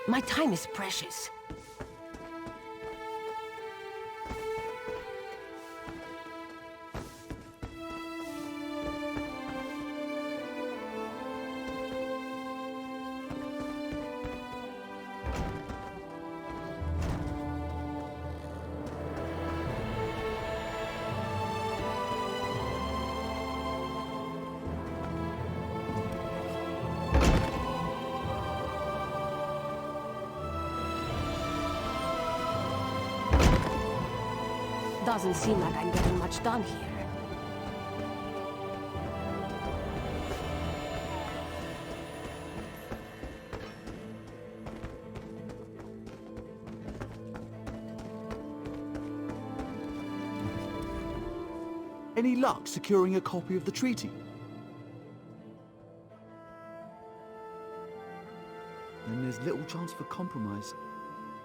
Speaker 21: My time is precious. Doesn't seem like I'm getting much done here.
Speaker 7: Any luck securing a copy of the treaty? Then there's little chance for compromise.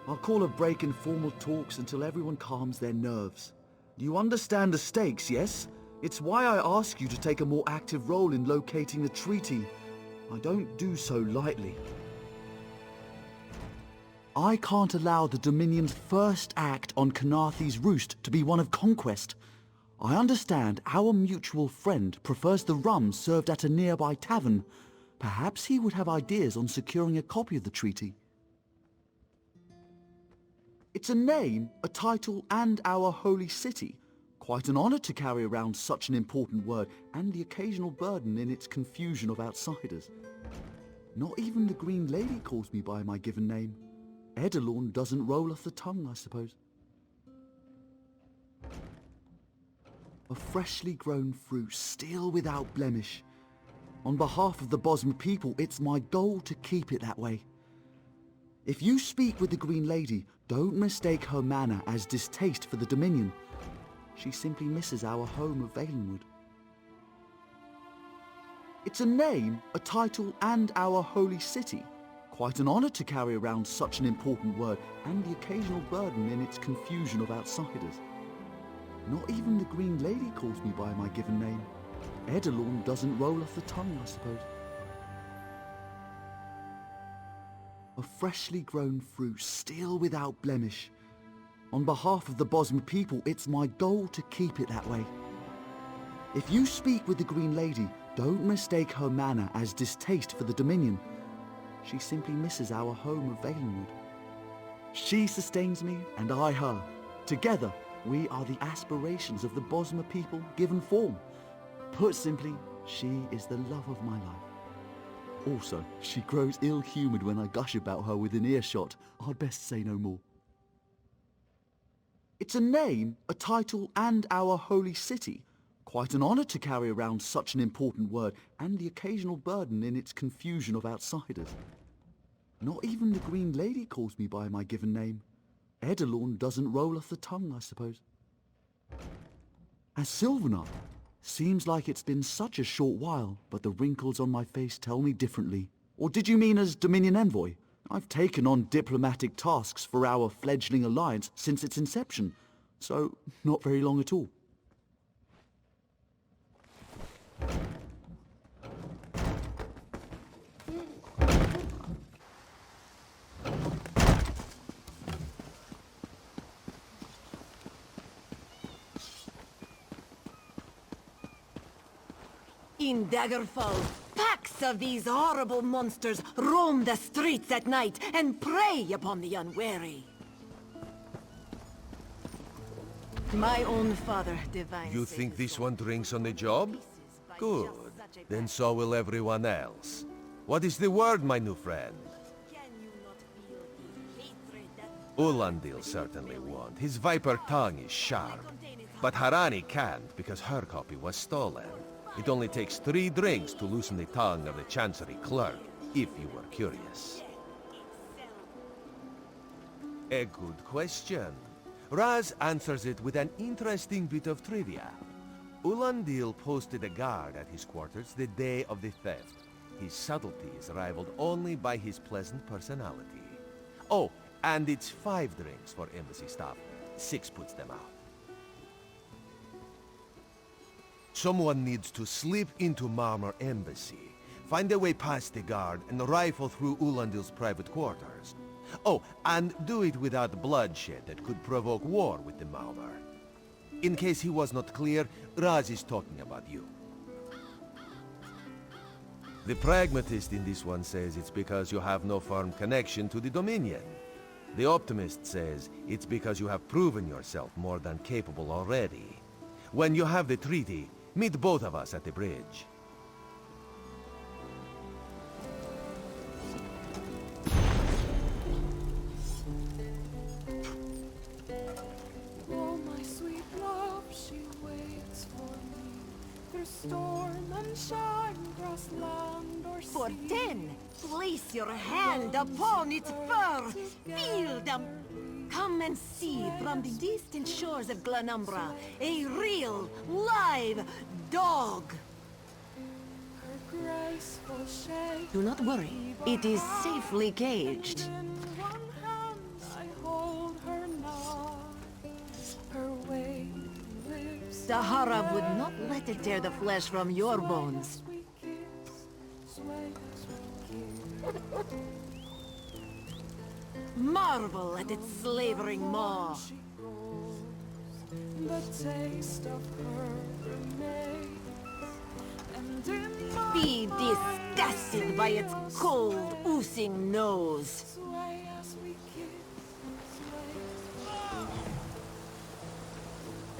Speaker 7: I'll call a break in formal talks until everyone calms their nerves. You understand the stakes, yes? It's why I ask you to take a more active role in locating the treaty. I don't do so lightly. I can't allow the Dominion's first act on Khenarthi's Roost to be one of conquest. I understand our mutual friend prefers the rum served at a nearby tavern. Perhaps he would have ideas on securing a copy of the treaty. It's a name, a title, and our holy city. Quite an honor to carry around such an important word, and the occasional burden in its confusion of outsiders. Not even the Green Lady calls me by my given name. Edelorn doesn't roll off the tongue, I suppose. A freshly grown fruit, still without blemish. On behalf of the Bosmer people, it's my goal to keep it that way. If you speak with the Green Lady, don't mistake her manner as distaste for the Dominion. She simply misses our home of Valenwood. It's a name, a title, and our holy city. Quite an honor to carry around such an important word, and the occasional burden in its confusion of outsiders. Not even the Green Lady calls me by my given name. Edelorn doesn't roll off the tongue, I suppose. A freshly grown fruit, still without blemish. On behalf of the Bosmer people, it's my goal to keep it that way. If you speak with the Green Lady, don't mistake her manner as distaste for the Dominion. She simply misses our home of Valenwood. She sustains me, and I her. Together, we are the aspirations of the Bosmer people given form. Put simply, she is the love of my life. Also, she grows ill-humoured when I gush about her within earshot. I'd best say no more. It's a name, a title, and our holy city. Quite an honor to carry around such an important word, and the occasional burden in its confusion of outsiders. Not even the Green Lady calls me by my given name. Edelorn doesn't roll off the tongue, I suppose. As Sylvanar, seems like it's been such a short while, but the wrinkles on my face tell me differently. Or did you mean as Dominion Envoy? I've taken on diplomatic tasks for our fledgling alliance since its inception, so not very long at all.
Speaker 11: In Daggerfall, packs of these horrible monsters roam the streets at night and prey upon the unwary. My own father divine.
Speaker 2: You think this one drinks on the job? Good. Then so will everyone else. What is the word, my new friend? Ulandil certainly won't. His viper tongue is sharp. But Harani can't because her copy was stolen. It only takes 3 drinks to loosen the tongue of the Chancery clerk, if you were curious. A good question. Raz answers it with an interesting bit of trivia. Ulandil posted a guard at his quarters the day of the theft. His subtlety is rivaled only by his pleasant personality. Oh, and it's 5 drinks for embassy staff. 6 puts them out. Someone needs to slip into Maormer Embassy, find their way past the guard, and rifle through Ulandil's private quarters. Oh, and do it without bloodshed that could provoke war with the Maormer. In case he was not clear, Raz is talking about you. The pragmatist in this one says it's because you have no firm connection to the Dominion. The optimist says it's because you have proven yourself more than capable already. When you have the treaty, meet both of us at the bridge.
Speaker 12: Oh, my sweet love, she waits for me through storm and shine, across land or sea.
Speaker 11: For 10, place your hand upon its fur. Feel them. Come and see from the distant shores of Glanumbra a real, live dog.
Speaker 12: Her graceful shape.
Speaker 11: Do not worry. It is safely caged.
Speaker 12: In one hand I hold her now. Her way lives.
Speaker 11: Sahara would not let it tear the flesh from your bones. Marvel at its slavering maw.
Speaker 12: The taste of her remains, and in my
Speaker 11: Be disgusted by its cold, oozing nose.
Speaker 12: sway as we kiss,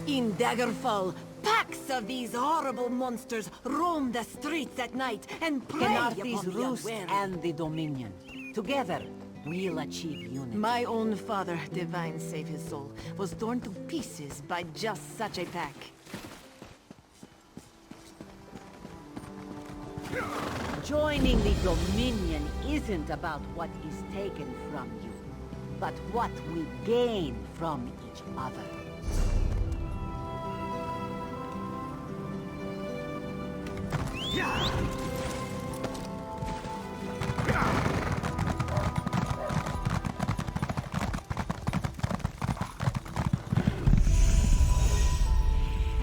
Speaker 11: In Daggerfall, packs of these horrible monsters roam the streets at night and prey
Speaker 4: Khenarthi's
Speaker 11: upon the
Speaker 4: Roost
Speaker 11: unwary.
Speaker 4: and the Dominion. Together, we'll achieve unity.
Speaker 11: My own father, divine save his soul, was torn to pieces by just such a pack.
Speaker 4: Joining the Dominion isn't about what is taken from you, but what we gain from each other.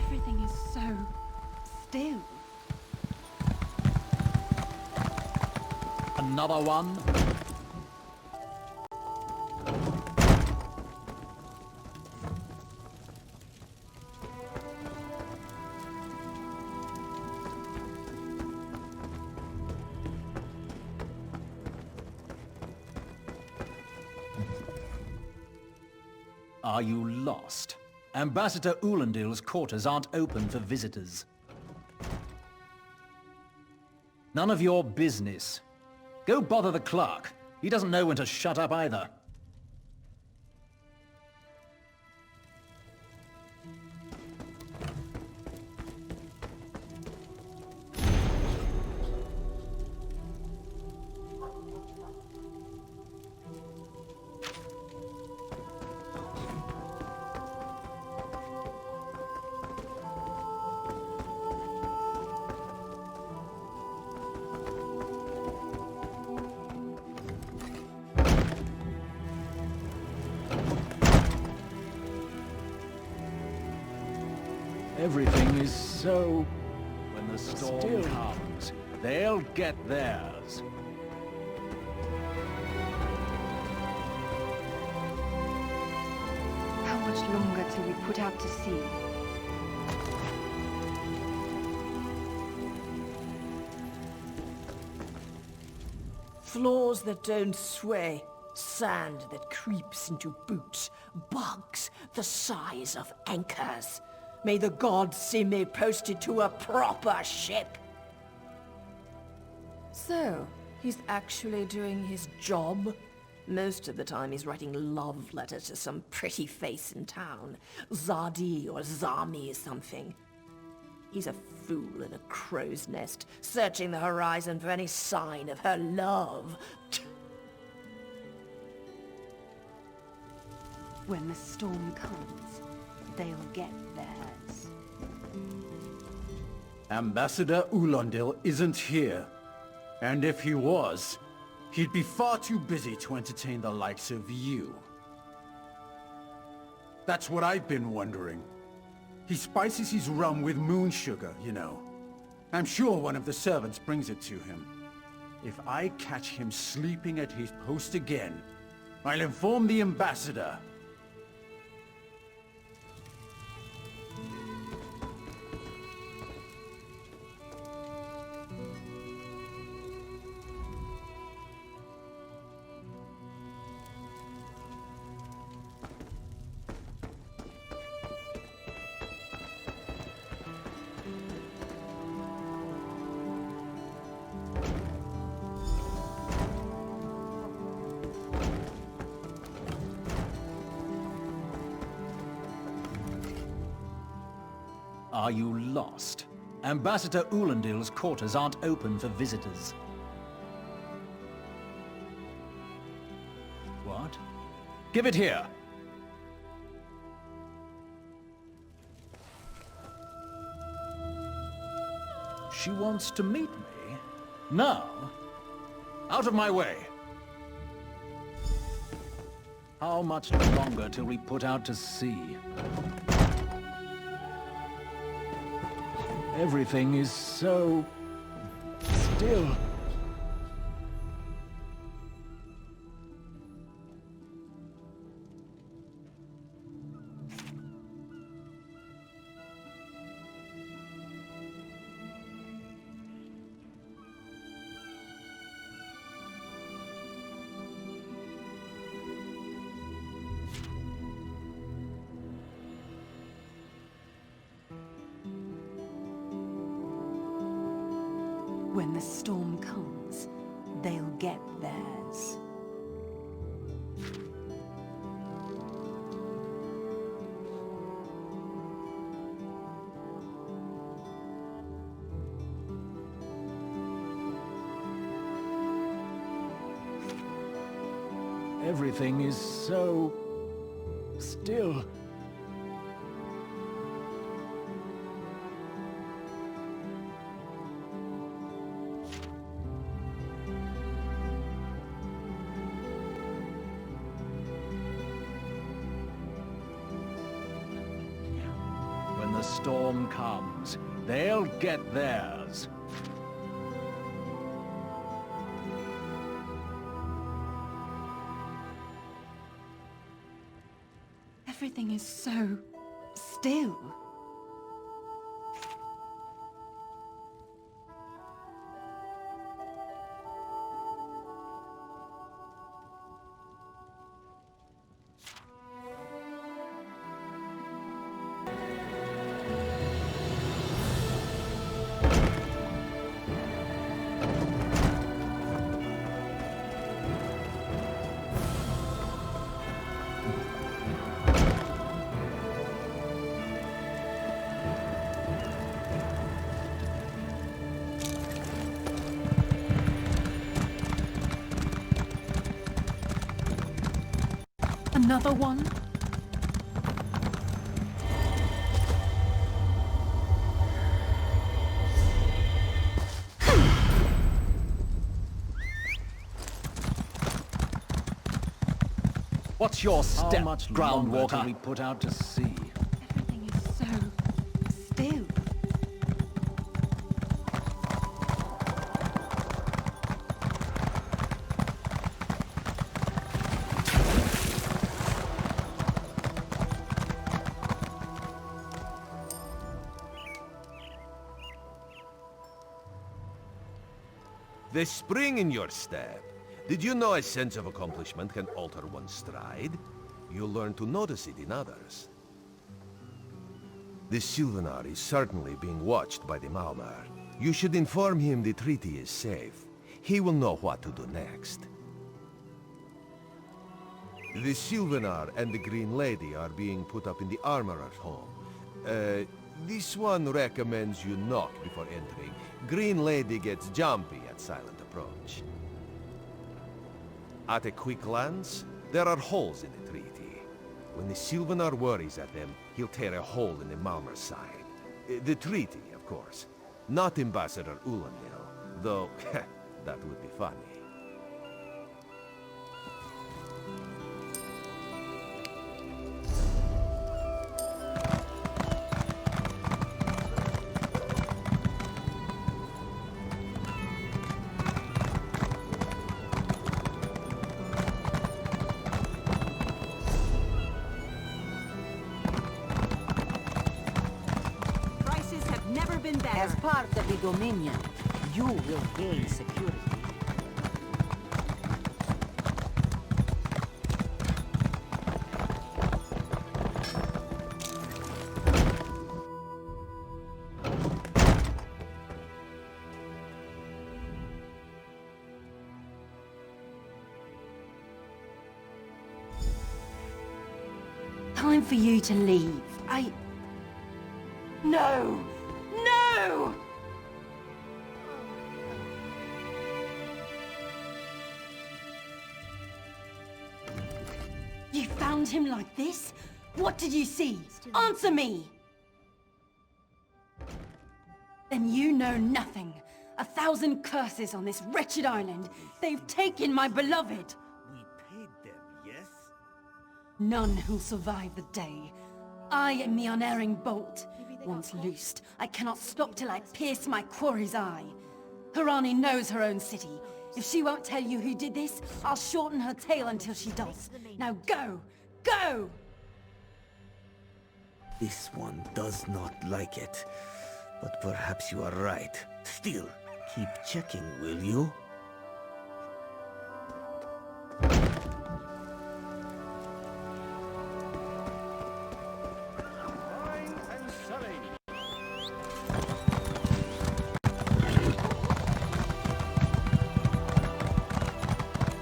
Speaker 17: Everything is so still.
Speaker 16: Another one. Are you lost? Ambassador Ulandil's quarters aren't open for visitors. None of your business. Go bother the clerk. He doesn't know when to shut up either. Everything is so... When the storm comes, they'll get theirs.
Speaker 17: How much longer till we put out to sea?
Speaker 14: Floors that don't sway, sand that creeps into boots, bugs the size of anchors. May the gods see me posted to a proper ship. So, he's actually doing his job? Most of the time he's writing love letters to some pretty face in town. Zadi or Zami or something. He's a fool in a crow's nest, searching the horizon for any sign of her love.
Speaker 15: When the storm comes, they'll get theirs.
Speaker 3: Ambassador Ulondil isn't here. And if he was, he'd be far too busy to entertain the likes of you. That's what I've been wondering. He spices his rum with moon sugar, you know. I'm sure one of the servants brings it to him. If I catch him sleeping at his post again, I'll inform the ambassador.
Speaker 16: Are you lost? Ambassador Ulondil's quarters aren't open for visitors. What? Give it here! She wants to meet me? Now? Out of my way! How much longer till we put out to sea? Everything is so still.
Speaker 9: When the storm comes, they'll get theirs.
Speaker 16: Everything is so still. When the storm comes, they'll get theirs.
Speaker 9: Everything is so still. Another one?
Speaker 16: What's your step,
Speaker 3: How much
Speaker 16: ground
Speaker 3: longer
Speaker 16: walker?
Speaker 3: till
Speaker 16: We put out to sea.
Speaker 9: Everything is so still.
Speaker 2: The spring in your step. Did you know a sense of accomplishment can alter one's stride? You'll learn to notice it in others. The Sylvanar is certainly being watched by the Maormer. You should inform him the treaty is safe. He will know what to do next. The Sylvanar and the Green Lady are being put up in the Armorer's home. This one recommends you knock before entering. Green Lady gets jumpy at silent approach. At a quick glance, there are holes in the treaty. When the Sylvanar worries at them, he'll tear a hole in the Maormer's side. The treaty, of course. Not Ambassador Ulanil, though that would be funny.
Speaker 4: Prices have never been better. As part of the Dominion, you will gain security.
Speaker 6: Time for you to leave. No! No! You found him like this? What did you see? Answer me! Then you know nothing. 1,000 curses on this wretched island. They've taken my beloved.
Speaker 10: We paid them, yes?
Speaker 6: None who'll survive the day. I am the unerring bolt. Once loosed, I cannot stop till I pierce my quarry's eye. Harani knows her own city. If she won't tell you who did this, I'll shorten her tail until she does. Now go! Go!
Speaker 10: This one does not like it. But perhaps you are right. Still, keep checking, will you?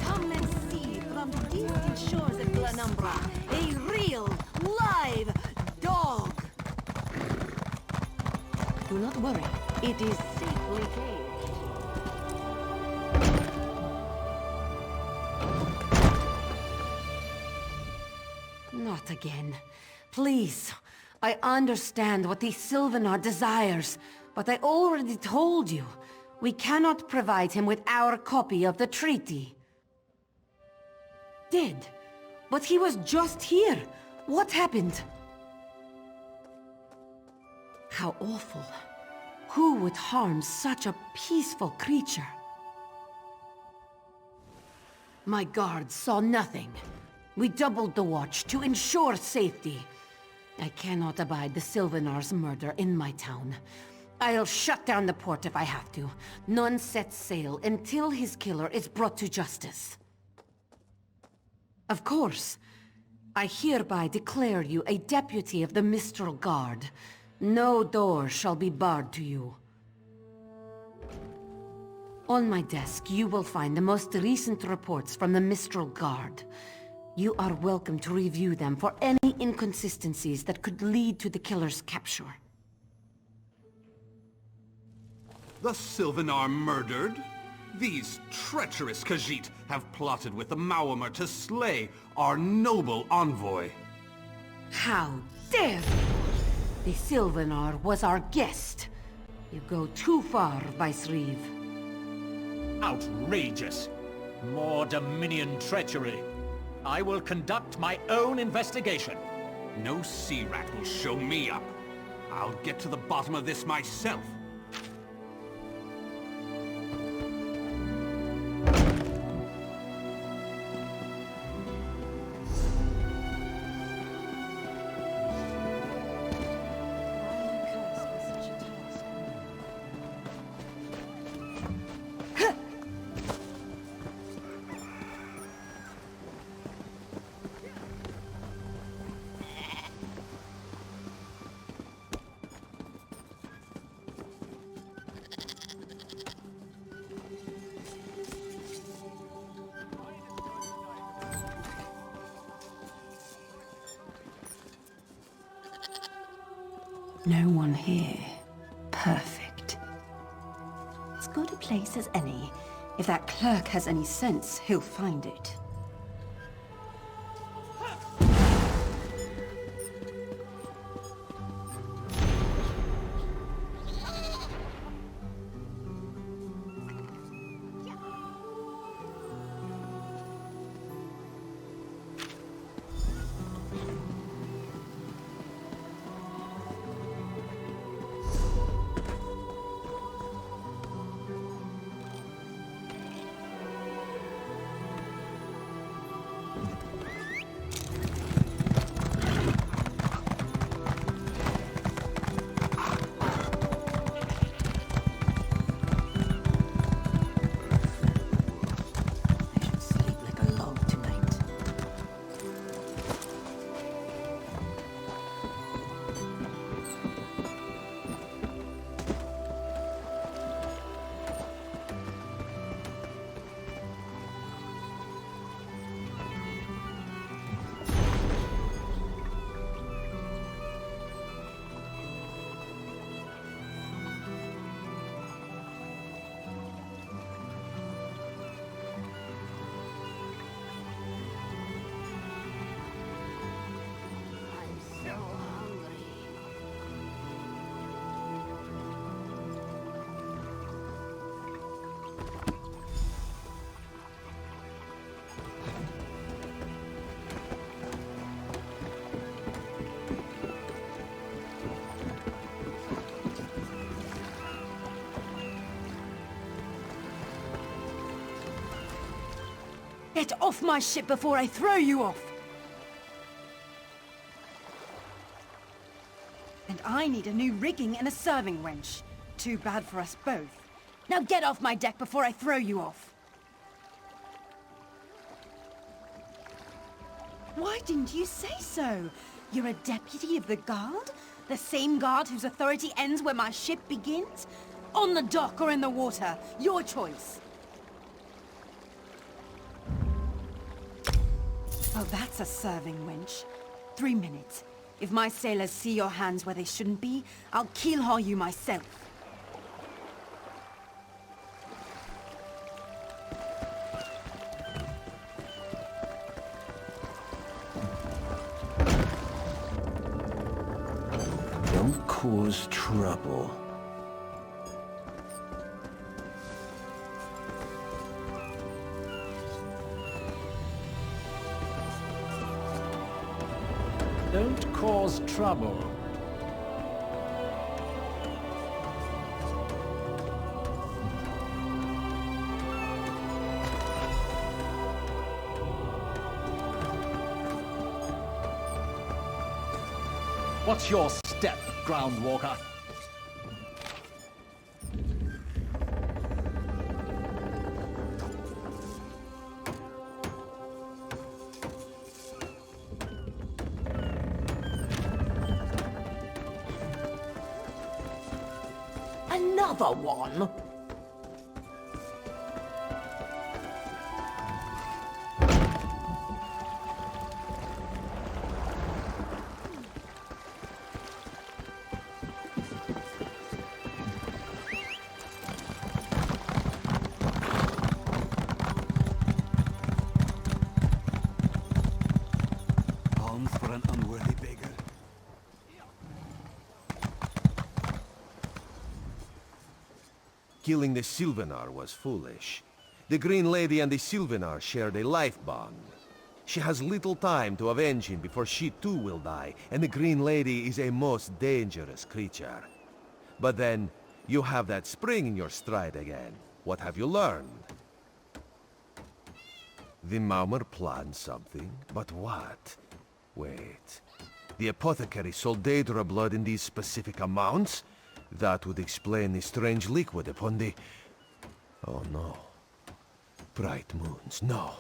Speaker 4: Come and see from the distant shores of Glanumbra, a real, live dog.
Speaker 11: Do not worry.
Speaker 4: It is safely caged.
Speaker 6: Not again. Please. I understand what the Sylvanar desires, but I already told you. We cannot provide him with our copy of the treaty. Did? But he was just here. What happened? How awful. Who would harm such a peaceful creature? My guards saw nothing. We doubled the watch to ensure safety. I cannot abide the Sylvanar's murder in my town. I'll shut down the port if I have to. None sets sail until his killer is brought to justice. Of course. I hereby declare you a deputy of the Mistral Guard. No door shall be barred to you. On my desk, you will find the most recent reports from the Mistral Guard. You are welcome to review them for any inconsistencies that could lead to the killer's capture.
Speaker 8: The Sylvanar murdered? These treacherous Khajiit have plotted with the Maormer to slay our noble envoy.
Speaker 6: How dare you! The Sylvanar was our guest. You go too far, Vicereeve.
Speaker 16: Outrageous! More Dominion treachery. I will conduct my own investigation.
Speaker 8: No sea rat will show me up. I'll get to the bottom of this myself.
Speaker 6: No one here. Perfect. As good a place as any. If that clerk has any sense, he'll find it.
Speaker 14: Get off my ship before I throw you off! And I need a new rigging and a serving wench. Too bad for us both. Now get off my deck before I throw you off! Why didn't you say so? You're a deputy of the guard? The same guard whose authority ends where my ship begins? On the dock or in the water, your choice. Oh, that's a serving wench. 3 minutes. If my sailors see your hands where they shouldn't be, I'll keelhaul you myself.
Speaker 2: Don't cause trouble.
Speaker 16: Don't cause trouble. What's your step, Groundwalker?
Speaker 11: Another one?
Speaker 2: Alms for an unworthy beggar.
Speaker 19: Killing the Sylvanar was foolish. The Green Lady and the Sylvanar shared a life bond. She has little time to avenge him before she too will die, and the Green Lady is a most dangerous creature. But then, you have that spring in your stride again. What have you learned? The Maormer planned something, but what? Wait. The apothecary sold Daedra blood in these specific amounts? That would explain the strange liquid upon the... Oh no. Bright moons, no.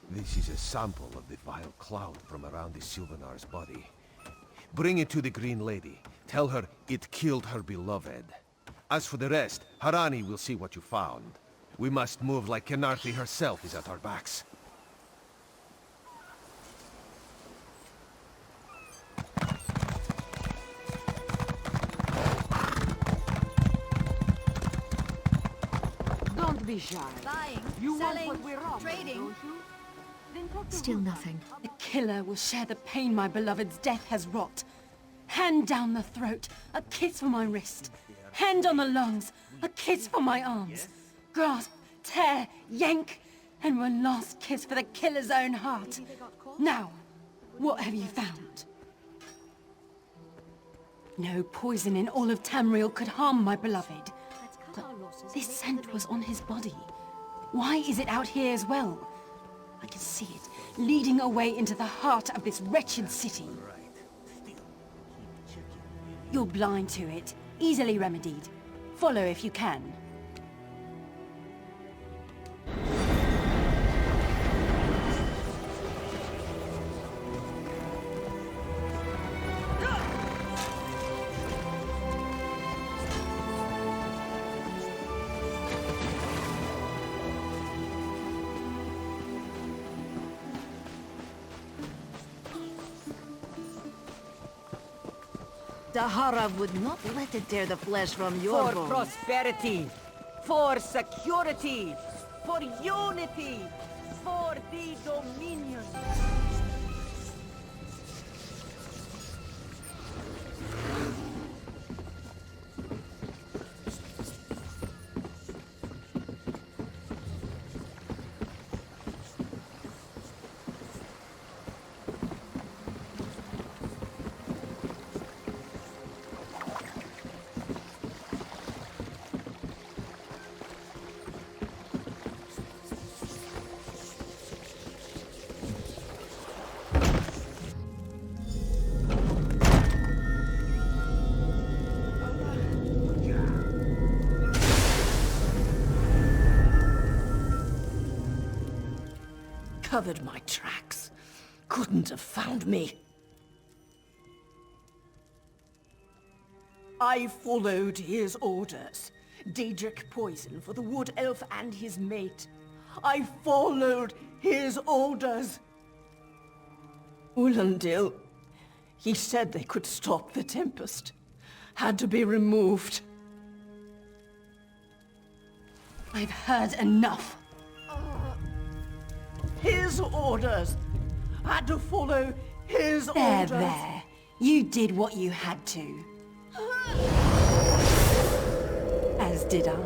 Speaker 19: This is a sample of the vile cloud from around the Sylvanar's body. Bring it to the Green Lady. Tell her it killed her beloved. As for the rest, Harani will see what you found. We must move like Khenarthi herself is at our backs.
Speaker 4: Don't be shy.
Speaker 14: Buying,
Speaker 4: You want
Speaker 14: selling,
Speaker 4: what we're offering,
Speaker 14: trading.
Speaker 4: don't you? Then talk to
Speaker 5: Still
Speaker 4: Roost.
Speaker 5: nothing.
Speaker 14: The killer will share the pain my beloved's death has wrought. Hand down the throat, a kiss for my wrist. Hand on the lungs, a kiss for my arms. Grasp, tear, yank, and one last kiss for the killer's own heart. Now, what have you found? No poison in all of Tamriel could harm my beloved. But this scent was on his body. Why is it out here as well? I can see it, leading away into the heart of this wretched city. You're blind to it, easily remedied. Follow if you can.
Speaker 4: Dahara would not let it tear the flesh from your For bones. prosperity, for security, for unity, for the Dominion.
Speaker 14: covered my tracks. Couldn't have found me. I followed his orders. Daedric poison for the wood elf and his mate. I followed his orders. Ulandil, he said they could stop the Tempest. Had to be removed.
Speaker 6: I've heard enough.
Speaker 14: His orders. Had to follow his orders.
Speaker 6: There. You did what you had to. As did I.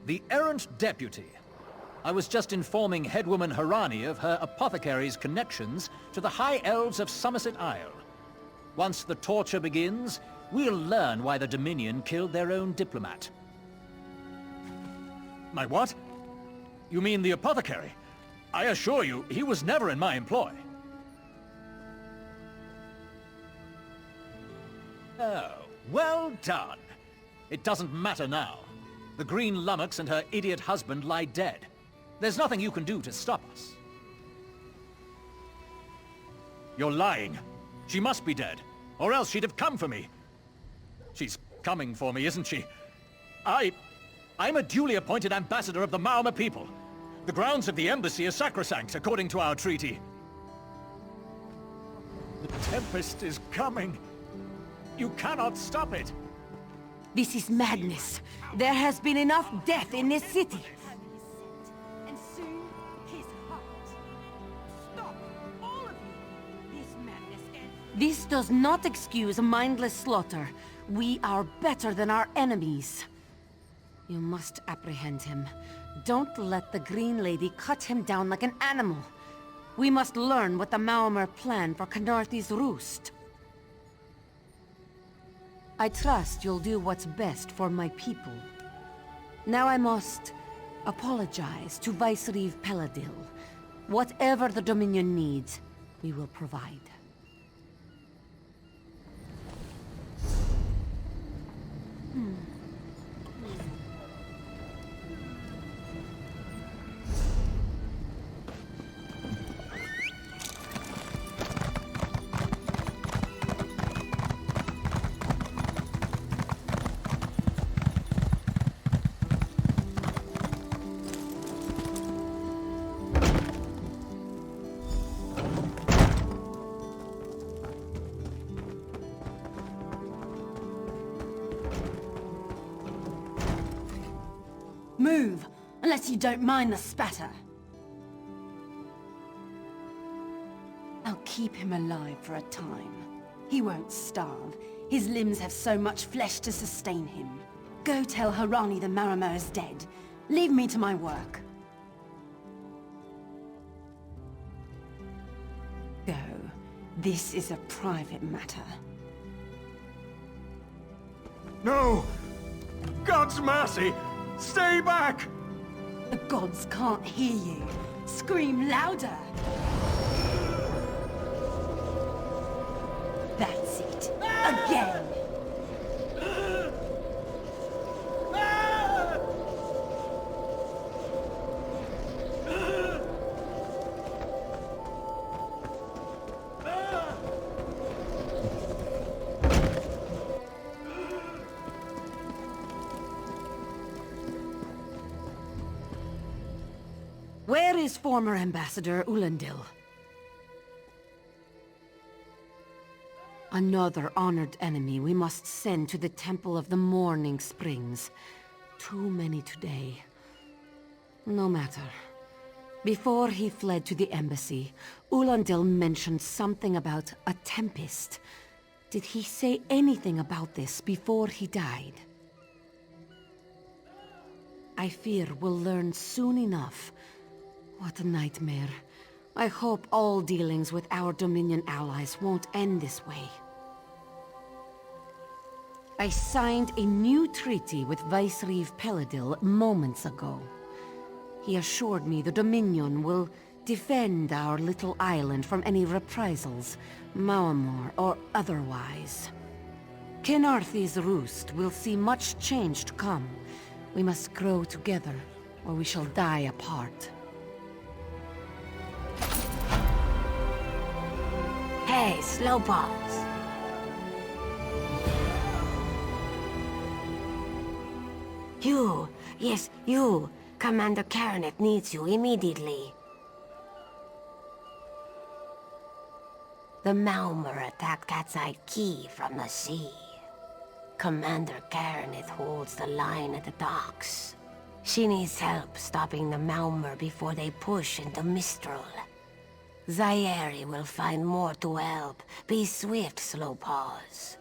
Speaker 16: The errant deputy. I was just informing headwoman Harani of her apothecary's connections to the High Elves of Somerset Isle. Once the torture begins, we'll learn why the Dominion killed their own diplomat. My what? You mean the apothecary? I assure you, he was never in my employ. Oh, well done. It doesn't matter now. The Green Lummox and her idiot husband lie dead. There's nothing you can do to stop us. You're lying. She must be dead, or else she'd have come for me. She's coming for me, isn't she? I'm a duly appointed ambassador of the Maormer people. The grounds of the embassy are sacrosanct, according to our treaty. The Tempest is coming. You cannot stop it.
Speaker 21: This is madness. There has been enough death in this city.
Speaker 4: And soon, his heart. Stop, all of you. This madness ends.
Speaker 21: This does not excuse mindless slaughter. We are better than our enemies. You must apprehend him. Don't let the Green Lady cut him down like an animal. We must learn what the Maormer plan for Khenarthi's Roost. I trust you'll do what's best for my people. Now I must apologize to Vicereeve Peladil. Whatever the Dominion needs, we will provide.
Speaker 14: Move! Unless you don't mind the spatter. I'll keep him alive for a time. He won't starve. His limbs have so much flesh to sustain him. Go tell Harani the Maormer is dead. Leave me to my work. Go. This is a private matter.
Speaker 16: No! God's mercy! Stay back!
Speaker 14: The gods can't hear you. Scream louder! That's it. Again! Where is former Ambassador Ulandil? Another honored enemy we must send to the Temple of the Morning Springs. Too many today. No matter. Before he fled to the embassy, Ulandil mentioned something about a tempest. Did he say anything about this before he died? I fear we'll learn soon enough. What a nightmare. I hope all dealings with our Dominion allies won't end this way. I signed a new treaty with Vicereeve Peladil moments ago. He assured me the Dominion will defend our little island from any reprisals, Maormer or otherwise. Khenarthi's Roost will see much change to come. We must grow together, or we shall die apart.
Speaker 21: Hey, slowpokes! You! Yes, you! Commander Khenarthi needs you immediately. The Maormer attacked Khajiiti from the sea. Commander Khenarthi holds the line at the docks. She needs help stopping the Maormer before they push into Mistral. Zairi will find more to help. Be swift, Slowpaws.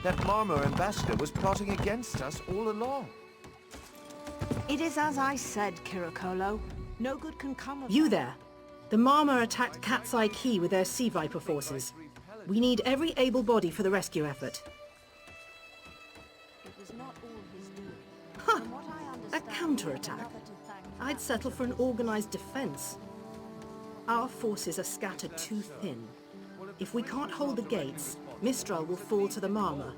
Speaker 19: That Maormer ambassador was plotting against us all along.
Speaker 4: It is as I said, Kirikolo. No good can come of
Speaker 18: You
Speaker 4: that.
Speaker 18: there. The Maormer attacked Quay with their Sea Viper forces. We need every able body for the rescue effort.
Speaker 4: It was not all his doing.
Speaker 18: Ha!
Speaker 4: From what I
Speaker 18: A
Speaker 4: understand,
Speaker 18: counterattack.
Speaker 4: another to thank
Speaker 18: I'd settle for an organized defense. Our forces are scattered too thin. If we can't hold the gates, Mistral will fall to the Maormer.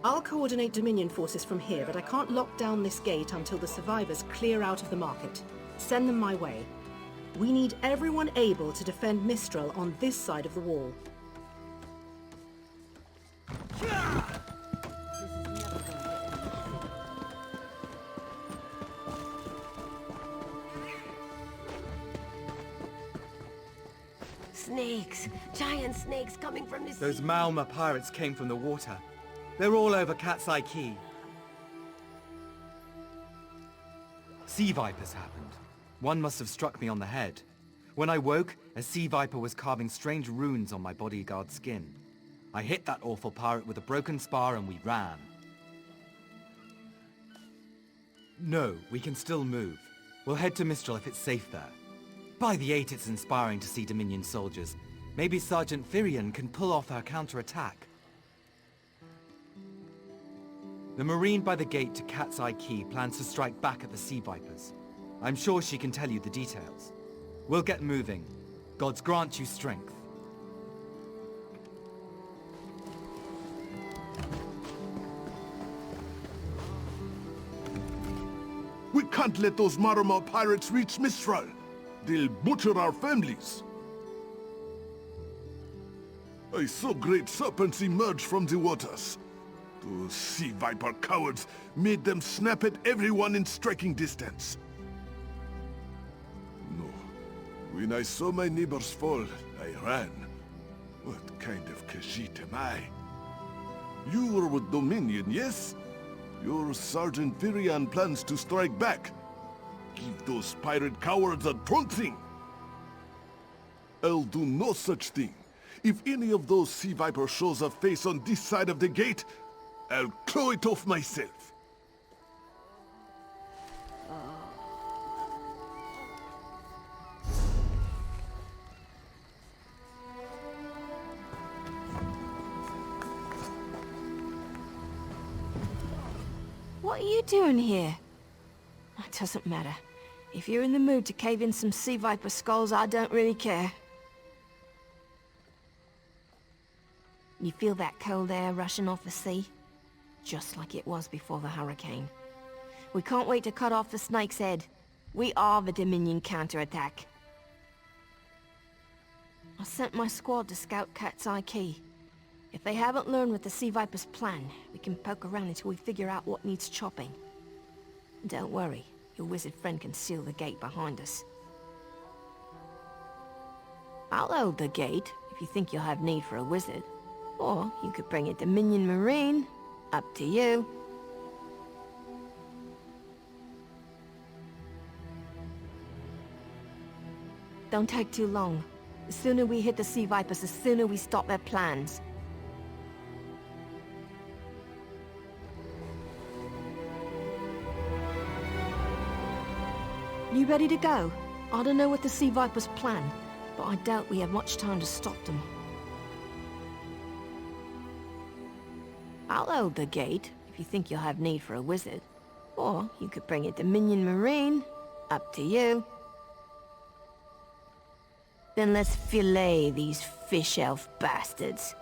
Speaker 18: I'll coordinate Dominion forces from here, but I can't lock down this gate until the survivors clear out of the market. Send them my way. We need everyone able to defend Mistral on this side of the wall.
Speaker 21: Snakes! Giant snakes coming from the sea!
Speaker 20: Those Maormer pirates came from the water. They're all over Khajiiti. Sea vipers happened. One must have struck me on the head. When I woke, a sea viper was carving strange runes on my bodyguard's skin. I hit that awful pirate with a broken spar and we ran. No, we can still move. We'll head to Mistral if it's safe there. By the 8, it's inspiring to see Dominion soldiers. Maybe Sergeant Firion can pull off our counterattack. The Marine by the gate to Cat's Eye Quay plans to strike back at the Sea Vipers. I'm sure she can tell you the details. We'll get moving. Gods grant you strength.
Speaker 2: We can't let those Maormer pirates reach Mistral. They'll butcher our families. I saw great serpents emerge from the waters. Those sea viper cowards made them snap at everyone in striking distance. No. When I saw my neighbors fall, I ran. What kind of Khajiit am I? You were with Dominion, yes? Your Sergeant Virian plans to strike back. Give those pirate cowards a trouncing. I'll do no such thing. If any of those sea vipers shows a face on this side of the gate, I'll claw it off myself.
Speaker 14: What are you doing here? It doesn't matter. If you're in the mood to cave in some sea viper skulls, I don't really care. You feel that cold air rushing off the sea? Just like it was before the hurricane. We can't wait to cut off the snake's head. We are the Dominion counterattack. I sent my squad to scout Cat's Eye Quay. If they haven't learned what the Sea Viper's plan, we can poke around until we figure out what needs chopping. Don't worry, your wizard friend can seal the gate behind us. I'll hold the gate, if you think you'll have need for a wizard. Or you could bring a Dominion Marine. Up to you. Don't take too long. The sooner we hit the Sea Vipers, the sooner we stop their plans. You ready to go? I don't know what the Sea Vipers plan, but I doubt we have much time to stop them. I'll hold the gate, if you think you'll have need for a wizard. Or you could bring a Dominion Marine. Up to you. Then let's fillet these fish elf bastards.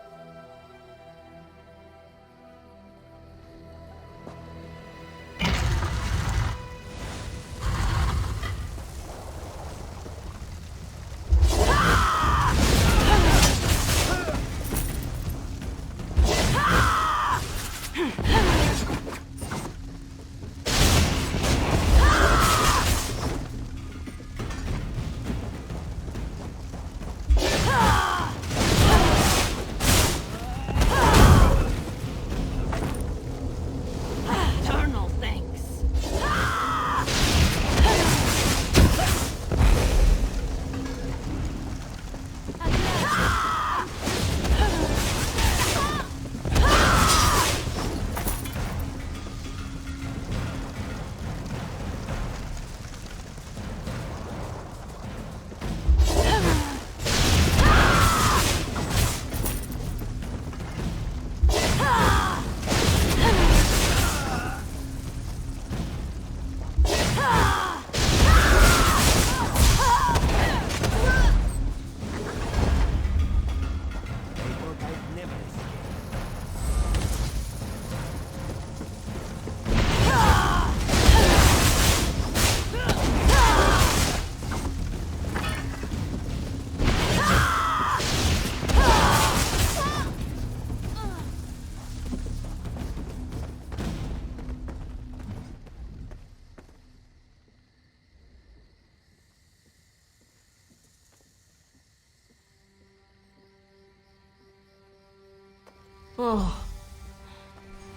Speaker 14: Oh,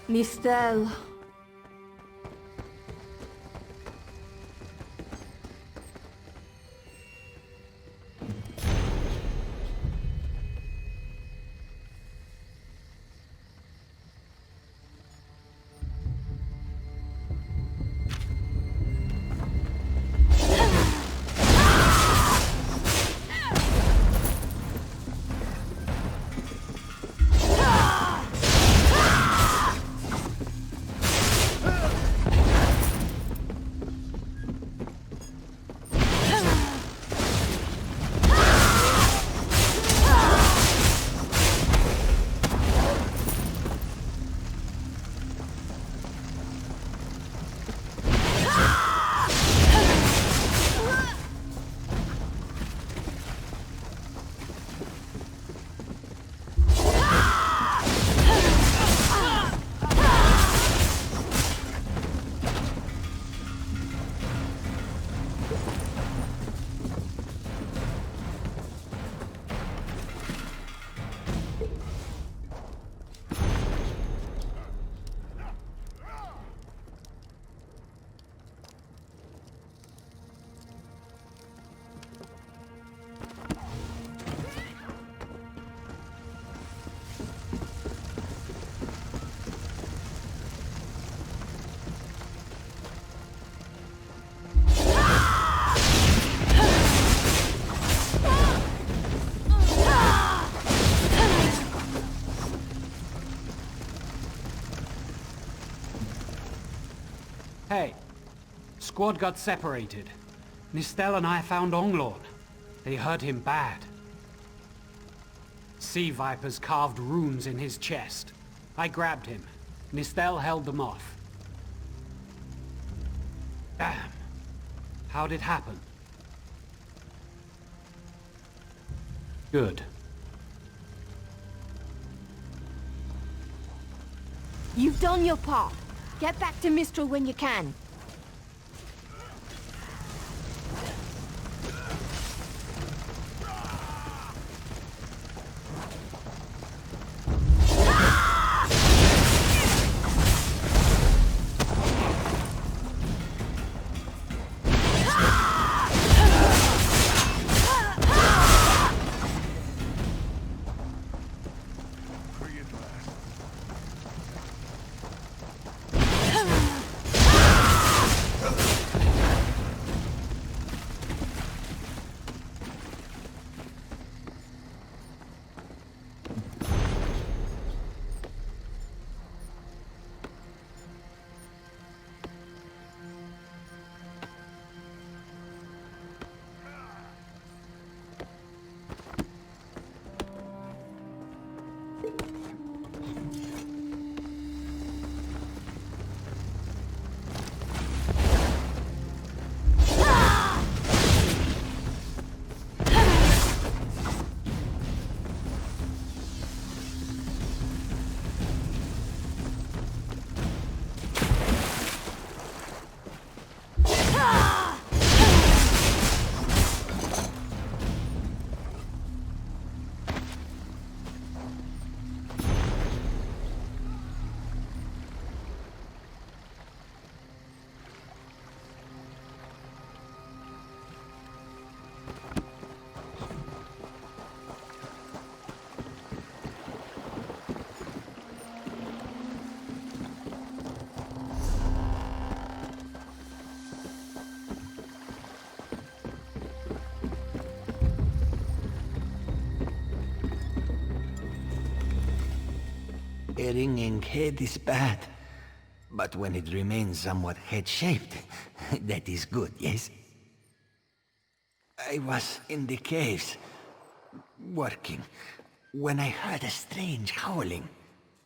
Speaker 14: Mistral.
Speaker 13: Squad got separated. Mistral and I found Onglorn. They hurt him bad. Sea vipers carved runes in his chest. I grabbed him. Mistral held them off. Damn. How'd it happen? Good.
Speaker 11: You've done your part. Get back to Mistral when you can.
Speaker 22: A ringing head is bad, but when it remains somewhat head-shaped, that is good, yes? I was in the caves, working, when I heard a strange howling.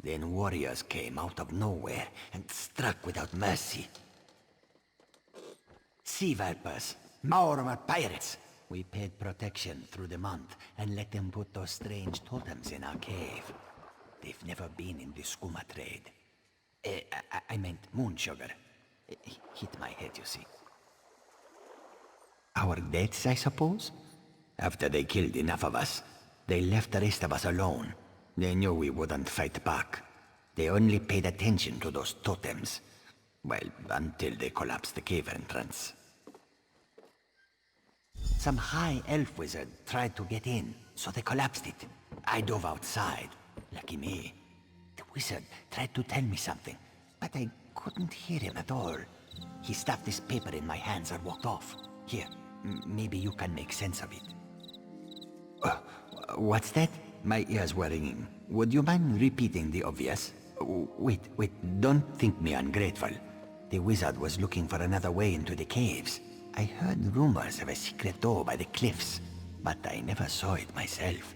Speaker 22: Then warriors came out of nowhere and struck without mercy. Sea vipers, Maormer pirates. We paid protection through the month and let them put those strange totems in our cave. They've never been in the skooma trade. I meant moon sugar. Hit my head, you see. Our deaths, I suppose? After they killed enough of us, they left the rest of us alone. They knew we wouldn't fight back. They only paid attention to those totems. Well, until they collapsed the cave entrance. Some high elf wizard tried to get in, so they collapsed it. I dove outside. Lucky me. The wizard tried to tell me something, but I couldn't hear him at all. He stuffed this paper in my hands and walked off. Here, maybe you can make sense of it. What's that? My ears were ringing. Would you mind repeating the obvious? Wait, don't think me ungrateful. The wizard was looking for another way into the caves. I heard rumors of a secret door by the cliffs, but I never saw it myself.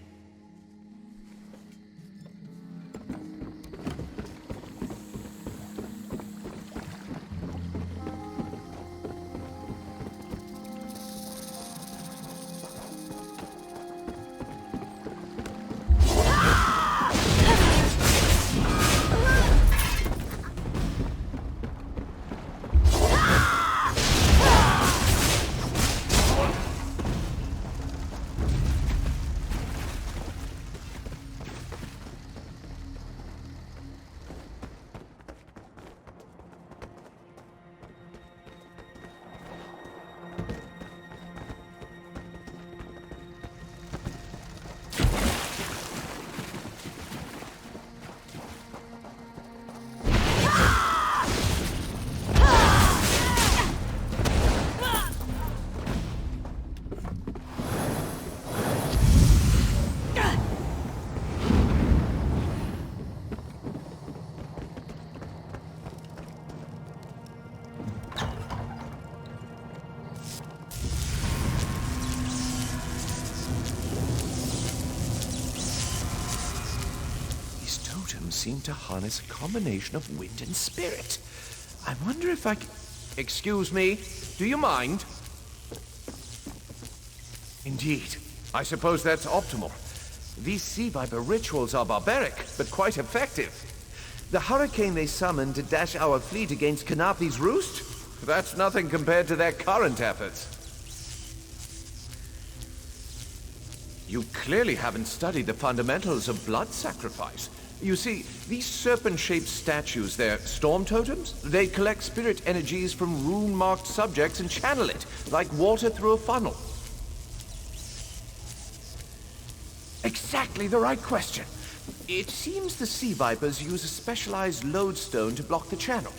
Speaker 1: stones seem to harness a combination of wind and spirit. I wonder if I can... Excuse me, do you mind? Indeed. I suppose that's optimal. These sea viper rituals are barbaric, but quite effective. The hurricane they summoned to dash our fleet against Khenarthi's Roost? That's nothing compared to their current efforts. You clearly haven't studied the fundamentals of blood sacrifice. You see, these serpent-shaped statues, they're storm totems. They collect spirit energies from rune-marked subjects and channel it, like water through a funnel. Exactly the right question. It seems the sea vipers use a specialized lodestone to block the channel.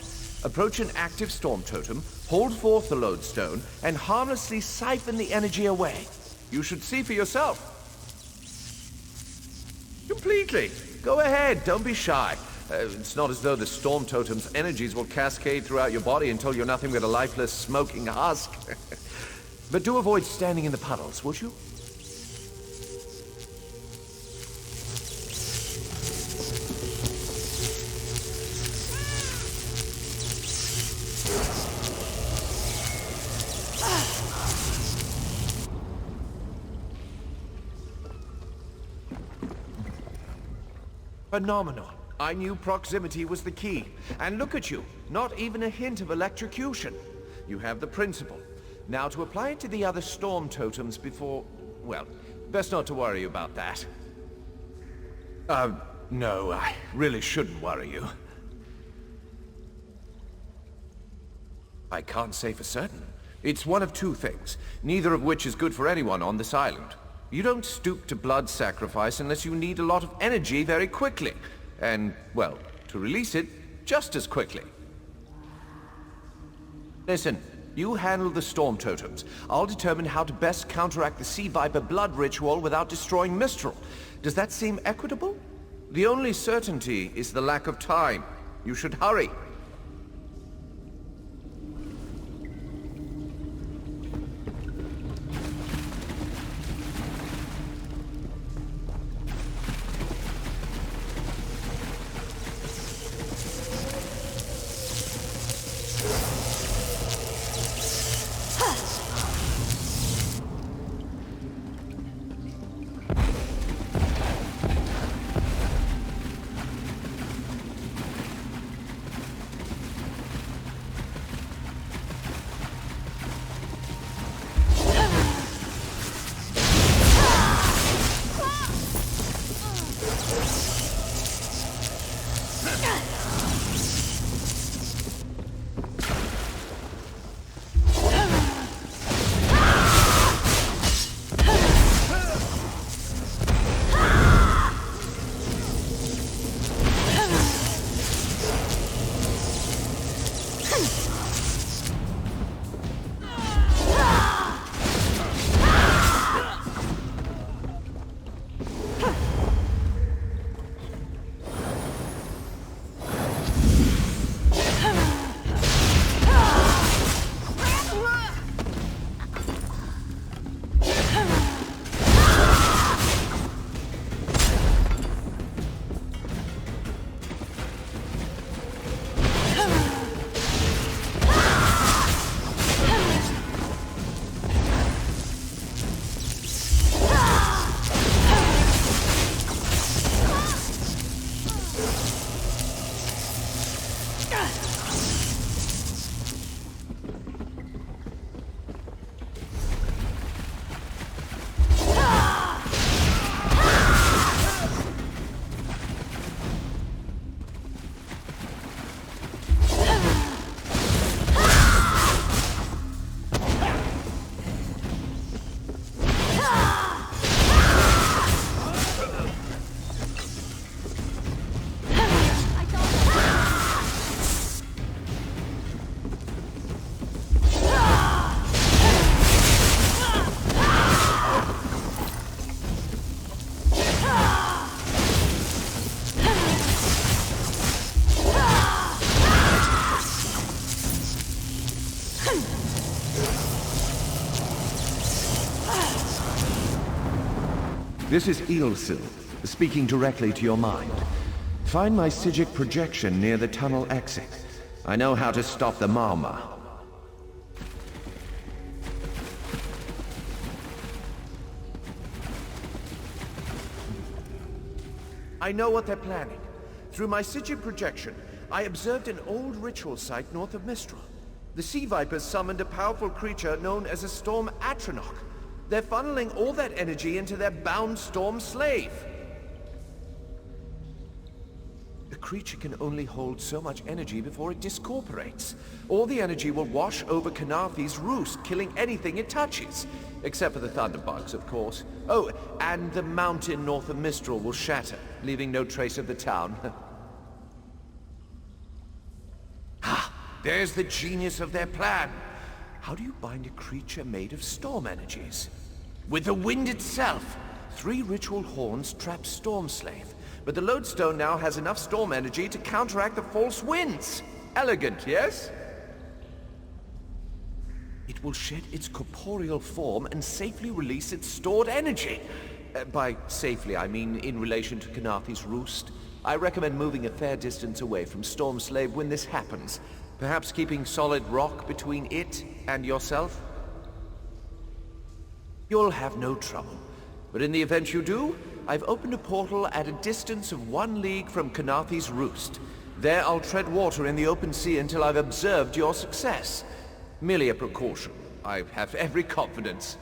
Speaker 1: Approach an active storm totem, hold forth the lodestone, and harmlessly siphon the energy away. You should see for yourself. Completely. Go ahead, don't be shy. It's not as though the storm totem's energies will cascade throughout your body until you're nothing but a lifeless, smoking husk. But do avoid standing in the puddles, would you? Phenomenal. I knew proximity was the key. And look at you, not even a hint of electrocution. You have the principle. Now to apply it to the other storm totems before... well, best not to worry about that. No, I really shouldn't worry you. I can't say for certain. It's one of two things, neither of which is good for anyone on this island. You don't stoop to blood sacrifice unless you need a lot of energy very quickly. And, well, to release it just as quickly. Listen, you handle the storm totems. I'll determine how to best counteract the sea viper blood ritual without destroying Mistral. Does that seem equitable? The only certainty is the lack of time. You should hurry. This is Elsweyr, speaking directly to your mind. Find my Psijic projection near the tunnel exit. I know how to stop the Maormer. I know what they're planning. Through my Psijic projection, I observed an old ritual site north of Mistral. The Sea Vipers summoned a powerful creature known as a Storm Atronach. They're funneling all that energy into their bound Storm Slave. The creature can only hold so much energy before it discorporates. All the energy will wash over Khenarthi's Roost, killing anything it touches. Except for the thunderbugs, of course. Oh, and the mountain north of Mistral will shatter, leaving no trace of the town. Ah, there's the genius of their plan. How do you bind a creature made of storm energies? With the wind itself. 3 ritual horns trap Storm Slave. But the lodestone now has enough storm energy to counteract the false winds. Elegant, yes? It will shed its corporeal form and safely release its stored energy. By safely, I mean in relation to Khenarthi's Roost. I recommend moving a fair distance away from Storm Slave when this happens. Perhaps keeping solid rock between it and yourself? You'll have no trouble. But in the event you do, I've opened a portal at a distance of 1 league from Khenarthi's Roost. There I'll tread water in the open sea until I've observed your success. Merely a precaution. I have every confidence.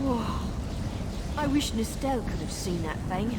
Speaker 4: Whoa. I wish Mistral could have seen that thing.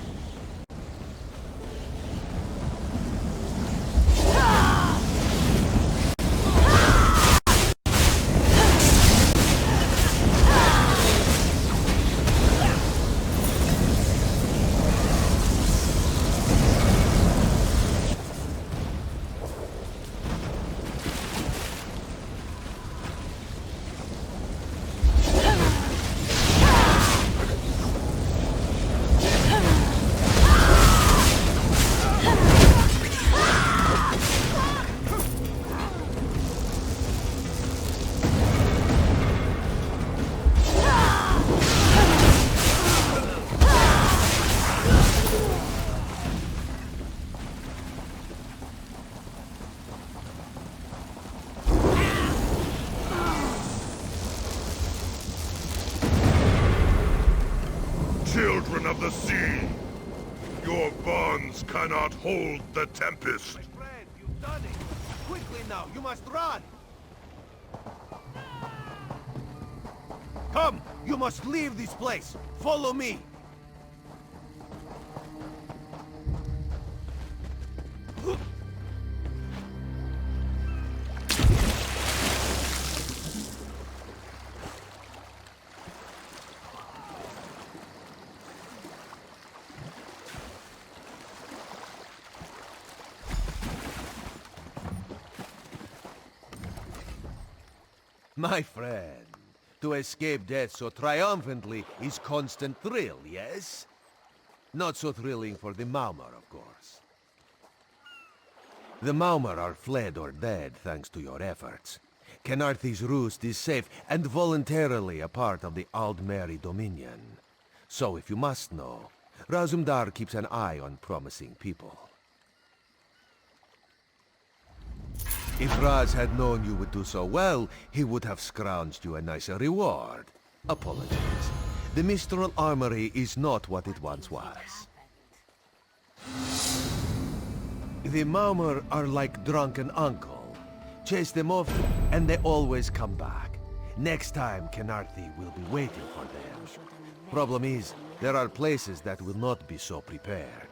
Speaker 7: Children of the sea, your bonds cannot hold the tempest.
Speaker 2: My friend, you've done it. Quickly now, you must run. Come, you must leave this place. Follow me.
Speaker 19: My friend, to escape death so triumphantly is constant thrill, yes? Not so thrilling for the Maormer, of course. The Maormer are fled or dead thanks to your efforts. Khenarthi's Roost is safe and voluntarily a part of the Aldmeri Dominion. So if you must know, Razumdar keeps an eye on promising people. If Raz had known you would do so well, he would have scrounged you a nicer reward. Apologies. The Mistral Armory is not what it once was. The Maormer are like drunken uncle. Chase them off, and they always come back. Next time, Khenarthi will be waiting for them. Problem is, there are places that will not be so prepared.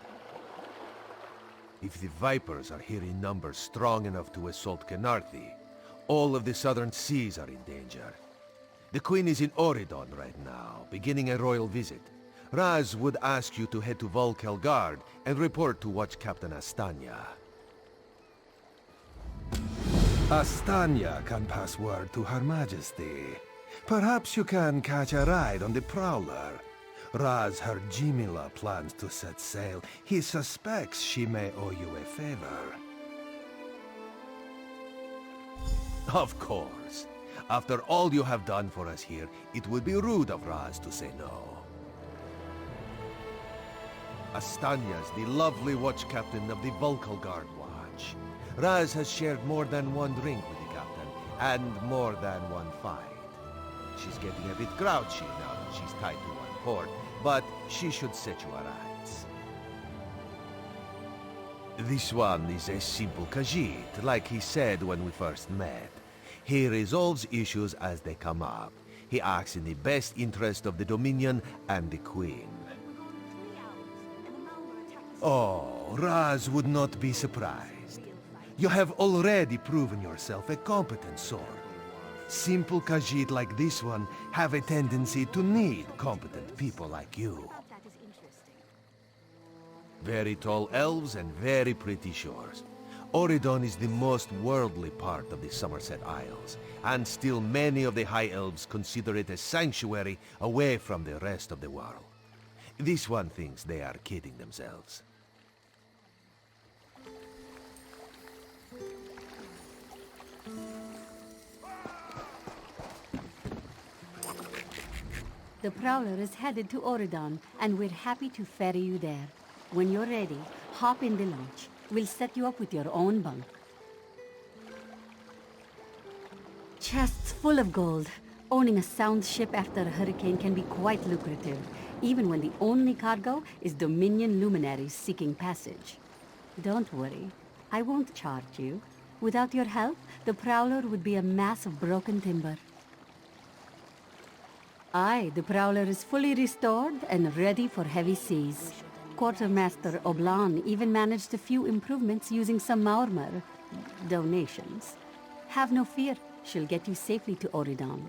Speaker 19: If the Vipers are here in numbers strong enough to assault Khenarthi, all of the southern seas are in danger. The Queen is in Oridon right now, beginning a royal visit. Raz would ask you to head to Volkelgard and report to Watch Captain Astanya.
Speaker 2: Astanya can pass word to Her Majesty. Perhaps you can catch a ride on the Prowler. Raz heard Jimila plans to set sail. He suspects she may owe you a favor.
Speaker 19: Of course. After all you have done for us here, it would be rude of Raz to say no. Astanya's the lovely watch captain of the Vulcal Guard Watch. Raz has shared more than one drink with the captain, and more than one fight. She's getting a bit grouchy now that she's tied to one port, but she should set you aright. This one is a simple Khajiit, like he said when we first met. He resolves issues as they come up. He acts in the best interest of the Dominion and the Queen.
Speaker 2: Oh, Raz would not be surprised. You have already proven yourself a competent sword. Simple Khajiit like this one have a tendency to need competent people like you.
Speaker 19: Very tall elves and very pretty shores. Oridon is the most worldly part of the Somerset Isles, and still many of the High Elves consider it a sanctuary away from the rest of the world. This one thinks they are kidding themselves.
Speaker 15: The Prowler is headed to Oridon, and we're happy to ferry you there. When you're ready, hop in the launch. We'll set you up with your own bunk. Chests full of gold. Owning a sound ship after a hurricane can be quite lucrative, even when the only cargo is Dominion luminaries seeking passage. Don't worry, I won't charge you. Without your help, the Prowler would be a mass of broken timber. Aye, the Prowler is fully restored and ready for heavy seas. Quartermaster Oblan even managed a few improvements using some Maormer donations. Have no fear, she'll get you safely to Oridon.